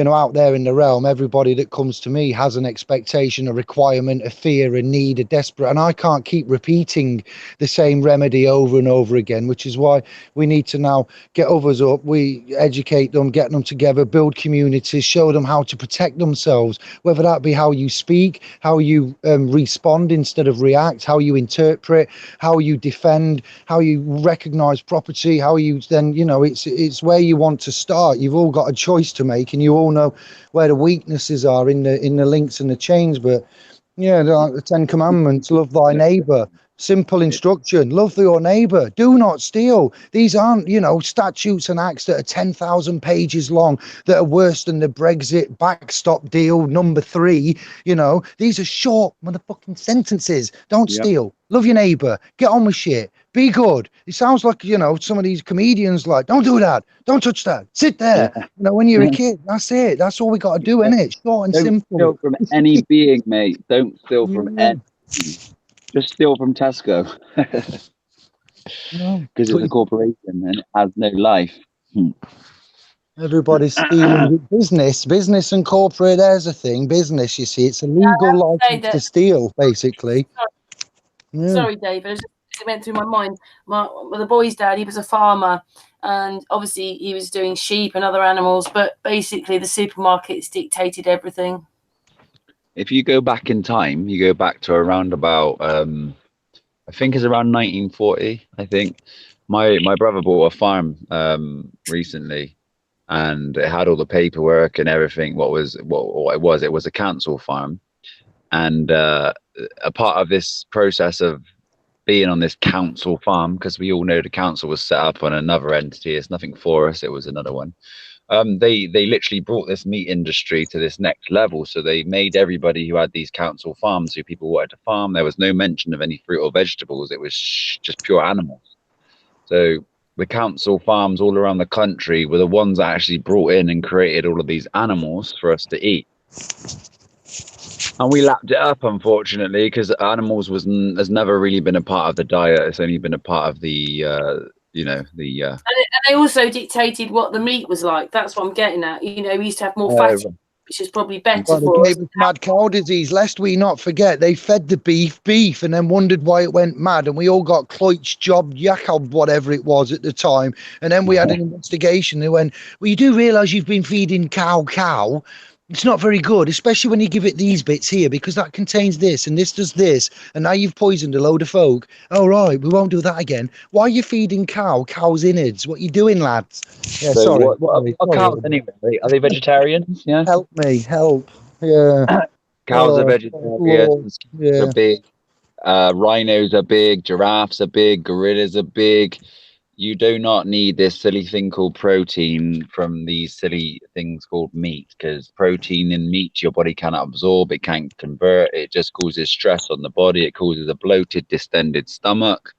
C: out there in the realm, everybody that comes to me has an expectation, a requirement, a fear, a need, a desperate, and I can't keep repeating the same remedy over and over again, which is why we need to now get others up. We educate them, get them together, build communities, show them how to protect themselves, whether that be how you speak, how you respond instead of react, how you interpret, how you defend, how you recognize property, how you then, it's where you want to start. You've all got a choice to make, and you all know where the weaknesses are in the links and the chains. But yeah, the 10 commandments, love thy neighbor, simple instruction, love your neighbor, do not steal. These aren't statutes and acts that are 10,000 pages long, that are worse than the Brexit backstop deal number 3. These are short motherfucking sentences. Don't steal, love your neighbor, get on with shit, be good. It sounds like some of these comedians, like, don't do that, don't touch that, sit there. When you're a kid, that's it. That's all we got to do, innit? Short and simple.
E: Don't steal from any being, mate. Don't steal from any. Just steal from Tesco. Because it's a corporation and it has no life.
C: Everybody's stealing. Business and corporate, there's a thing. Business, you see, it's a legal license to steal, basically.
A: Sorry, David, it went through my mind. The boy's dad, he was a farmer, and obviously he was doing sheep and other animals, but basically the supermarkets dictated everything.
E: If you go back in time, you go back to around about I think it's around 1940. I think my brother bought a farm recently, and it had all the paperwork and everything. What it was a council farm, and a part of this process of being on this council farm, because we all know the council was set up on another entity. It's nothing for us. It was another one. They literally brought this meat industry to this next level. So they made everybody who had these council farms, who people wanted to farm, there was no mention of any fruit or vegetables. It was just pure animals. So the council farms all around the country were the ones that actually brought in and created all of these animals for us to eat. And we lapped it up, unfortunately, because animals has never really been a part of the diet. It's only been a part of the And
A: they also dictated what the meat was like. That's what I'm getting at. We used to have more fat, which is probably better for us.
C: Mad cow disease, lest we not forget, they fed the beef and then wondered why it went mad, and we all got Kleutz job, Jakob, whatever it was at the time, and then we had an investigation. They went, well, you do realise you've been feeding cow. It's not very good, especially when you give it these bits here, because that contains this and this does this, and now you've poisoned a load of folk. Oh, right, we won't do that again. Why are you feeding cow's innards? What are you doing, lads? Yeah,
E: so
C: sorry.
E: What cows anyway? Are they vegetarians? Yeah.
C: Help me, help. Yeah.
B: Cows are
C: Oh, Lord.
B: vegetarians.
C: Yeah.
B: Are big. Rhinos are big. Giraffes are big. Gorillas are big. You do not need this silly thing called protein from these silly things called meat, because protein in meat your body cannot absorb, it can't convert, it just causes stress on the body, it causes a bloated, distended stomach,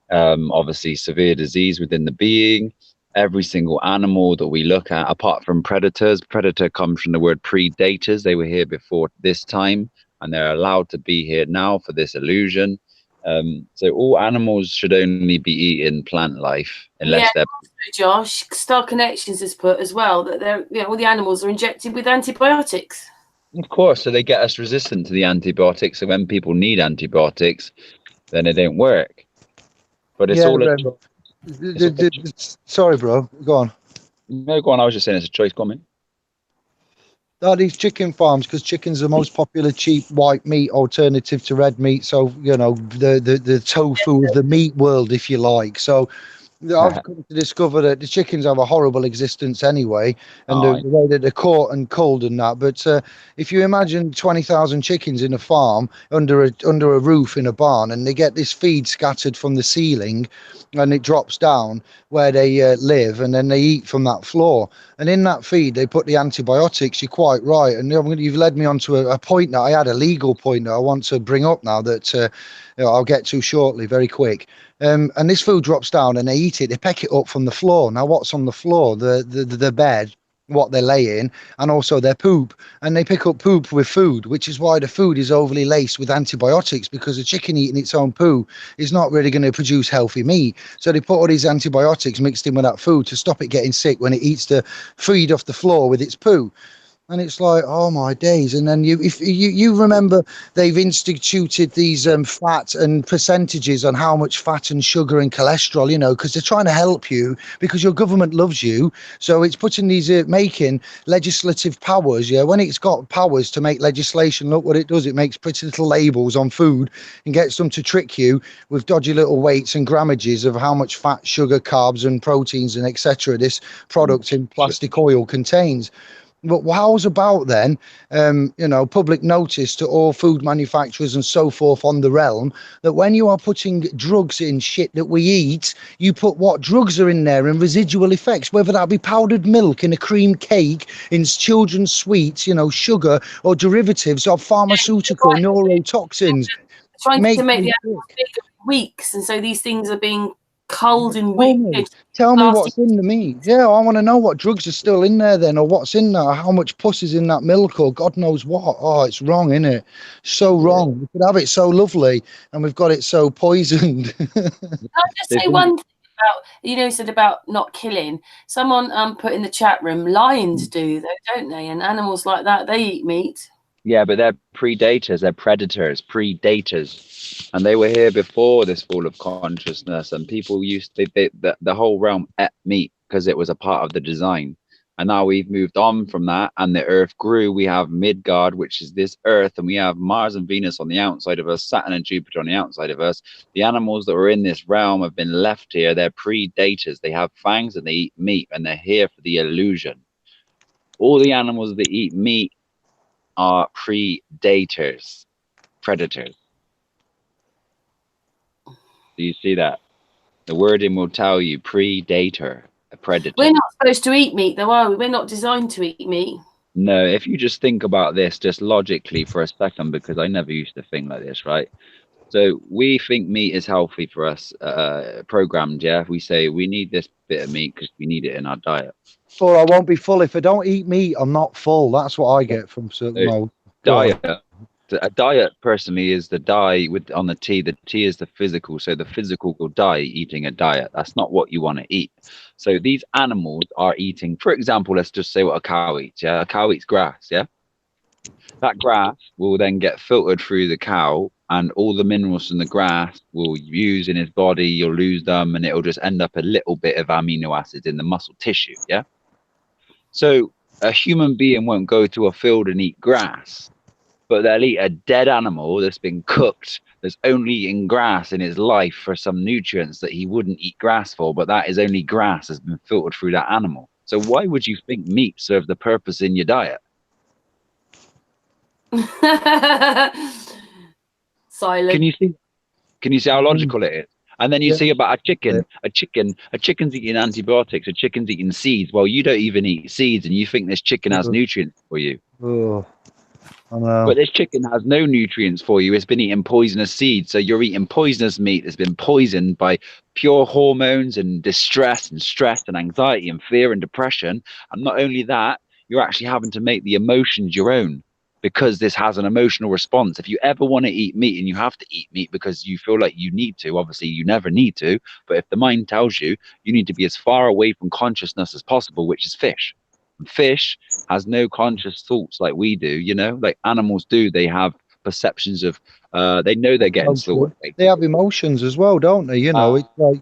B: obviously severe disease within the being. Every single animal that we look at, apart from predators, predator comes from the word predators, they were here before this time, and they're allowed to be here now for this illusion. So all animals should only be eating plant life unless they're.
A: Josh, Star Connections has put as well that they're, all the animals are injected with antibiotics.
B: Of course, so they get us resistant to the antibiotics. So when people need antibiotics, then it don't work. But it's all.
C: Sorry, bro. Go on.
B: No, go on. I was just saying it's a choice comment.
C: These chicken farms, because chicken's the most popular cheap white meat alternative to red meat. So, the tofu of the meat world, if you like. So I've come to discover that the chickens have a horrible existence anyway, and the way that they're caught and culled and that. But if you imagine 20,000 chickens in a farm under a roof in a barn, and they get this feed scattered from the ceiling, and it drops down where they live, and then they eat from that floor. And in that feed, they put the antibiotics. You're quite right, and you've led me on to a point that I had, a legal point that I want to bring up now that I'll get to shortly, very quick. And this food drops down and they eat it. They peck it up from the floor. Now, what's on the floor? The bed, what they lay in, and also their poop. And they pick up poop with food, which is why the food is overly laced with antibiotics, because a chicken eating its own poo is not really going to produce healthy meat. So they put all these antibiotics mixed in with that food to stop it getting sick when it eats the feed off the floor with its poo. And it's like, oh my days. And then if you remember, they've instituted these fat and percentages on how much fat and sugar and cholesterol, because they're trying to help you, because your government loves you. So it's putting these, making legislative powers. Yeah. When it's got powers to make legislation, look what it does. It makes pretty little labels on food and gets them to trick you with dodgy little weights and grammages of how much fat, sugar, carbs and proteins and etc. this product in plastic oil contains. But how's about then, public notice to all food manufacturers and so forth on the realm that when you are putting drugs in shit that we eat, you put what drugs are in there and residual effects, whether that be powdered milk in a cream cake, in children's sweets, sugar, or derivatives of pharmaceutical neurotoxins.
A: Trying to make the animals bigger in weeks, and so these things are being culled in weeks.
C: Tell me what's in the meat. Yeah, I want to know what drugs are still in there then, or what's in there, how much pus is in that milk, or God knows what. Oh, it's wrong, isn't it? So wrong. We could have it so lovely, and we've got it so poisoned.
A: I'll just say one thing about, said about not killing. Someone put in the chat room, lions do, though, don't they? And animals like that, they eat meat.
B: Yeah, but they're predators, they're predators, predators. And they were here before this fall of consciousness, and people the whole realm ate meat because it was a part of the design. And now we've moved on from that, and the earth grew. We have Midgard, which is this earth, and we have Mars and Venus on the outside of us, Saturn and Jupiter on the outside of us. The animals that were in this realm have been left here. They're predators. They have fangs and they eat meat, and they're here for the illusion. All the animals that eat meat are predators, predators. Do you see that? The wording will tell you predator, a predator.
A: We're not supposed to eat meat, though, are we? We're not designed to eat meat.
B: No, if you just think about this just logically for a second, because I never used to think like this, right? So we think meat is healthy for us, programmed, yeah? We say we need this bit of meat because we need it in our diet.
C: Or I won't be full. If I don't eat meat, I'm not full. That's what I get from certain mode.
B: Diet. A diet personally is the die with on the T. The T is the physical. So the physical will die eating a diet. That's not what you want to eat. So these animals are eating, for example, let's just say what a cow eats. Yeah, a cow eats grass. Yeah, that grass will then get filtered through the cow, and all the minerals from the grass will use in his body. You'll lose them, and it'll just end up a little bit of amino acids in the muscle tissue. Yeah. So a human being won't go to a field and eat grass, but they'll eat a dead animal that's been cooked, that's only eating grass in his life for some nutrients that he wouldn't eat grass for, but that is only grass has been filtered through that animal. So why would you think meat serves the purpose in your diet?
A: Silent.
B: Can you see how logical it is? And then you see about a chicken's eating antibiotics, a chicken's eating seeds. Well, you don't even eat seeds, and you think this chicken has nutrients for you.
C: Oh, I know.
B: But this chicken has no nutrients for you. It's been eating poisonous seeds. So you're eating poisonous meat that's been poisoned by pure hormones and distress and stress and anxiety and fear and depression. And not only that, you're actually having to make the emotions your own, because this has an emotional response. If you ever want to eat meat, and you have to eat meat because you feel like you need to, obviously you never need to, but if the mind tells you, you need to be as far away from consciousness as possible, which is fish. And fish has no conscious thoughts like we do, you know, like animals do. They have perceptions of, they know they're getting slaughtered.
C: They have emotions as well, don't they? You know, it's like,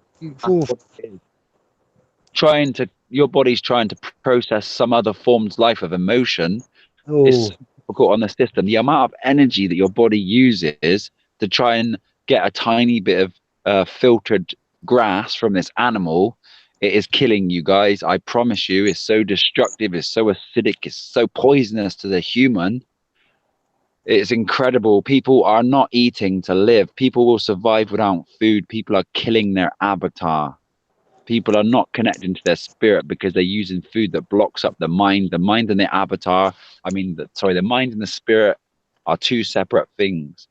B: your body's trying to process some other form's life of emotion. It's difficult on the system. The amount of energy that your body uses to try and get a tiny bit of filtered grass from this animal, it is killing you guys. I promise you, it's so destructive, it's so acidic, it's so poisonous to the human. It's incredible. People are not eating to live. People will survive without food. People are killing their avatar. People are not connecting to their spirit because they're using food that blocks up the mind. The mind and the avatar, the mind and the spirit are two separate things.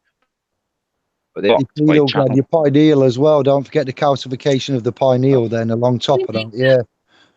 B: But
C: your pineal as well. Don't forget the calcification of the pineal then along top of that. Yeah.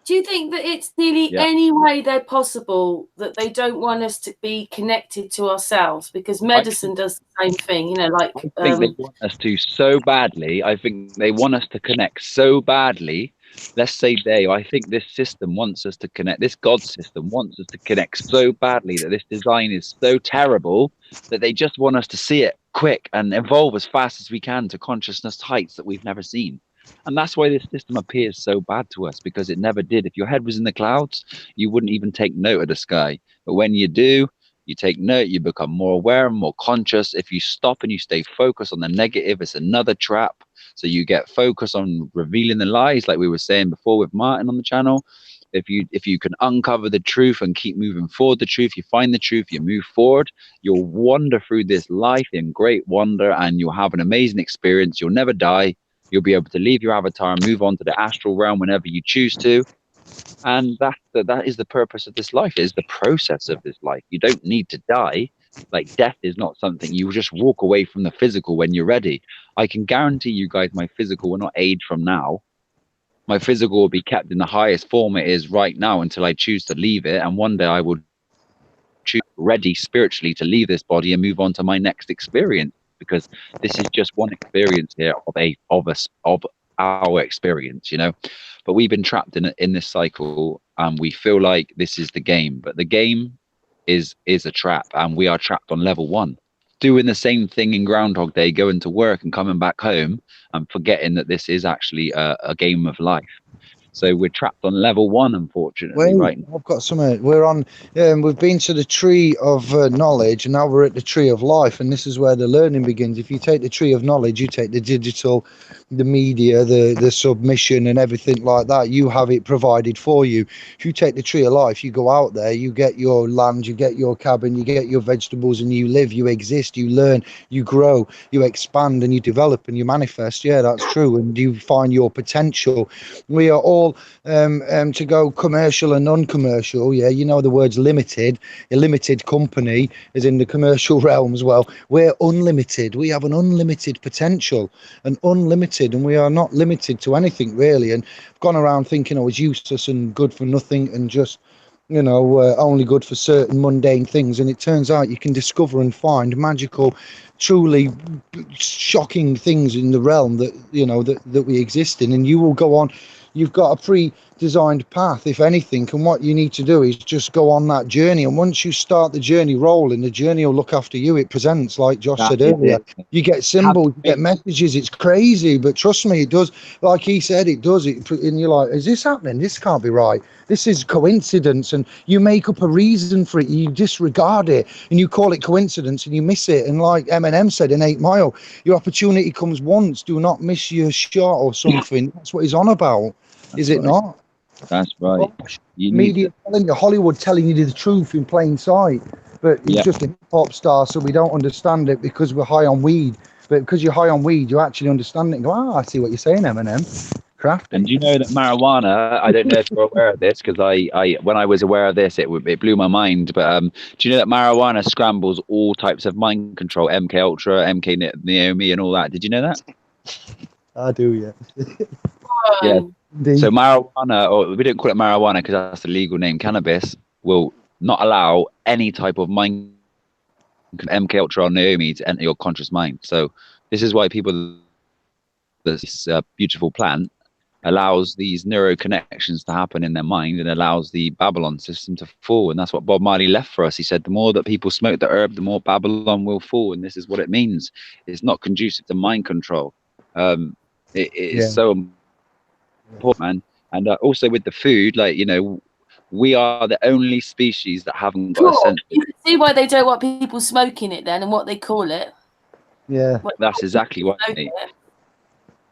A: Do you think that it's nearly any way they're possible that they don't want us to be connected to ourselves? Because medicine does the same thing, you know, like...
B: I think they want us to so badly. I think they want us to connect so badly. Let's say I think this system wants us to connect. This God system wants us to connect so badly that this design is so terrible that they just want us to see it quick and evolve as fast as we can to consciousness heights that we've never seen. And that's why this system appears so bad to us, because it never did. If your head was in the clouds, you wouldn't even take note of the sky. But when you do, you take note, you become more aware and more conscious. If you stop and you stay focused on the negative, it's another trap. So you get focused on revealing the lies, like we were saying before with Martin on the channel. If you can uncover the truth and keep moving forward the truth, you find the truth, you move forward, you'll wander through this life in great wonder, and you'll have an amazing experience. You'll never die. You'll be able to leave your avatar and move on to the astral realm whenever you choose to. And that is the purpose of this life, is the process of this life. You don't need to die. Like, death is not something you just walk away from the physical when you're ready. I can guarantee you guys my physical will not age from now. My physical will be kept in the highest form it is right now until I choose to leave it. And one day I will choose ready spiritually to leave this body and move on to my next experience. Because this is just one experience here of our experience, you know. But we've been trapped in this cycle, and we feel like this is the game. But the game is a trap, and we are trapped on level 1, doing the same thing in Groundhog Day, going to work and coming back home, and forgetting that this is actually a game of life. So we're trapped on level 1, unfortunately, right now.
C: I've got something. We're on. We've been to the tree of knowledge, and now we're at the tree of life, and this is where the learning begins. If you take the tree of knowledge, you take the digital, the media, the submission, and everything like that. You have it provided for you. If you take the tree of life, you go out there, you get your land, you get your cabin, you get your vegetables, and you live, you exist, you learn, you grow, you expand, and you develop, and you manifest. Yeah, that's true, and you find your potential. We are all to go commercial and non-commercial. Yeah, you know the words limited. A limited company is in the commercial realms. Well, we're unlimited. We have an unlimited potential, and we are not limited to anything really. And I've gone around thinking I was useless and good for nothing, and just, you know, only good for certain mundane things. And it turns out you can discover and find magical, truly shocking things in the realm that, you know, that we exist in. And you will go on. You've got a pre-designed path, if anything, and what you need to do is just go on that journey. And once you start the journey rolling, the journey will look after you. It presents, like Josh said earlier. You get symbols, you get messages. It's crazy, but trust me, it does. Like he said, it does. And you're like, is this happening? This can't be right. This is coincidence. And you make up a reason for it. You disregard it, and you call it coincidence, and you miss it. And like Eminem said in 8 Mile, your opportunity comes once. Do not miss your shot or something. That's what he's on about. Is it not?
B: That's right.
C: Media telling you, Hollywood telling you the truth in plain sight. but he's just a pop star, so we don't understand it because we're high on weed. But because you're high on weed, you actually understand it and go, I see what you're saying, Eminem. Crafty.
E: And you know that marijuana, I don't know if you're aware of this, because I when I was aware of this, it blew my mind. But do you know that marijuana scrambles all types of mind control, MK Ultra, MK Naomi, and all that? Did you know that?
C: I do, yeah.
E: Yeah.
C: Indeed.
E: So marijuana, or we don't call it marijuana because that's the legal name, cannabis, will not allow any type of mind, MK Ultra or Naomi, to enter your conscious mind. So this is why this beautiful plant allows these neuro connections to happen in their mind and allows the Babylon system to fall. And that's what Bob Marley left for us. He said, the more that people smoke the herb, the more Babylon will fall. And this is what it means. It's not conducive to mind control. It is so important, man. And also with the food, like, you know, we are the only species that haven't got a sense.
A: You can see why they don't want people smoking it then and what they call it.
C: Yeah.
E: That's exactly why.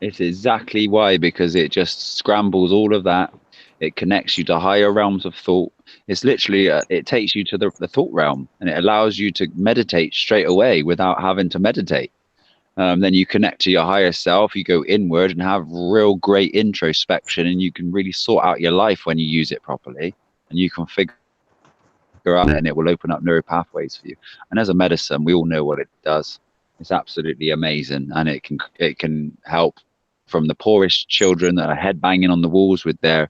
E: It's exactly why, because it just scrambles all of that. It connects you to higher realms of thought. It's literally, it takes you to the thought realm, and it allows you to meditate straight away without having to meditate. Then you connect to your higher self, you go inward and have real great introspection, and you can really sort out your life when you use it properly, and you can figure out, and it will open up neural pathways for you. And as a medicine, we all know what it does. It's absolutely amazing, and it can help from the poorest children that are headbanging on the walls with their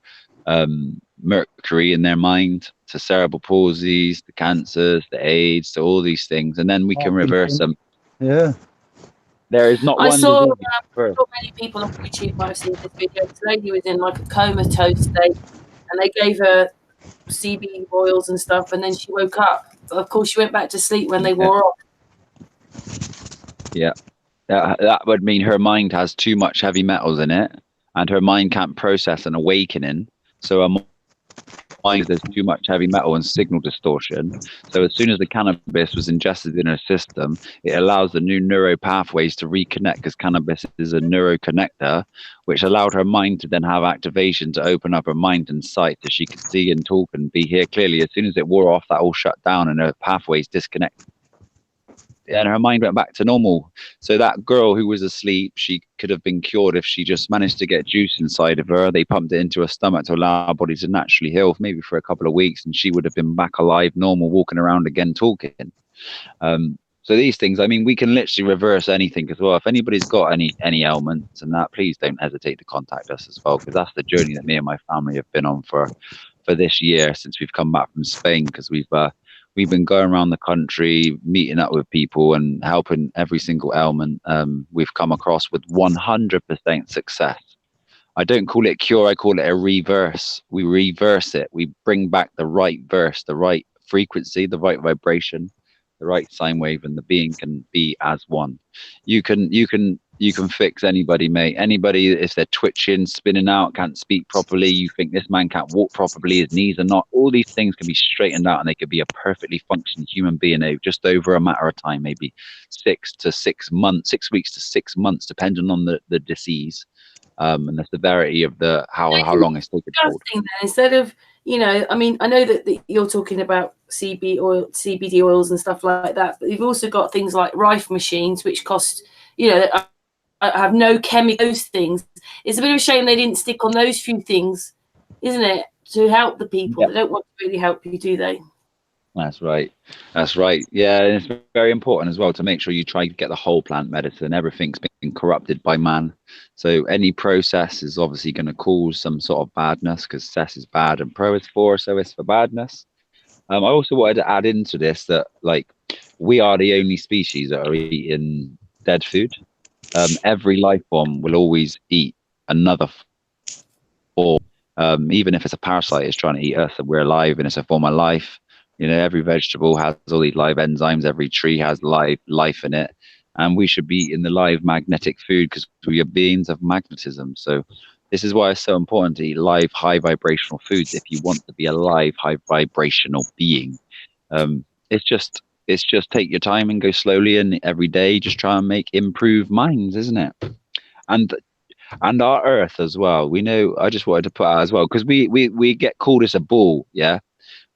E: mercury in their mind, to cerebral palsies, the cancers, the AIDS, to all these things, and then we can reverse them.
C: Yeah.
E: There is not
A: I
E: one.
A: saw many people on YouTube might have seen this video. This lady was in like a comatose state, and they gave her CBD oils and stuff, and then she woke up. But of course, she went back to sleep when they wore off.
E: Yeah, that would mean her mind has too much heavy metals in it, and her mind can't process an awakening. So her mind, there's too much heavy metal and signal distortion. So as soon as the cannabis was ingested in her system, it allows the new neuro pathways to reconnect, because cannabis is a neuroconnector, which allowed her mind to then have activation to open up her mind and sight so she could see and talk and be here clearly. As soon as it wore off, that all shut down and her pathways disconnected. And her mind went back to normal. So that girl who was asleep, she could have been cured if she just managed to get juice inside of her. They pumped it into her stomach to allow her body to naturally heal, maybe for a couple of weeks, and she would have been back alive, normal, walking around again, talking. So these things, I mean, we can literally reverse anything as well. If anybody's got any ailments and that, please don't hesitate to contact us as well, because that's the journey that me and my family have been on for this year since we've come back from Spain, because we've been going around the country, meeting up with people and helping every single ailment we've come across with 100% success. I don't call it a cure, I call it a reverse. We reverse it. We bring back the right verse, the right frequency, the right vibration, the right sine wave, and the being can be as one. You can fix anybody, mate. Anybody, if they're twitching, spinning out, can't speak properly, you think this man can't walk properly, his knees are not, all these things can be straightened out, and they could be a perfectly functioning human being just over a matter of time, maybe 6 to 6 months, 6 weeks to 6 months, depending on the disease and the severity of how long it's taken.
A: Instead of, you know, I mean, I know that you're talking about CBD oils and stuff like that, but you've also got things like rife machines, which cost, you know, have no chemicals. Things. It's a bit of a shame they didn't stick on those few things, isn't it, to help the people? Yep. They don't want to really help you, do they?
E: That's right. That's right. Yeah, and it's very important as well to make sure you try to get the whole plant medicine. Everything's been corrupted by man. So any process is obviously going to cause some sort of badness, because cess is bad and pro is for, so it's for badness. I also wanted to add into this that, like, we are the only species that are eating dead food. Every life form will always eat another form. Even if it's a parasite is trying to eat us and we're alive and it's a form of life. You know, every vegetable has all these live enzymes. Every tree has life in it. And we should be eating the live magnetic food, because we are beings of magnetism. So this is why it's so important to eat live, high vibrational foods if you want to be a live, high vibrational being. It's just take your time and go slowly, and every day just try and improve minds, isn't it? And our earth as well. We know, I just wanted to put out as well, because we get called as a bull, yeah?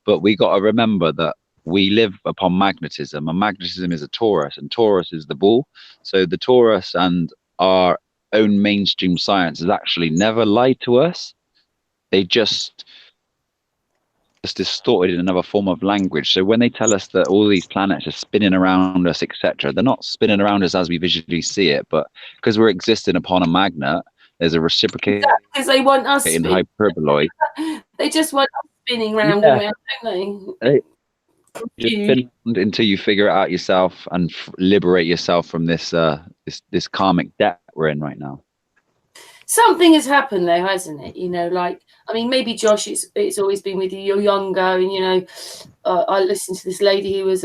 E: But we got to remember that
B: we live upon magnetism, and magnetism is a torus, and torus is the bull. So the torus and our own mainstream science has actually never lied to us. They just distorted in another form of language. So when they tell us that all these planets are spinning around us, etc., they're not spinning around us as we visually see it, but because we're existing upon a magnet, there's a reciprocating
A: Because they want us
B: hyperboloid.
A: They just want us spinning round and round, don't they?
B: Just spin until you figure it out yourself and liberate yourself from this this karmic debt we're in right now.
A: Something has happened though, hasn't it? You know, like, I mean, maybe Josh, it's always been with you. You're younger, and you know, I listened to this lady who was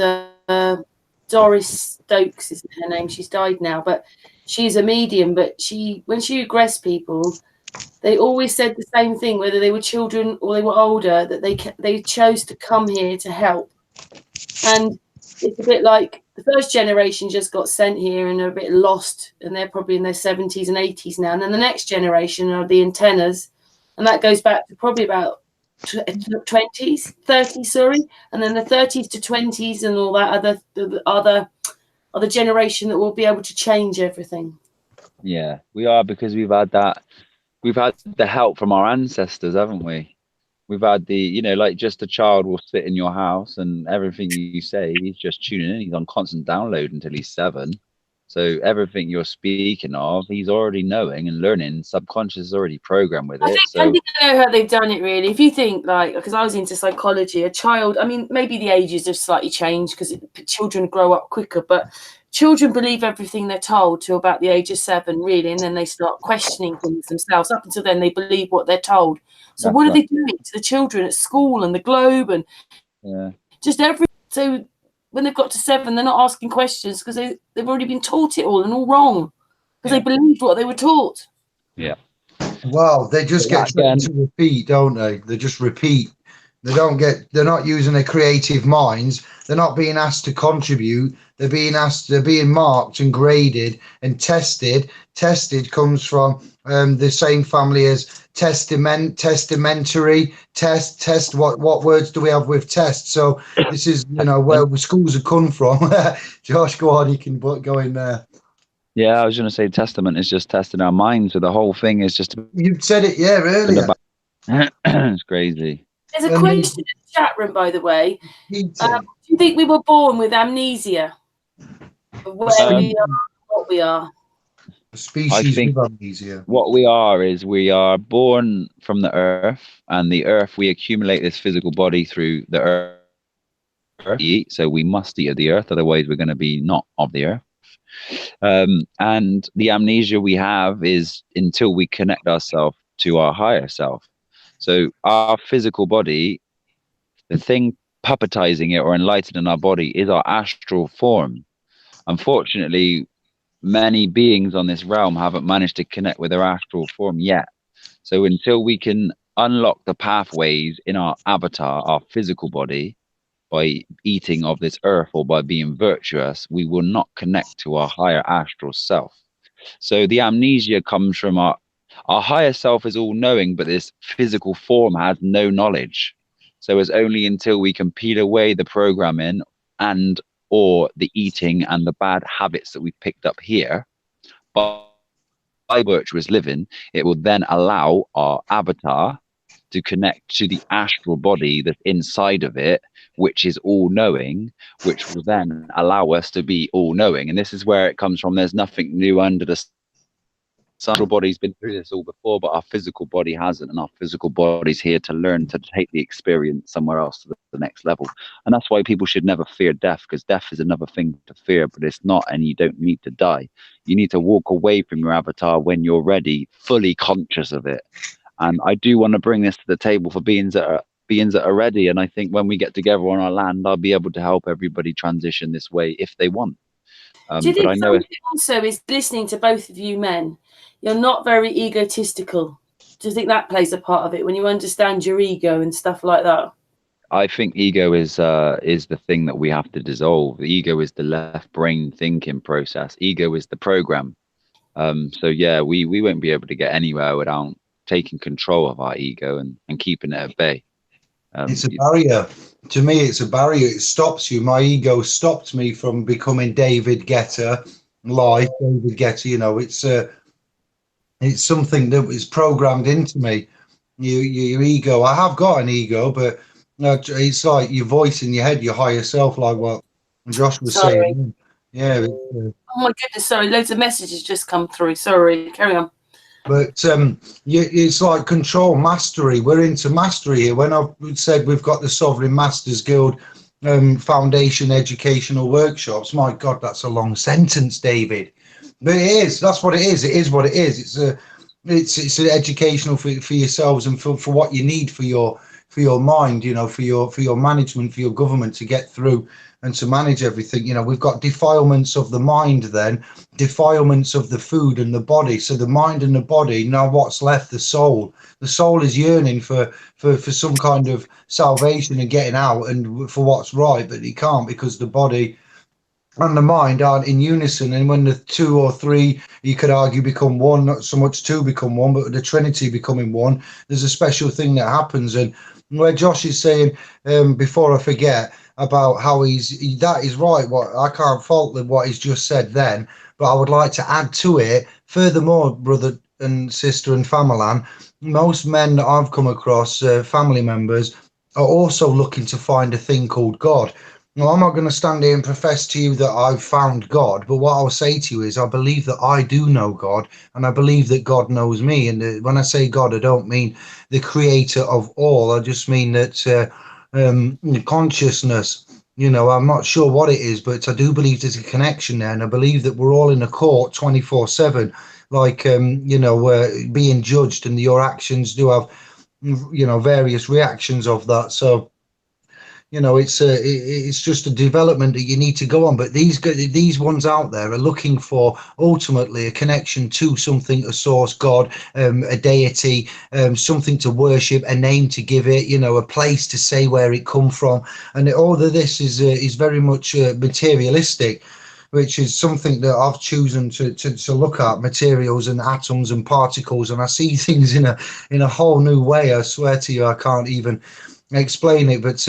A: Doris Stokes, isn't her name? She's died now, but she's a medium. But when she regressed people, they always said the same thing, whether they were children or they were older, that they chose to come here to help. And it's a bit like the first generation just got sent here and are a bit lost, and they're probably in their 70s and 80s now. And then the next generation are the antennas, and that goes back to probably about 20s, 30s, sorry. And then the 30s to 20s and all that other generation that will be able to change everything.
B: Yeah, we are, because we've had the help from our ancestors, haven't we? We've had the, you know, like, just a child will sit in your house and everything you say, he's just tuning in. He's on constant download until he's 7. So everything you're speaking of, he's already knowing and learning. Subconscious is already programmed with it.
A: I think I know how they've done it, really. If you think, like, because I was into psychology, a child, I mean, maybe the ages have slightly changed because children grow up quicker, but children believe everything they're told to about the age of 7, really, and then they start questioning things themselves. Up until then, they believe what they're told. So what are they doing to the children at school and the globe and just every? So when they've got to 7, they're not asking questions because they've already been taught it all and all wrong because they believed what they were taught.
B: Yeah.
C: Well, they just get trained to repeat, don't they? They just repeat. They're not using their creative minds. They're not being asked to contribute. They're being marked and graded and tested. Tested comes from the same family as testamentary, test. What words do we have with test? So this is, you know, where schools have come from. Josh, go on, you can go in there.
B: Yeah, I was going to say testament is just testing our minds. So the whole thing is just...
C: You said it, earlier.
B: It's crazy.
A: There's a question in the chat room, by the way. Do you think we were born with amnesia? Where we are, what we are?
C: Species with amnesia.
B: What we are is we are born from the earth, and the earth, we accumulate this physical body through the earth. So we must eat of the earth, otherwise we're going to be not of the earth. And the amnesia we have is until we connect ourselves to our higher self. So our physical body, the thing puppetizing it or enlightening our body is our astral form. Unfortunately, many beings on this realm haven't managed to connect with their astral form yet. So until we can unlock the pathways in our avatar, our physical body, by eating of this earth or by being virtuous, we will not connect to our higher astral self. So the amnesia comes from our higher self is all knowing, but this physical form has no knowledge. So it's only until we can peel away the programming and or the eating and the bad habits that we picked up here by virtuous living, it will then allow our avatar to connect to the astral body that's inside of it, which is all knowing, which will then allow us to be all knowing. And this is where it comes from. There's nothing new under the sun. Our body's been through this all before, but our physical body hasn't, and our physical body's here to learn to take the experience somewhere else to the next level. And that's why people should never fear death, because death is another thing to fear, but it's not, and you don't need to die. You need to walk away from your avatar when you're ready, fully conscious of it. And I do want to bring this to the table for beings that are ready. And I think when we get together on our land, I'll be able to help everybody transition this way if they want.
A: Do you think something also is listening to both of you men? You're not very egotistical. Do you think that plays a part of it when you understand your ego and stuff like that?
B: I think ego is the thing that we have to dissolve. The ego is the left brain thinking process. Ego is the program. So yeah, we won't be able to get anywhere without taking control of our ego and keeping it at bay.
C: It's a barrier. To me, it's a barrier. It stops you. My ego stopped me from becoming David Guetta, David Guetta. You know, it's something that was programmed into me. Your ego. I have got an ego, but it's like your voice in your head, your higher self, like what Josh was saying. Yeah.
A: Oh my goodness, sorry, loads of messages just come through. Sorry, carry on.
C: But it's like control, mastery. We're into mastery here. When I've said we've got the Sovereign Masters Guild Foundation educational workshops, my God, that's a long sentence, David. But it is. That's what it is. It is what it is. It's an educational for yourselves and for what you need for your mind. You know, for your management, for your government to get through and to manage everything. You know, we've got defilements of the mind, then defilements of the food and the body. So the mind and the body. Now, what's left? The soul. The soul is yearning for some kind of salvation and getting out and for what's right, but it can't because the body and the mind aren't in unison. And when the two or three, you could argue, become one, not so much two become one, but the Trinity becoming one, there's a special thing that happens. And where Josh is saying, before I forget, about how that is right. What I can't fault what he's just said then, but I would like to add to it. Furthermore, brother and sister and family, most men that I've come across, family members, are also looking to find a thing called God. Now, I'm not going to stand here and profess to you that I've found God, but what I'll say to you is I believe that I do know God, and I believe that God knows me. And when I say God, I don't mean the creator of all. I just mean that consciousness. You know, I'm not sure what it is, but I do believe there's a connection there, and I believe that we're all in a court 24/7, like being judged, and your actions do have, various reactions of that. So, you know, it's just a development that you need to go on. But these ones out there are looking for ultimately a connection to something, a source, God, a deity, something to worship, a name to give it, you know, a place to say where it come from. And all of this is very much materialistic, which is something that I've chosen to look at, materials and atoms and particles, and I see things in a whole new way. I swear to you, I can't even explain it, but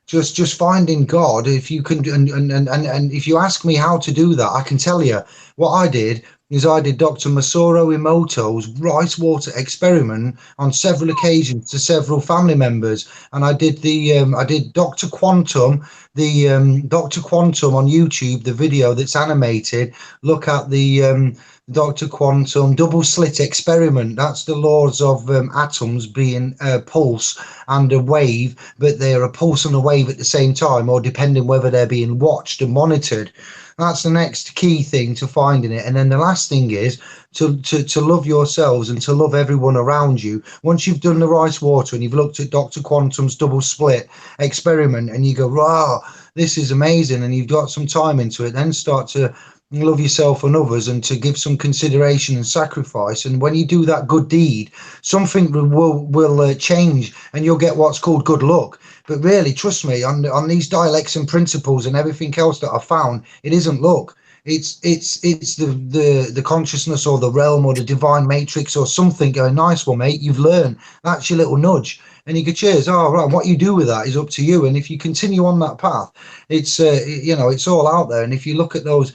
C: just finding God. If you can, and if you ask me how to do that, I can tell you what I did is I did Dr. Masaru Emoto's rice water experiment on several occasions to several family members, and I did I did Dr. Quantum, Dr. Quantum on YouTube, the video that's animated. Look at the Dr. Quantum double slit experiment. That's the laws of atoms being a pulse and a wave, but they're a pulse and a wave at the same time, or depending whether they're being watched and monitored. That's the next key thing to finding it. And then the last thing is to love yourselves and to love everyone around you. Once you've done the rice water and you've looked at Dr. Quantum's double split experiment and you go, wow, this is amazing, and you've got some time into it, then start to love yourself and others and to give some consideration and sacrifice. And when you do that good deed, something will change, and you'll get what's called good luck. But really, trust me, on these dialects and principles and everything else that I found, it isn't luck. It's the consciousness or the realm or the divine matrix or something going, nice one, mate, you've learned. That's your little nudge. And you go, cheers. Oh, right. What you do with that is up to you. And if you continue on that path, it's it's all out there. And if you look at those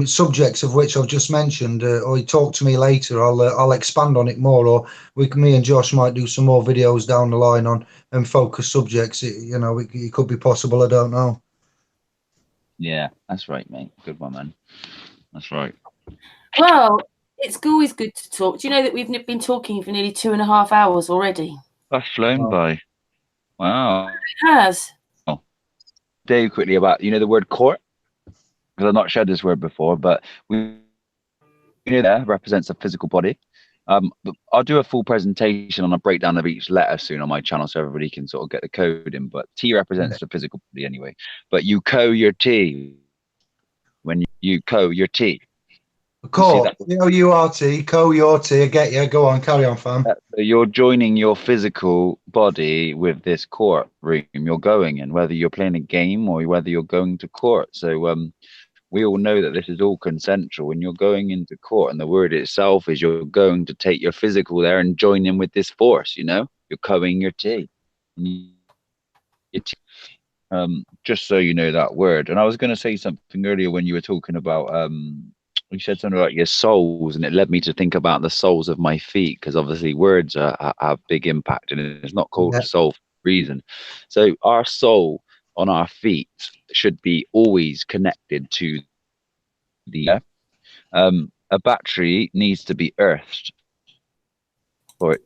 C: subjects of which I've just mentioned, or you talk to me later, I'll expand on it more, or me and Josh might do some more videos down the line on focus subjects. It could be possible. I don't know.
B: Yeah, that's right, mate. Good one, man. That's right.
A: Well, it's always good to talk. Do you know that we've been talking for nearly 2.5 hours already?
B: That's flown by. Wow.
A: It has.
B: Oh. Dave, quickly about the word court, because I've not shared this word before, but that represents a physical body. I'll do a full presentation on a breakdown of each letter soon on my channel, so everybody can sort of get the code in. But T represents the physical body anyway. But you co your T when you co your T.
C: Court, C-O-U-R-T, co your T. I get you. Go on, carry on, fam.
B: So you're joining your physical body with this court room you're going in, whether you're playing a game or whether you're going to court. So we all know that this is all consensual when you're going into court, and the word itself is you're going to take your physical there and join in with this force. You're coing your T. Just so you know that word. And I was going to say something earlier when you were talking about you said something about your souls, and it led me to think about the soles of my feet, because obviously words have big impact, and it's not called
C: Yeah.
B: soul for a reason. So our soul on our feet should be always connected to the a battery needs to be earthed for it,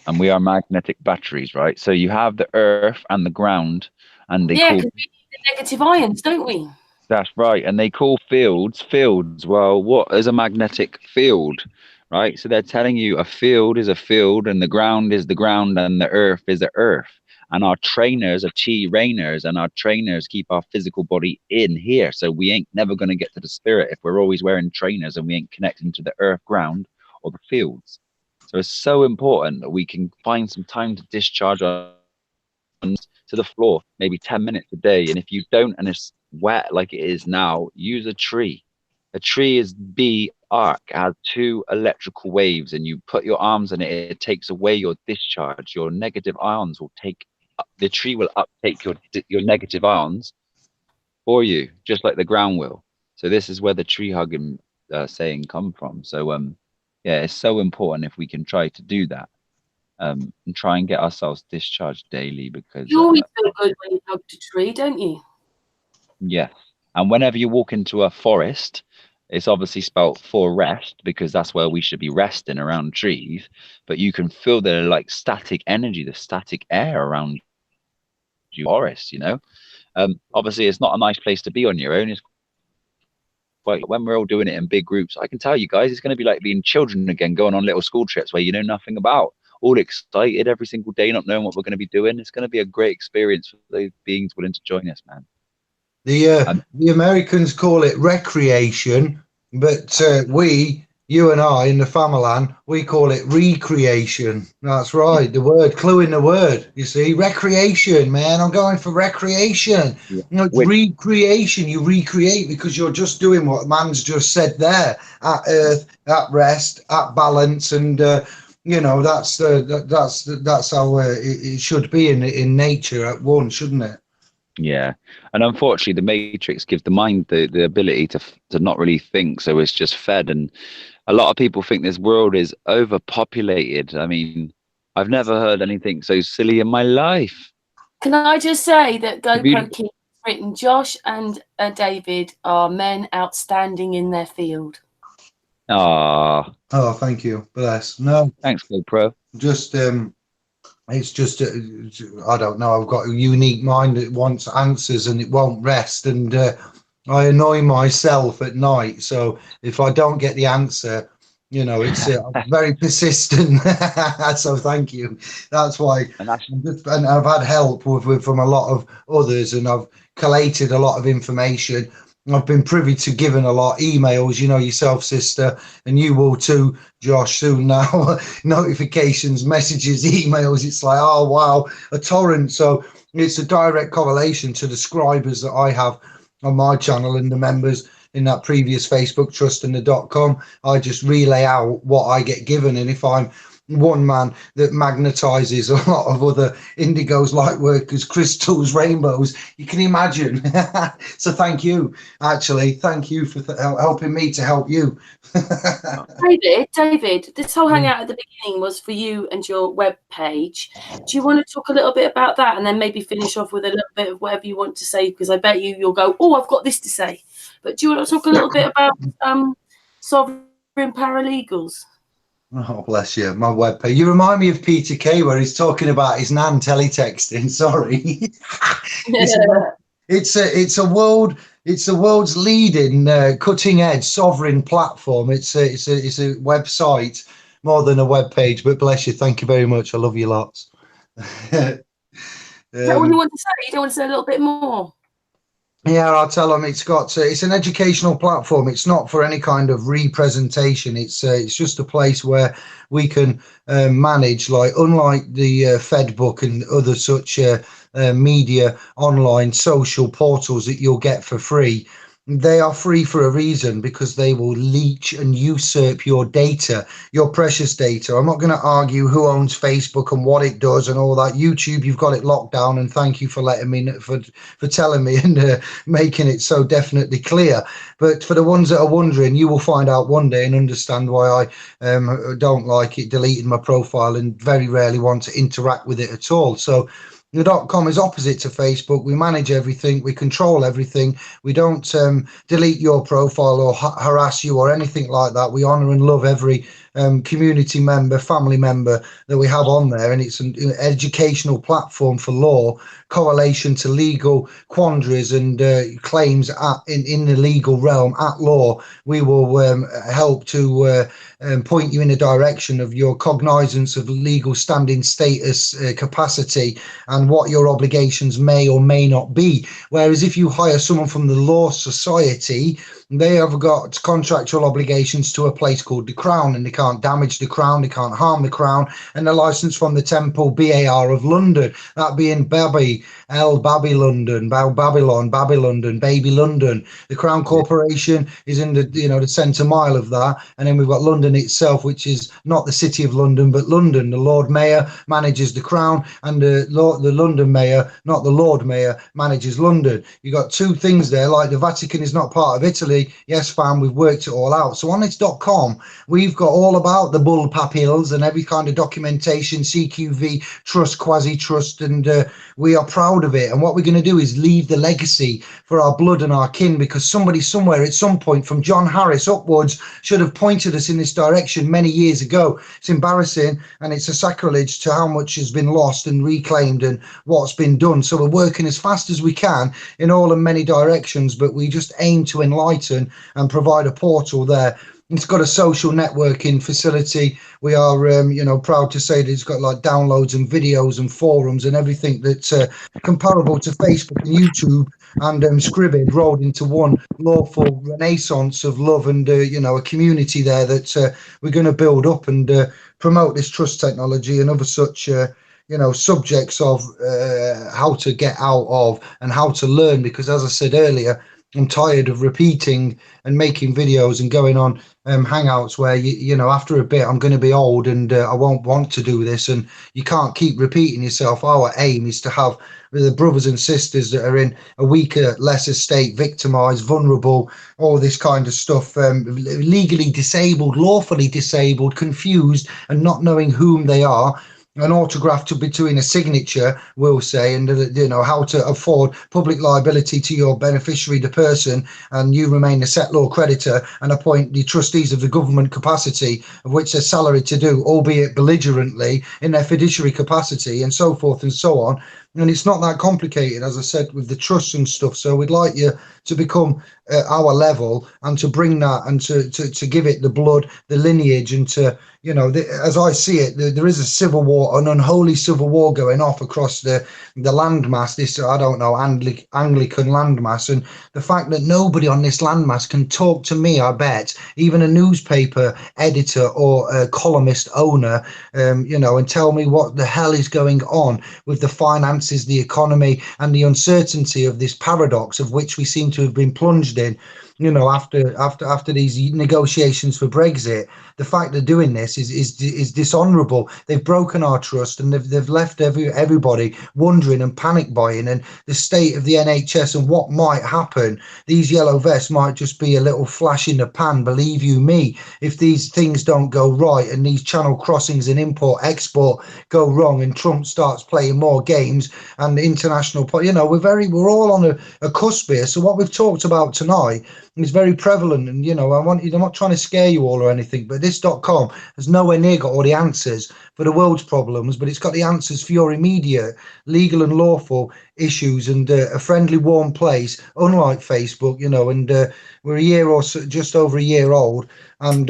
B: and we are magnetic batteries, right? So you have the earth and the ground, and they
A: Yeah,
B: call.
A: because we need the negative ions, don't we?
B: That's right. And they call fields. Well, what is a magnetic field? Right. So they're telling you a field is a field, and the ground is the ground, and the earth is the earth. And our trainers are chi rainers, and our trainers keep our physical body in here. So we ain't never going to get to the spirit if we're always wearing trainers and we ain't connecting to the earth, ground, or the fields. So it's so important that we can find some time to discharge our to the floor, maybe 10 minutes a day. And if you don't, and it's wet like it is now, use a tree. A tree is B arc, has 2 electrical waves, and you put your arms in it, it takes away your discharge. Your negative ions will take, the tree will uptake your negative ions for you, just like the ground will. So this is where the tree hugging saying come from. So yeah, it's so important if we can try to do that. And try and get ourselves discharged daily, because
A: You always feel good when you hug a tree, don't you?
B: yeah. And whenever you walk into a forest, it's obviously spelt for rest, because that's where we should be resting, around trees. But you can feel the like static energy, the static air around you, forest, you know. Obviously it's not a nice place to be on your own. It's quite, when we're all doing it in big groups, I can tell you guys, it's going to be like being children again, going on little school trips where you know nothing about, all excited every single day, not knowing what we're going to be doing. It's going to be a great experience for those beings willing to join us, man.
C: The Americans call it recreation, but you and I in the Famalan, we call it recreation. That's right. The word, clue in the word. You see, recreation, man. I'm going for recreation.
B: Yeah.
C: You know, it's recreation. You recreate because you're just doing what man's just said there: at earth, at rest, at balance, and you know that's how it should be in nature at once, shouldn't it?
B: Yeah, and unfortunately, the Matrix gives the mind the ability to not really think, so it's just fed. And a lot of people think this world is overpopulated. I mean, I've never heard anything so silly in my life.
A: Can I just say that
B: Have you-
A: GoPro King has written Josh and David are men outstanding in their field.
B: Ah,
C: Oh, thank you. Bless. No,
B: thanks, GoPro.
C: just it's just I don't know. I've got a unique mind that wants answers and it won't rest, and I annoy myself at night. So if I don't get the answer, you know, it's I'm very persistent. So thank you. That's why.
B: And that's
C: And I've had help from a lot of others, and I've collated a lot of information. I've been privy to giving a lot emails, you know, yourself, sister, and you will too, Josh, soon now. Notifications, messages, emails. It's like, oh, wow, a torrent. So it's a direct correlation to the subscribers that I have on my channel and the members in that previous Facebook trust and the.com. I just relay out what I get given. And if I'm one man that magnetizes a lot of other indigos, light workers, crystals, rainbows, you can imagine. So thank you, actually. Thank you for helping me to help you.
A: David, this whole hangout at the beginning was for you and your web page. Do you want to talk a little bit about that, and then maybe finish off with a little bit of whatever you want to say? Because I bet you'll go, oh, I've got this to say. But do you want to talk a little bit about sovereign paralegals?
C: Oh, bless you. My webpage. You remind me of Peter Kay, where he's talking about his nan teletexting. Sorry. It's a world's leading cutting edge sovereign platform. It's a website more than a web page. But bless you. Thank you very much. I love you lots.
A: Is that all you want to say? You don't want to say a little bit more?
C: Yeah, I'll tell them it's an educational platform. It's not for any kind of representation. It's just a place where we can manage, like, unlike the Fedbook and other such media online social portals that you'll get for free. They are free for a reason, because they will leech and usurp your data, your precious data. I'm not going to argue who owns Facebook and what it does and all that. YouTube, you've got it locked down, and thank you for letting me, for telling me and making it so definitely clear. But for the ones that are wondering, you will find out one day and understand why I don't like it, deleting my profile, and very rarely want to interact with it at all. So the .com is opposite to Facebook. We manage everything. We control everything. We don't delete your profile or harass you or anything like that. We honor and love every community member, family member that we have on there. And it's an educational platform for law, correlation to legal quandaries and claims in the legal realm at law. We will help to point you in a direction of your cognizance of legal standing, status, capacity, and what your obligations may or may not be. Whereas if you hire someone from the Law Society, they have got contractual obligations to a place called the Crown, and they can't damage the Crown, they can't harm the Crown, and they're licensed from the Temple BAR of London, that being Baby, London, Babylon, London, Baby London. The Crown Corporation is in the, the centre mile of that, and then we've got London itself, which is not the City of London, but London. The Lord Mayor manages the Crown, and the London Mayor, not the Lord Mayor, manages London. You've got two things there, like the Vatican is not part of Italy. Yes, fam, we've worked it all out. So on this .com, we've got all about the bull papilles and every kind of documentation, CQV, trust, quasi-trust, and we are proud of it. And what we're going to do is leave the legacy for our blood and our kin, because somebody somewhere at some point from John Harris upwards should have pointed us in this direction many years ago. It's embarrassing, and it's a sacrilege to how much has been lost and reclaimed and what's been done. So we're working as fast as we can in all and many directions, but we just aim to enlighten and provide a portal there. It's got a social networking facility. We are, proud to say that it's got like downloads and videos and forums and everything that's comparable to Facebook and YouTube and Scribd rolled into one lawful renaissance of love and, a community there that we're going to build up and promote this trust technology and other such subjects of how to get out of and how to learn, because as I said earlier, I'm tired of repeating and making videos and going on hangouts where after a bit I'm going to be old and I won't want to do this, and you can't keep repeating yourself. Our aim is to have the brothers and sisters that are in a weaker, lesser state, victimized, vulnerable, all this kind of stuff, legally disabled, lawfully disabled, confused and not knowing whom they are. An autograph to between a signature will say, and how to afford public liability to your beneficiary, the person, and you remain a set law creditor and appoint the trustees of the government capacity of which they're salaried to do, albeit belligerently in their fiduciary capacity, and so forth and so on. And it's not that complicated, as I said, with the trusts and stuff. So we'd like you to become our level and to bring that and to give it the blood, the lineage, and to, as I see it, there is a civil war, an unholy civil war going off across the landmass, this, I don't know, Anglican landmass. And the fact that nobody on this landmass can talk to me, I bet, even a newspaper editor or a columnist owner, and tell me what the hell is going on with the finances, the economy, and the uncertainty of this paradox of which we seem to have been plunged in, after these negotiations for Brexit. The fact they're doing this is dishonourable. They've broken our trust, and they've left everybody wondering and panic buying. And the state of the NHS and what might happen, these yellow vests might just be a little flash in the pan, believe you me, if these things don't go right and these channel crossings and import export go wrong and Trump starts playing more games and the international, we're all on a cusp here. So what we've talked about tonight is very prevalent, and I'm not trying to scare you all or anything, but this .com has nowhere near got all the answers for the world's problems, but it's got the answers for your immediate legal and lawful issues, and a friendly, warm place, unlike Facebook, and we're a year or so, just over a year old, and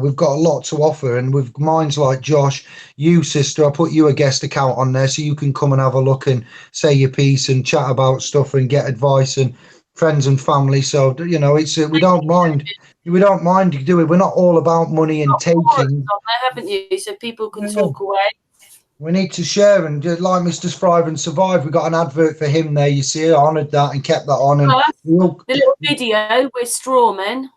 C: we've got a lot to offer. And with minds like Josh, you, sister, I put you a guest account on there so you can come and have a look and say your piece and chat about stuff and get advice, and friends and family. So it's we don't mind doing. We're not all about money and taking.
A: Haven't you? So people can talk away.
C: We need to share, and like Mr. Thrive and Survive, we got an advert for him there. You see, I honoured that and kept that on. And
A: the little video with strawmen.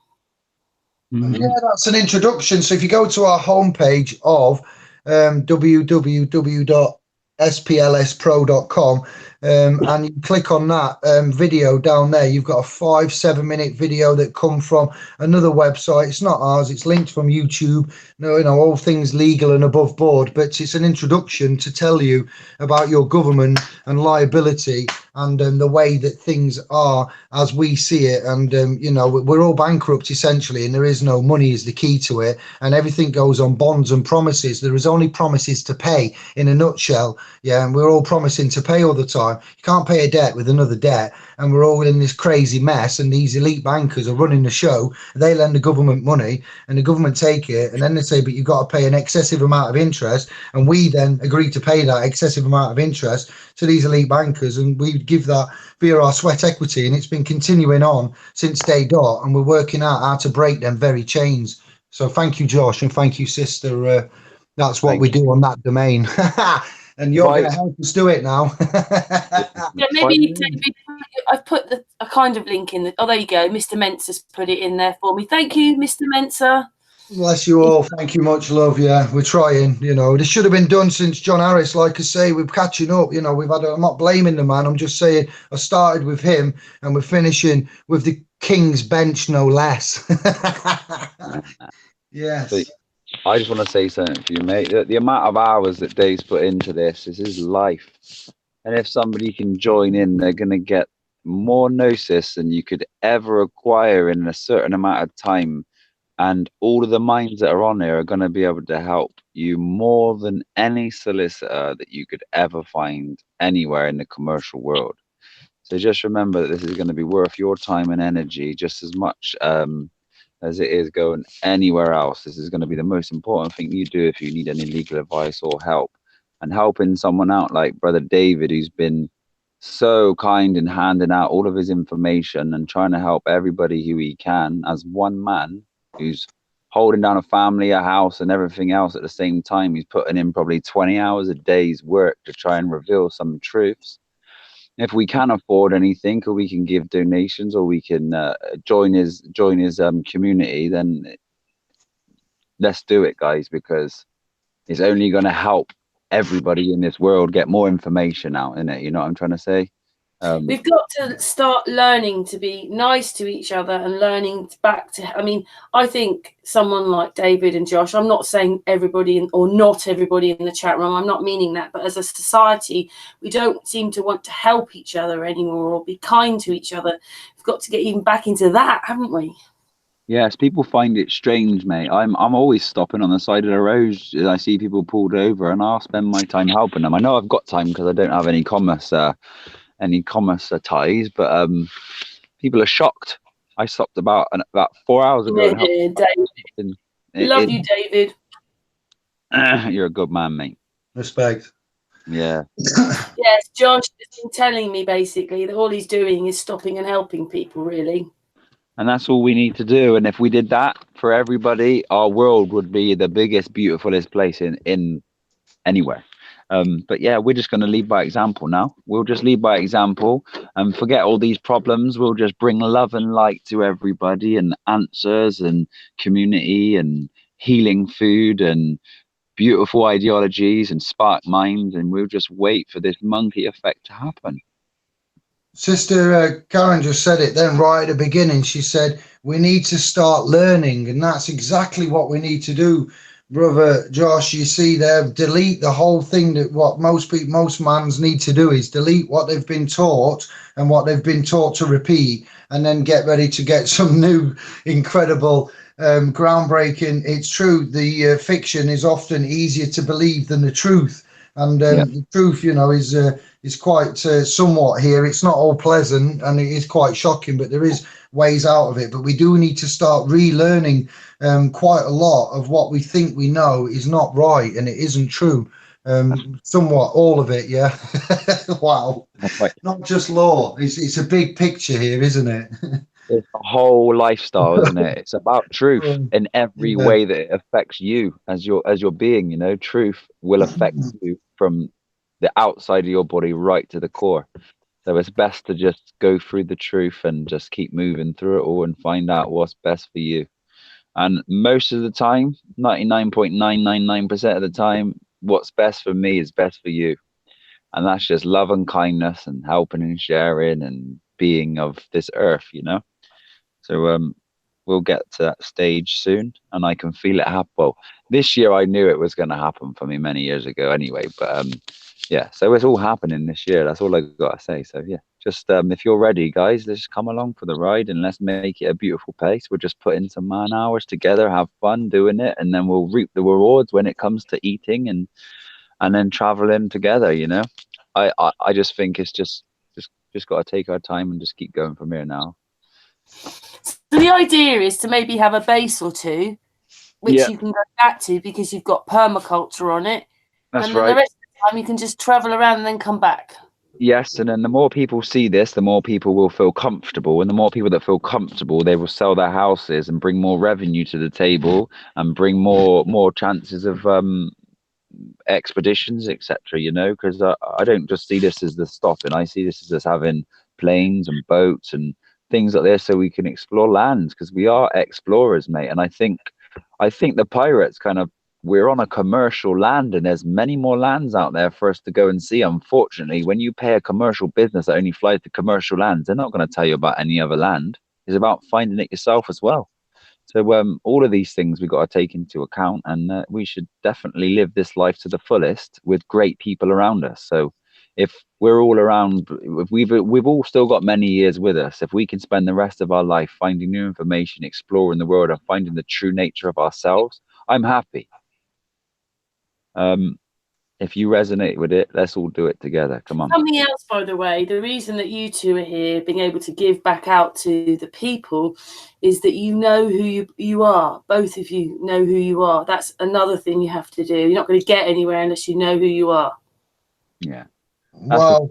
C: Yeah, that's an introduction. So if you go to our homepage of www.SPLSPRO.com and you click on that video down there, you've got a 5-7 minute video that come from another website. It's not ours, it's linked from YouTube. No, you know, all things legal and above board, but it's an introduction to tell you about your government and liability and the way that things are as we see it. And you know, we're all bankrupt essentially, and there is no money is the key to it, and everything goes on bonds and promises. There is only promises to pay in a nutshell. Yeah, and we're all promising to pay all the time. You can't pay a debt with another debt, and we're all in this crazy mess, and these elite bankers are running the show. They lend the government money and the government take it, and then they say, but you've got to pay an excessive amount of interest, and we then agree to pay that excessive amount of interest to these elite bankers, and we give that via our sweat equity, and it's been continuing on since day dot, and we're working out how to break them very chains. So thank you, Josh, and thank you, sister. That's what we do on that domain. And you're going to help us do it now.
A: Yeah, maybe David, I've put a kind of link in. Oh, there you go. Mr. Mensa's put it in there for me. Thank you, Mr. Mensa.
C: Bless you all. Thank you much, love. Yeah, we're trying. You know, this should have been done since John Harris. Like I say, we're catching up. You know, I'm not blaming the man. I'm just saying I started with him and we're finishing with the King's bench, no less. Yes.
E: So, I just want to say something for you, mate. The amount of hours that Dave's put into this is his life. And if somebody can join in, they're going to get more gnosis than you could ever acquire in a certain amount of time. And all of the minds that are on there are going to be able to help you more than any solicitor that you could ever find anywhere in the commercial world. So just remember that this is going to be worth your time and energy just as much as it is going anywhere else. This is going to be the most important thing you do if you need any legal advice or help. And helping someone out like Brother David, who's been so kind in handing out all of his information and trying to help everybody who he can as one man who's holding down a family, a house, and everything else at the same time. He's putting in probably 20 hours a day's work to try and reveal some truths. If we can afford anything, or we can give donations, or we can join his community, then let's do it, guys, because it's only going to help everybody in this world get more information out in it. You know what I'm trying to say?
A: We've got to start learning to be nice to each other and learning back to, I mean, I think someone like David and Josh, I'm not saying everybody or not everybody in the chat room, I'm not meaning that, but as a society, we don't seem to want to help each other anymore or be kind to each other. We've got to get even back into that, haven't we?
E: Yes, people find it strange, mate. I'm always stopping on the side of the road. I see people pulled over and I'll spend my time helping them. I know I've got time because I don't have any commerce ties, but people are shocked. I stopped about 4 hours ago.
A: Yeah, David. Love you, David.
E: You're a good man, mate.
C: Respect.
E: Yeah.
A: Yes, Josh has been telling me basically that all he's doing is stopping and helping people, really.
E: And that's all we need to do. And if we did that for everybody, our world would be the biggest, beautifulest place in anywhere. But yeah, we're just going to lead by example now. We'll just lead by example and forget all these problems. We'll just bring love and light to everybody and answers and community and healing food and beautiful ideologies and spark minds. And we'll just wait for this monkey effect to happen.
C: Sister Karen just said it then right at the beginning. She said, we need to start learning. And that's exactly what we need to do. Brother Josh, you see there, delete the whole thing. That what most mans need to do is delete what they've been taught and what they've been taught to repeat, and then get ready to get some new, incredible, groundbreaking. It's true, the fiction is often easier to believe than the truth, and the truth, you know, is quite somewhat here. It's not all pleasant, and it is quite shocking, but there is ways out of it. But we do need to start relearning quite a lot of what we think we know is not right, and it isn't true. Somewhat, all of it, yeah. Wow.
E: Right.
C: Not just law. It's a big picture here, isn't it?
E: It's a whole lifestyle, isn't it? It's about truth in every
C: Yeah.
E: way that it affects you as your being. You know, truth will affect you from the outside of your body right to the core. So it's best to just go through the truth and just keep moving through it all and find out what's best for you. And most of the time, 99.999% of the time, what's best for me is best for you. And that's just love and kindness and helping and sharing and being of this earth, you know? So we'll get to that stage soon, and I can feel it happen. Well, this year I knew it was going to happen for me many years ago anyway, but yeah, so it's all happening this year. That's all I got to say. So yeah, just if you're ready, guys, let's come along for the ride and let's make it a beautiful place. We'll just put in some man hours together, have fun doing it, and then we'll reap the rewards when it comes to eating and then traveling together, you know. I just think it's just got to take our time and just keep going from here now.
A: So the idea is to maybe have a base or two, which
E: Yeah.
A: you can go back to because you've got permaculture on it.
E: That's
A: and then
E: right.
A: the rest of the time you can just travel around and then come back.
E: Yes, and then the more people see this, the more people will feel comfortable, and the more people that feel comfortable, they will sell their houses and bring more revenue to the table and bring more chances of expeditions, etc. You know, because I don't just see this as the stopping. I see this as us having planes and boats and things like this so we can explore lands, because we are explorers, mate. And I think the pirates kind of, we're on a commercial land, and there's many more lands out there for us to go and see. Unfortunately, when you pay a commercial business that only flies to commercial lands, they're not going to tell you about any other land. It's about finding it yourself as well. So all of these things we've got to take into account, and we should definitely live this life to the fullest with great people around us. So if we're all around, if we've all still got many years with us, if we can spend the rest of our life finding new information, exploring the world, and finding the true nature of ourselves, I'm happy. If you resonate with it, let's all do it together. Come on.
A: Something else, by the way, the reason that you two are here, being able to give back out to the people, is that you know who you are. Both of you know who you are. That's another thing you have to do. You're not going to get anywhere unless you know who you are.
E: Yeah.
C: Well,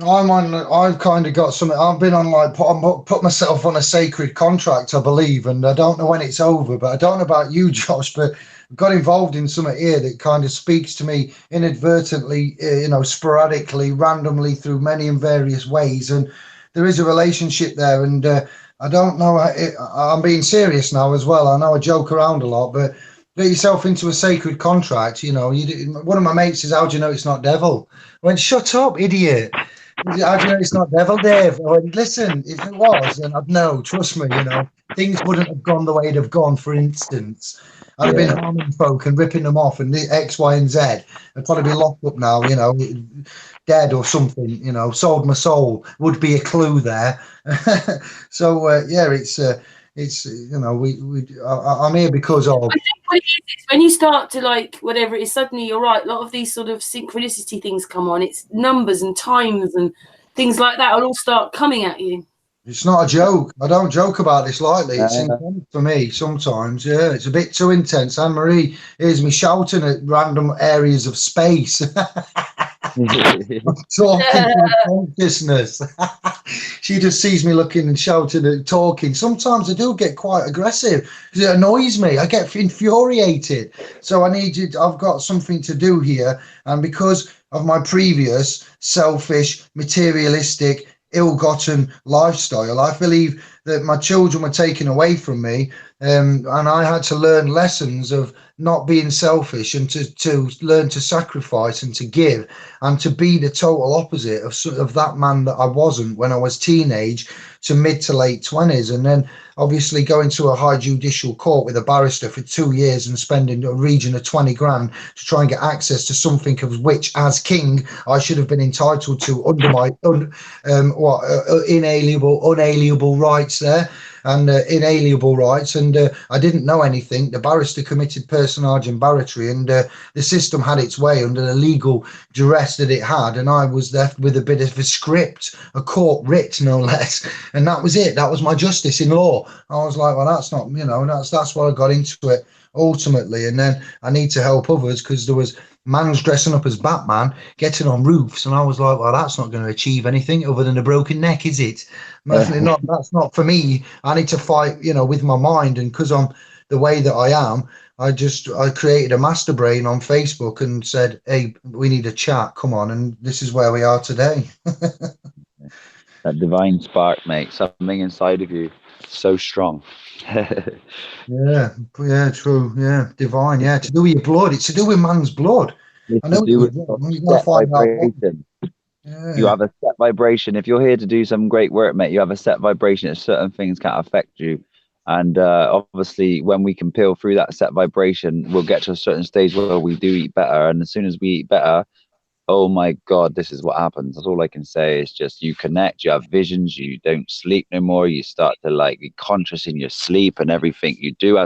C: I've kind of got something. I've been on put myself on a sacred contract, I believe, and I don't know when it's over, but I don't know about you, Josh, but I got involved in something here that kind of speaks to me inadvertently, sporadically, randomly, through many and various ways. And there is a relationship there, and I don't know. I'm being serious now as well. I know I joke around a lot, but get yourself into a sacred contract. One of my mates says, "How do you know it's not devil?" I went, "Shut up, idiot. How do you know it's not devil, Dave?" I went, "Listen, if it was, then I'd know. Trust me, things wouldn't have gone the way they've gone. For instance, I'd have been harming folk and ripping them off, and the X, Y, and Z. I'd probably be locked up now, dead or something. Sold my soul would be a clue there." So yeah, I'm here because of.
A: I think what it is when you start to whatever it is, suddenly you're right. A lot of these sort of synchronicity things come on. It's numbers and times and things like that will all start coming at you.
C: It's not a joke. I don't joke about this lightly. It's intense for me sometimes. Yeah, it's a bit too intense. Anne-Marie hears me shouting at random areas of space. I'm talking to consciousness. She just sees me looking and shouting and talking. Sometimes I do get quite aggressive because it annoys me. I get infuriated. So I've got something to do here. And because of my previous selfish, materialistic, ill-gotten lifestyle, I believe that my children were taken away from me, and I had to learn lessons of not being selfish and to learn to sacrifice and to give and to be the total opposite of that man that I wasn't when I was teenage to mid to late 20s. And then obviously going to a high judicial court with a barrister for 2 years and spending a region of 20 grand to try and get access to something of which, as king, I should have been entitled to under my unalienable rights there. And inalienable rights, and I didn't know anything. The barrister committed personage and barratry, and the system had its way under the legal duress that it had, and I was left with a bit of a script, a court writ, no less, and that was it. That was my justice in law. I was like, well, that's not, that's why I got into it ultimately. And then I need to help others because there was man's dressing up as Batman, getting on roofs, and I was like, well, that's not going to achieve anything other than a broken neck, is it? Not. That's not for me. I need to fight, with my mind, and because I'm the way that I am, I created a master brain on Facebook and said, hey, we need a chat, come on, and this is where we are today.
E: That divine spark, mate, something inside of you so strong.
C: Yeah, true. Yeah, divine. Yeah, to do with your blood. It's to do with man's blood.
E: It's
C: I know
E: to do with
C: you're gonna find out.
E: vibration.
C: Yeah.
E: You have a set vibration. If you're here to do some great work, mate, you have a set vibration. Certain things can't affect you. And obviously, when we can peel through that set vibration, we'll get to a certain stage where we do eat better. And as soon as we eat better, oh my God, this is what happens. That's all I can say. Is just you connect, you have visions, you don't sleep no more. You start to be conscious in your sleep, and everything you do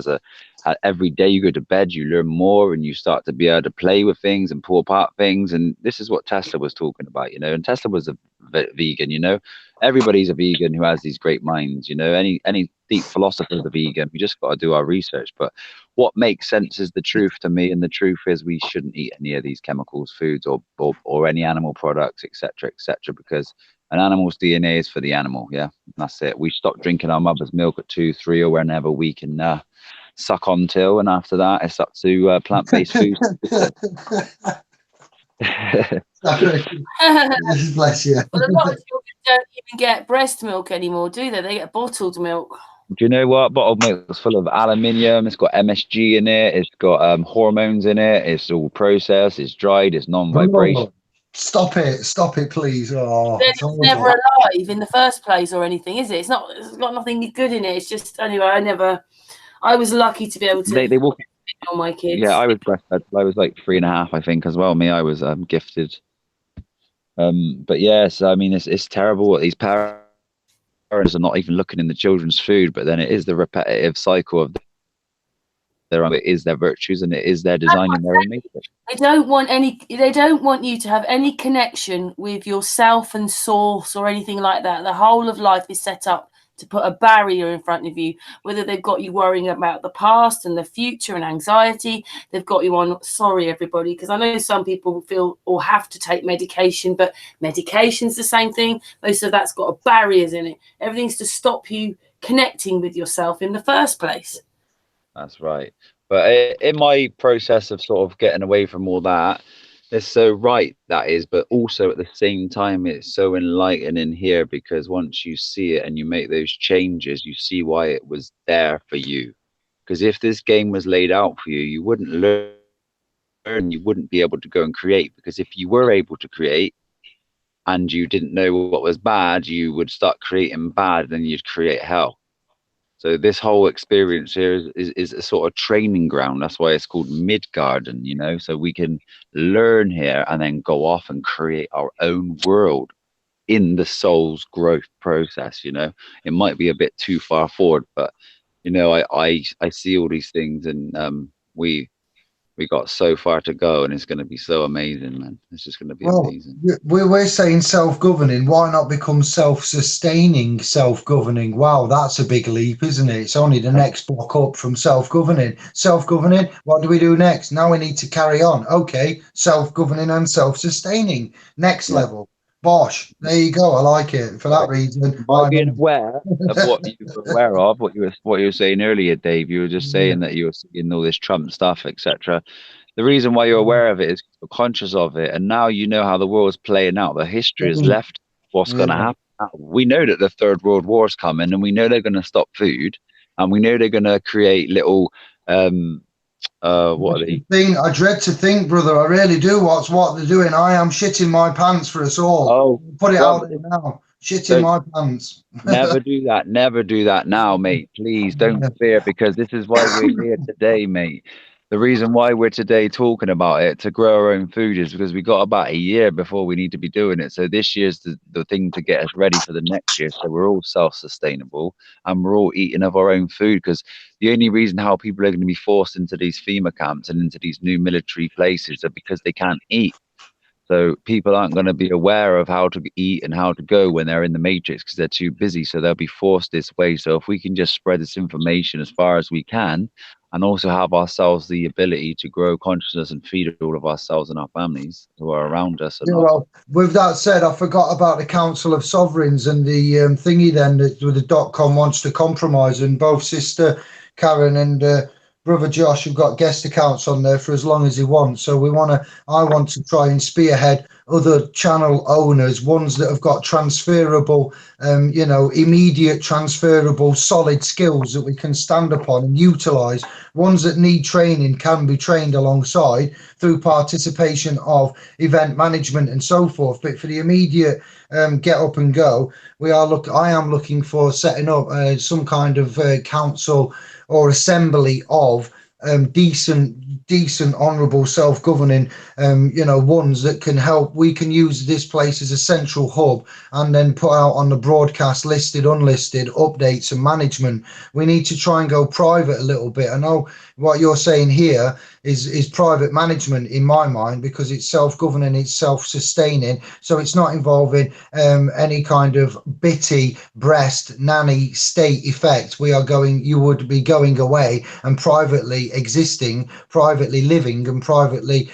E: every day you go to bed, you learn more, and you start to be able to play with things and pull apart things. And this is what Tesla was talking about, and Tesla was a vegan, everybody's a vegan who has these great minds, any deep philosopher is a vegan. We just got to do our research. But what makes sense is the truth to me, and the truth is we shouldn't eat any of these chemicals, foods, or any animal products, etc., because an animal's DNA is for the animal. Yeah, that's it. We stop drinking our mother's milk at 2, 3, or whenever we can suck on till, and after that it's up to plant-based foods.
C: Bless you.
A: Well, a lot of children don't even get breast milk anymore, do they? They get bottled milk.
E: Do you know what? Bottled milk is full of aluminium. It's got MSG in it. It's got hormones in it. It's all processed. It's dried. It's non-vibration.
C: Stop it, please. Oh,
A: it's never alive in the first place or anything, is it? It's got nothing good in it. It's just, anyway, I was lucky to be able to
E: they walk
A: on my kids.
E: Yeah, I was breastfed. I was like 3.5, I think, as well. I was gifted. But yes, I mean, it's terrible what these parents are not even looking in the children's food, but then it is the repetitive cycle of it is their virtues, and it is their design in their own nature.
A: They don't want you to have any connection with yourself and source or anything like that. The whole of life is set up to put a barrier in front of you, whether they've got you worrying about the past and the future and anxiety. They've got you on, sorry everybody, because I know some people feel or have to take medication, but medication's the same thing. Most of that's got barriers in it. Everything's to stop you connecting with yourself in the first place.
E: That's right. But in my process of sort of getting away from all that, it's so right, that is, but also at the same time, it's so enlightening here, because once you see it and you make those changes, you see why it was there for you. Because if this game was laid out for you, you wouldn't learn, you wouldn't be able to go and create. Because if you were able to create and you didn't know what was bad, you would start creating bad, then you'd create hell. So this whole experience here is a sort of training ground. That's why it's called Midgarden, so we can learn here and then go off and create our own world in the soul's growth process. It might be a bit too far forward, but I see all these things, and we got so far to go, and it's going to be so amazing, man. It's just going to be amazing.
C: We're saying self-governing. Why not become self-sustaining, self-governing? Wow, that's a big leap, isn't it? It's only the next block up from self-governing. Self-governing, what do we do next? Now we need to carry on. Okay, self-governing and self-sustaining. Next level. Bosh. There you go. I like it for that reason.
E: By being aware of what you were aware of, what you were saying earlier, Dave, you were just saying that you were seeing all this Trump stuff, etc. The reason why you're aware of it is you're conscious of it, and now you know how the world's playing out. The history is left. What's going to happen? We know that the Third World War is coming, and we know they're going to stop food, and we know they're going to create little. What are they?
C: I dread to think, brother. I really do. What they're doing. I am shitting my pants for us all.
E: Oh,
C: put it out there now. Shitting my pants.
E: Never do that. Never do that now, mate. Please don't fear, because this is why we're here today, mate. The reason why we're today talking about it, to grow our own food, is because we got about a year before we need to be doing it. So this year's the thing to get us ready for the next year. So we're all self-sustainable, and we're all eating of our own food, because the only reason how people are going to be forced into these FEMA camps and into these new military places are because they can't eat. So people aren't going to be aware of how to eat and how to go when they're in the matrix, because they're too busy. So they'll be forced this way. So if we can just spread this information as far as we can,
B: and also have ourselves the ability to grow consciousness and feed all of ourselves and our families who are around us.
C: Yeah, well, with that said, I forgot about the Council of Sovereigns and the thingy then that the .com wants to compromise, and both Sister Karen and Brother Josh have got guest accounts on there for as long as he wants. So I want to try and spearhead other channel owners, ones that have got transferable, immediate transferable solid skills that we can stand upon and utilize. Ones that need training can be trained alongside through participation of event management and so forth. But for the immediate get up and go, I am looking for setting up some kind of council or assembly of decent, honourable, self-governing, ones that can help. We can use this place as a central hub and then put out on the broadcast listed, unlisted updates and management. We need to try and go private a little bit. I know what you're saying here is private management in my mind, because it's self-governing, it's self-sustaining, so it's not involving any kind of bitty breast nanny state effect. You would be going away and privately existing, privately living, and privately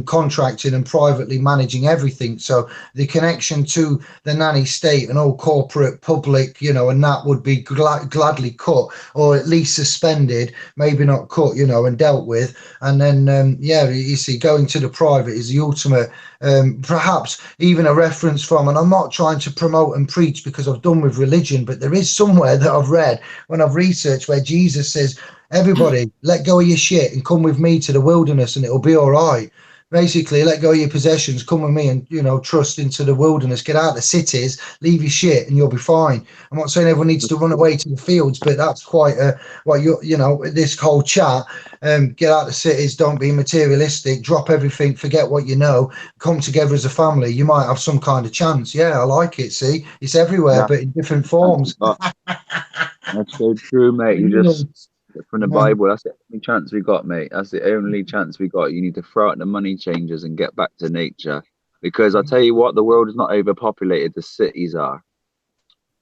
C: contracting and privately managing everything. So the connection to the nanny state and all corporate public, and that would be gladly cut, or at least suspended, maybe not cut, and dealt with. And then, you see, going to the private is the ultimate, perhaps even a reference from, and I'm not trying to promote and preach because I've done with religion, but there is somewhere that I've read when I've researched where Jesus says, everybody, let go of your shit and come with me to the wilderness and it'll be all right. Basically, let go of your possessions, come with me and, trust into the wilderness, get out of the cities, leave your shit and you'll be fine. I'm not saying everyone needs to run away to the fields, but that's quite this whole chat, get out of the cities, don't be materialistic, drop everything, forget what you know, come together as a family. You might have some kind of chance. Yeah, I like it. See, it's everywhere, but in different forms.
B: That's so true, mate. You just, from the Bible, that's the only chance we got, mate. That's the only chance we got. You need to throw out the money changers and get back to nature. Because I'll tell you what, the world is not overpopulated, the cities are.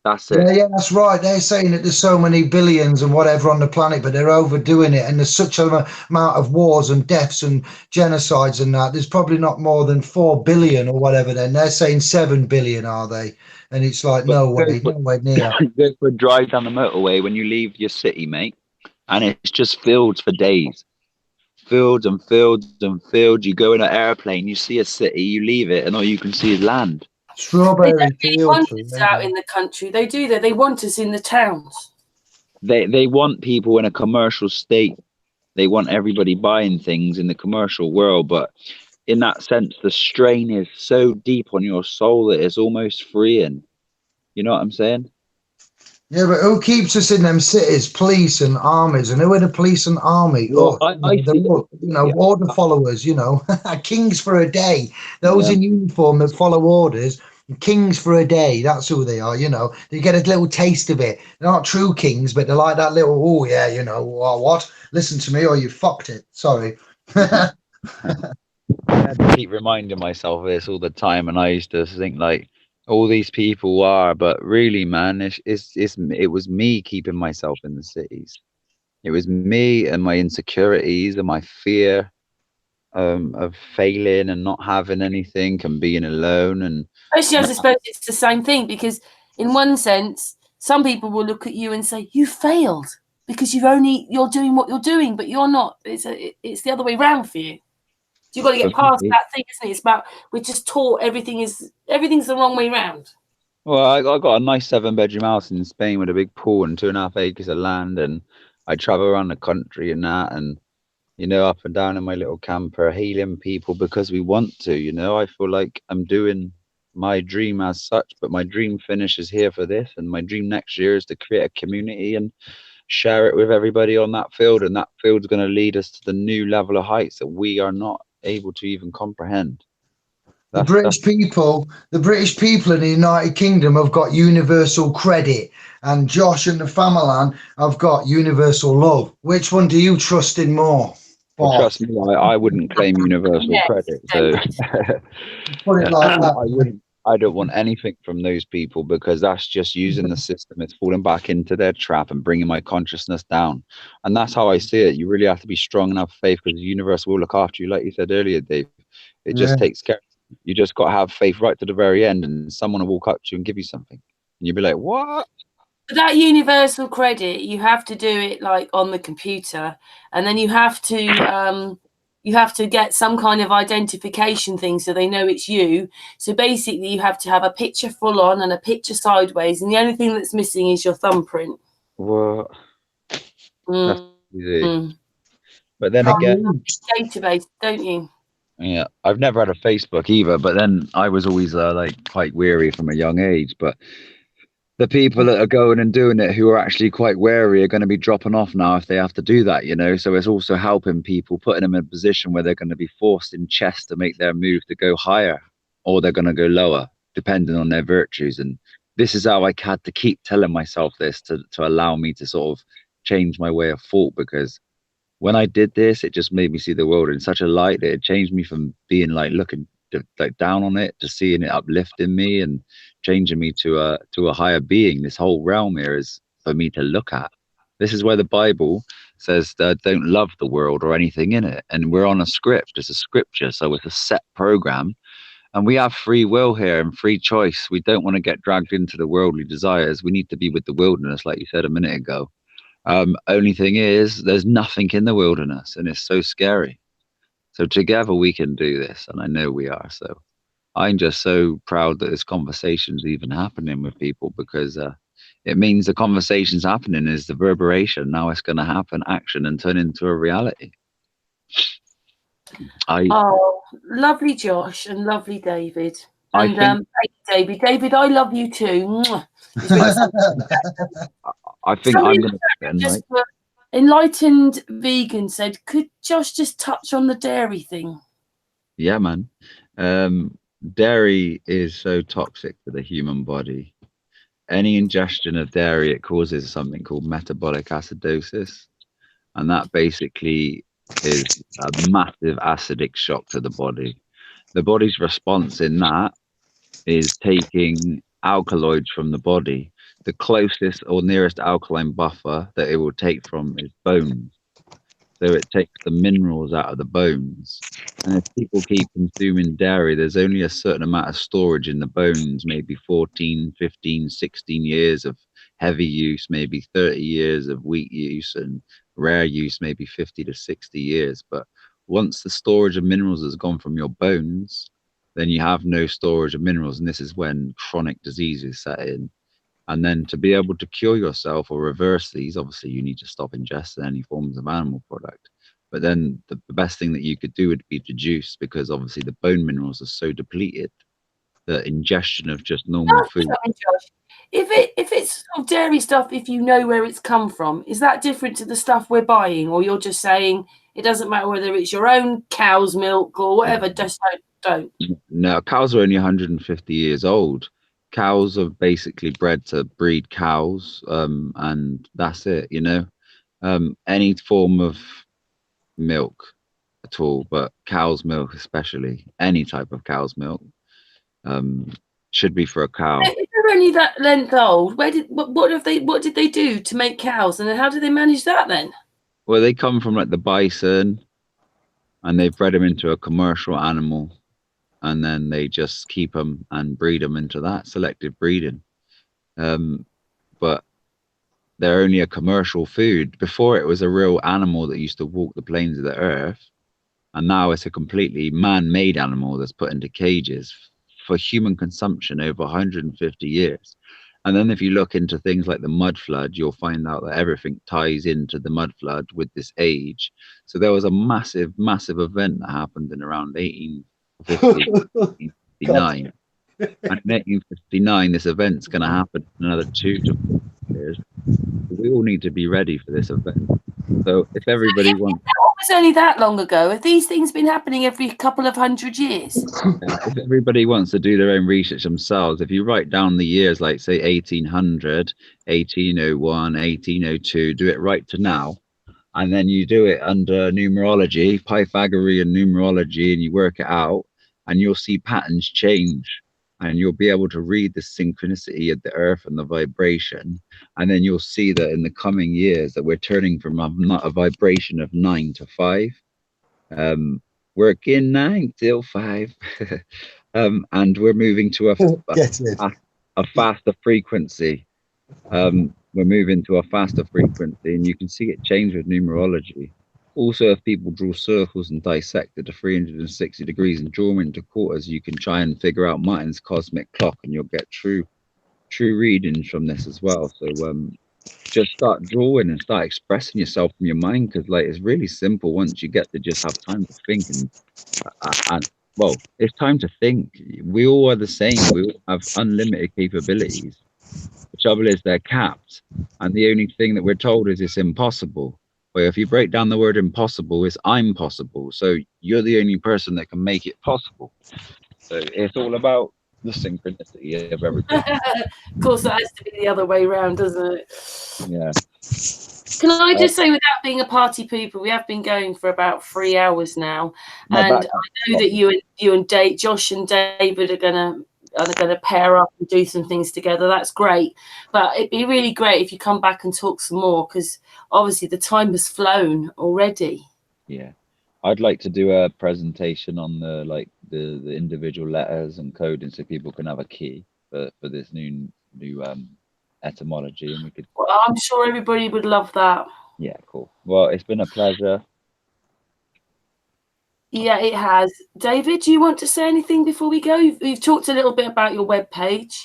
B: That's it.
C: Yeah, that's right. They're saying that there's so many billions and whatever on the planet, but they're overdoing it. And there's such an amount of wars and deaths and genocides and that. There's probably not more than 4 billion or whatever. Then they're saying 7 billion, are they? And it's like, no way near.
B: You go for a drive down the motorway when you leave your city, mate, and it's just fields for days. Fields and fields and fields. You go in an airplane, you see a city, you leave it, and all you can see is land.
C: Strawberry
A: fields. They want us out in the country. They do that. They want us in the towns.
B: They want people in a commercial state. They want everybody buying things in the commercial world. But in that sense, the strain is so deep on your soul that it's almost freeing. You know what I'm saying?
C: Yeah, but who keeps us in them cities? Police and armies. And who are the police and army?
B: Well,
C: order followers, kings for a day. Those in uniform that follow orders, kings for a day. That's who they are, They get a little taste of it. They're not true kings, but they're like that little, what? Listen to me or you fucked it. Sorry.
B: I keep reminding myself of this all the time, and I used to think like, all these people are, but really, man, it was me keeping myself in the cities. It was me and my insecurities and my fear of failing and not having anything and being alone. And
A: actually, I suppose it's the same thing, because in one sense, some people will look at you and say you failed because you're doing what you're doing, but you're not. It's the other way around for you. You've got to get past that thing, isn't it? It's about, we're just taught everything's the wrong way round.
B: Well, I got a nice 7-bedroom house in Spain with a big pool and 2.5 acres of land, and I travel around the country and that, and up and down in my little camper, healing people because we want to. I feel like I'm doing my dream as such, but my dream finishes here for this, and my dream next year is to create a community and share it with everybody on that field, and that field's going to lead us to the new level of heights that we are not able to even comprehend.
C: The British people in the United Kingdom have got universal credit, and Josh and the Famalan have got universal love. Which one do you trust in more?
B: Well, trust me, I wouldn't claim universal credit. So
C: put it like that.
E: I don't want anything from those people, because that's just using the system. It's falling back into their trap and bringing my consciousness down. And that's how I see it. You really have to be strong enough faith, because the universe will look after you, like you said earlier, Dave. It just takes care. You just got to have faith right to the very end, and someone will walk up to you and give you something, and you'll be like, "What?"
A: For that universal credit, you have to do it like on the computer, and then you have to get some kind of identification thing so they know it's you. So basically, you have to have a picture full on and a picture sideways, and the only thing that's missing is your thumbprint.
E: What? That's easy.
A: Mm.
E: But then again,
A: Database, don't you?
E: yeah, I've never had a Facebook either. But then I was always like quite weary from a young age. But the people that are going and doing it, who are actually quite wary, are going to be dropping off now if they have to do that, you know. So it's also helping people, putting them in a position where they're going to be forced in chess to make their move to go higher, or they're going to go lower, depending on their virtues. And this is how I had to keep telling myself this to allow me to sort of change my way of thought, because when I did this, it just made me see the world in such a light that it changed me from being like looking like down on it to seeing it uplifting me and changing me to a higher being. This whole realm here is for me to look at. This is where the Bible says don't love the world or anything in it. And we're on a script. It's a scripture, so it's a set program. And we have free will here and free choice. We don't want to get dragged into the worldly desires. We need to be with the wilderness, like you said a minute ago. Only thing is, there's nothing in the wilderness, and it's so scary. So together we can do this, and I know we are. So I'm just so proud that this conversation's even happening with people, because it means the conversation's happening is the reverberation. Now it's going to happen, action, and turn into a reality.
A: Oh, lovely Josh and lovely David. And thank you, David, I love you too.
E: I think I'm going to
A: Enlightened Vegan said, could Josh just touch on the dairy thing?
E: Yeah, man. Dairy is so toxic for the human body. Any ingestion of dairy, it causes something called metabolic acidosis. And that basically is a massive acidic shock to the body. The body's response in that is taking alkaloids from the body. The closest or nearest alkaline buffer that it will take from is bones. So it takes the minerals out of the bones. And if people keep consuming dairy, there's only a certain amount of storage in the bones, maybe 14, 15, 16 years of heavy use, maybe 30 years of weak use, and rare use, maybe 50 to 60 years. But once the storage of minerals has gone from your bones, then you have no storage of minerals. And this is when chronic diseases set in. And then to be able to cure yourself or reverse these, obviously you need to stop ingesting any forms of animal product. But then the best thing that you could do would be to juice, because obviously the bone minerals are so depleted that ingestion of just normal food.
A: If it's sort of dairy stuff, if you know where it's come from, is that different to the stuff we're buying? Or you're just saying it doesn't matter whether it's your own cow's milk or whatever, just don't?
E: No, cows are only 150 years old. Cows are basically bred to breed cows, and that's it, you know. Any form of milk at all, but cow's milk especially, any type of cow's milk, should be for a cow.
A: If they're only that length old, what did they do to make cows, and then how did they manage that then?
E: Well, they come from like the bison, and they've bred them into a commercial animal. And then they just keep them and breed them into that, selective breeding. But they're only a commercial food. Before, it was a real animal that used to walk the plains of the earth. And now it's a completely man-made animal that's put into cages for human consumption over 150 years. And then if you look into things like the mud flood, you'll find out that everything ties into the mud flood with this age. So there was a massive, massive event that happened in around 1859. And in 1859, this event's going to happen in another 2 to 4 years. We all need to be ready for this event. So if everybody wants...
A: It was only that long ago. Have these things been happening every couple of 100 years?
E: If everybody wants to do their own research themselves, if you write down the years, like say 1800, 1801, 1802, do it right to now. And then you do it under numerology, Pythagorean numerology, and you work it out, and you'll see patterns change. and you'll be able to read the synchronicity of the earth and the vibration. And then you'll see that in the coming years that we're turning from a vibration of 9 to 5. Working 9 till 5. And we're moving to a faster frequency. We're moving to a faster frequency, and you can see it change with numerology. Also, if people draw circles and dissect it to 360 degrees and draw them into quarters, you can try and figure out Martin's cosmic clock, and you'll get true readings from this as well. So just start drawing and start expressing yourself from your mind, because like it's really simple once you get to just have time to think. And well, it's time to think. We all are the same. We all have unlimited capabilities. The trouble is they're capped, and the only thing that we're told is it's impossible. But if you break down the word impossible, it's I'm possible. So you're the only person that can make it possible. So it's all about the synchronicity of everything.
A: Of course, that has to be the other way around, doesn't it?
E: Yeah.
A: Can I just say, without being a party pooper, we have been going for about 3 hours now, and I know that you and Josh and David are gonna pair up and do some things together. That's great, but it'd be really great if you come back and talk some more, because obviously the time has flown already.
E: Yeah, I'd like to do a presentation on the individual letters and coding, so people can have a key for this new etymology, and we could.
A: Well, I'm sure everybody would love that.
E: Yeah, cool. Well, it's been a pleasure.
A: Yeah, it has. David, do you want to say anything before we go? You've talked a little bit about your webpage.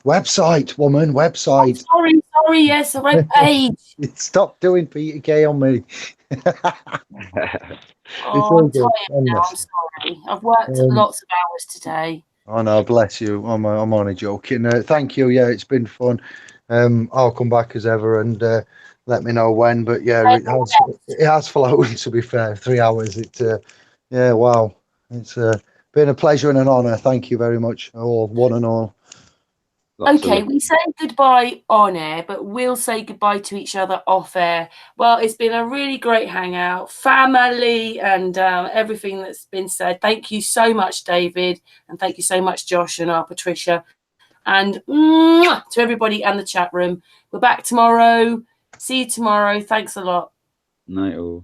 C: Website, woman, website.
A: Oh, sorry, yes, a webpage.
C: Stop doing Peter Kay on me.
A: Oh, I'm tired now. I'm sorry. I've worked lots of hours today.
C: Oh no, bless you. I'm only joking. Thank you. Yeah, it's been fun. I'll come back as ever and let me know when. But yeah, it has flown. To be fair, 3 hours. Yeah, wow. It's been a pleasure and an honour. Thank you very much, all, one and all.
A: Okay, we say goodbye on air, but we'll say goodbye to each other off air. Well, it's been a really great hangout, family, and everything that's been said. Thank you so much, David, and thank you so much, Josh and Patricia, and to everybody and the chat room. We're back tomorrow. See you tomorrow. Thanks a lot.
E: Night all.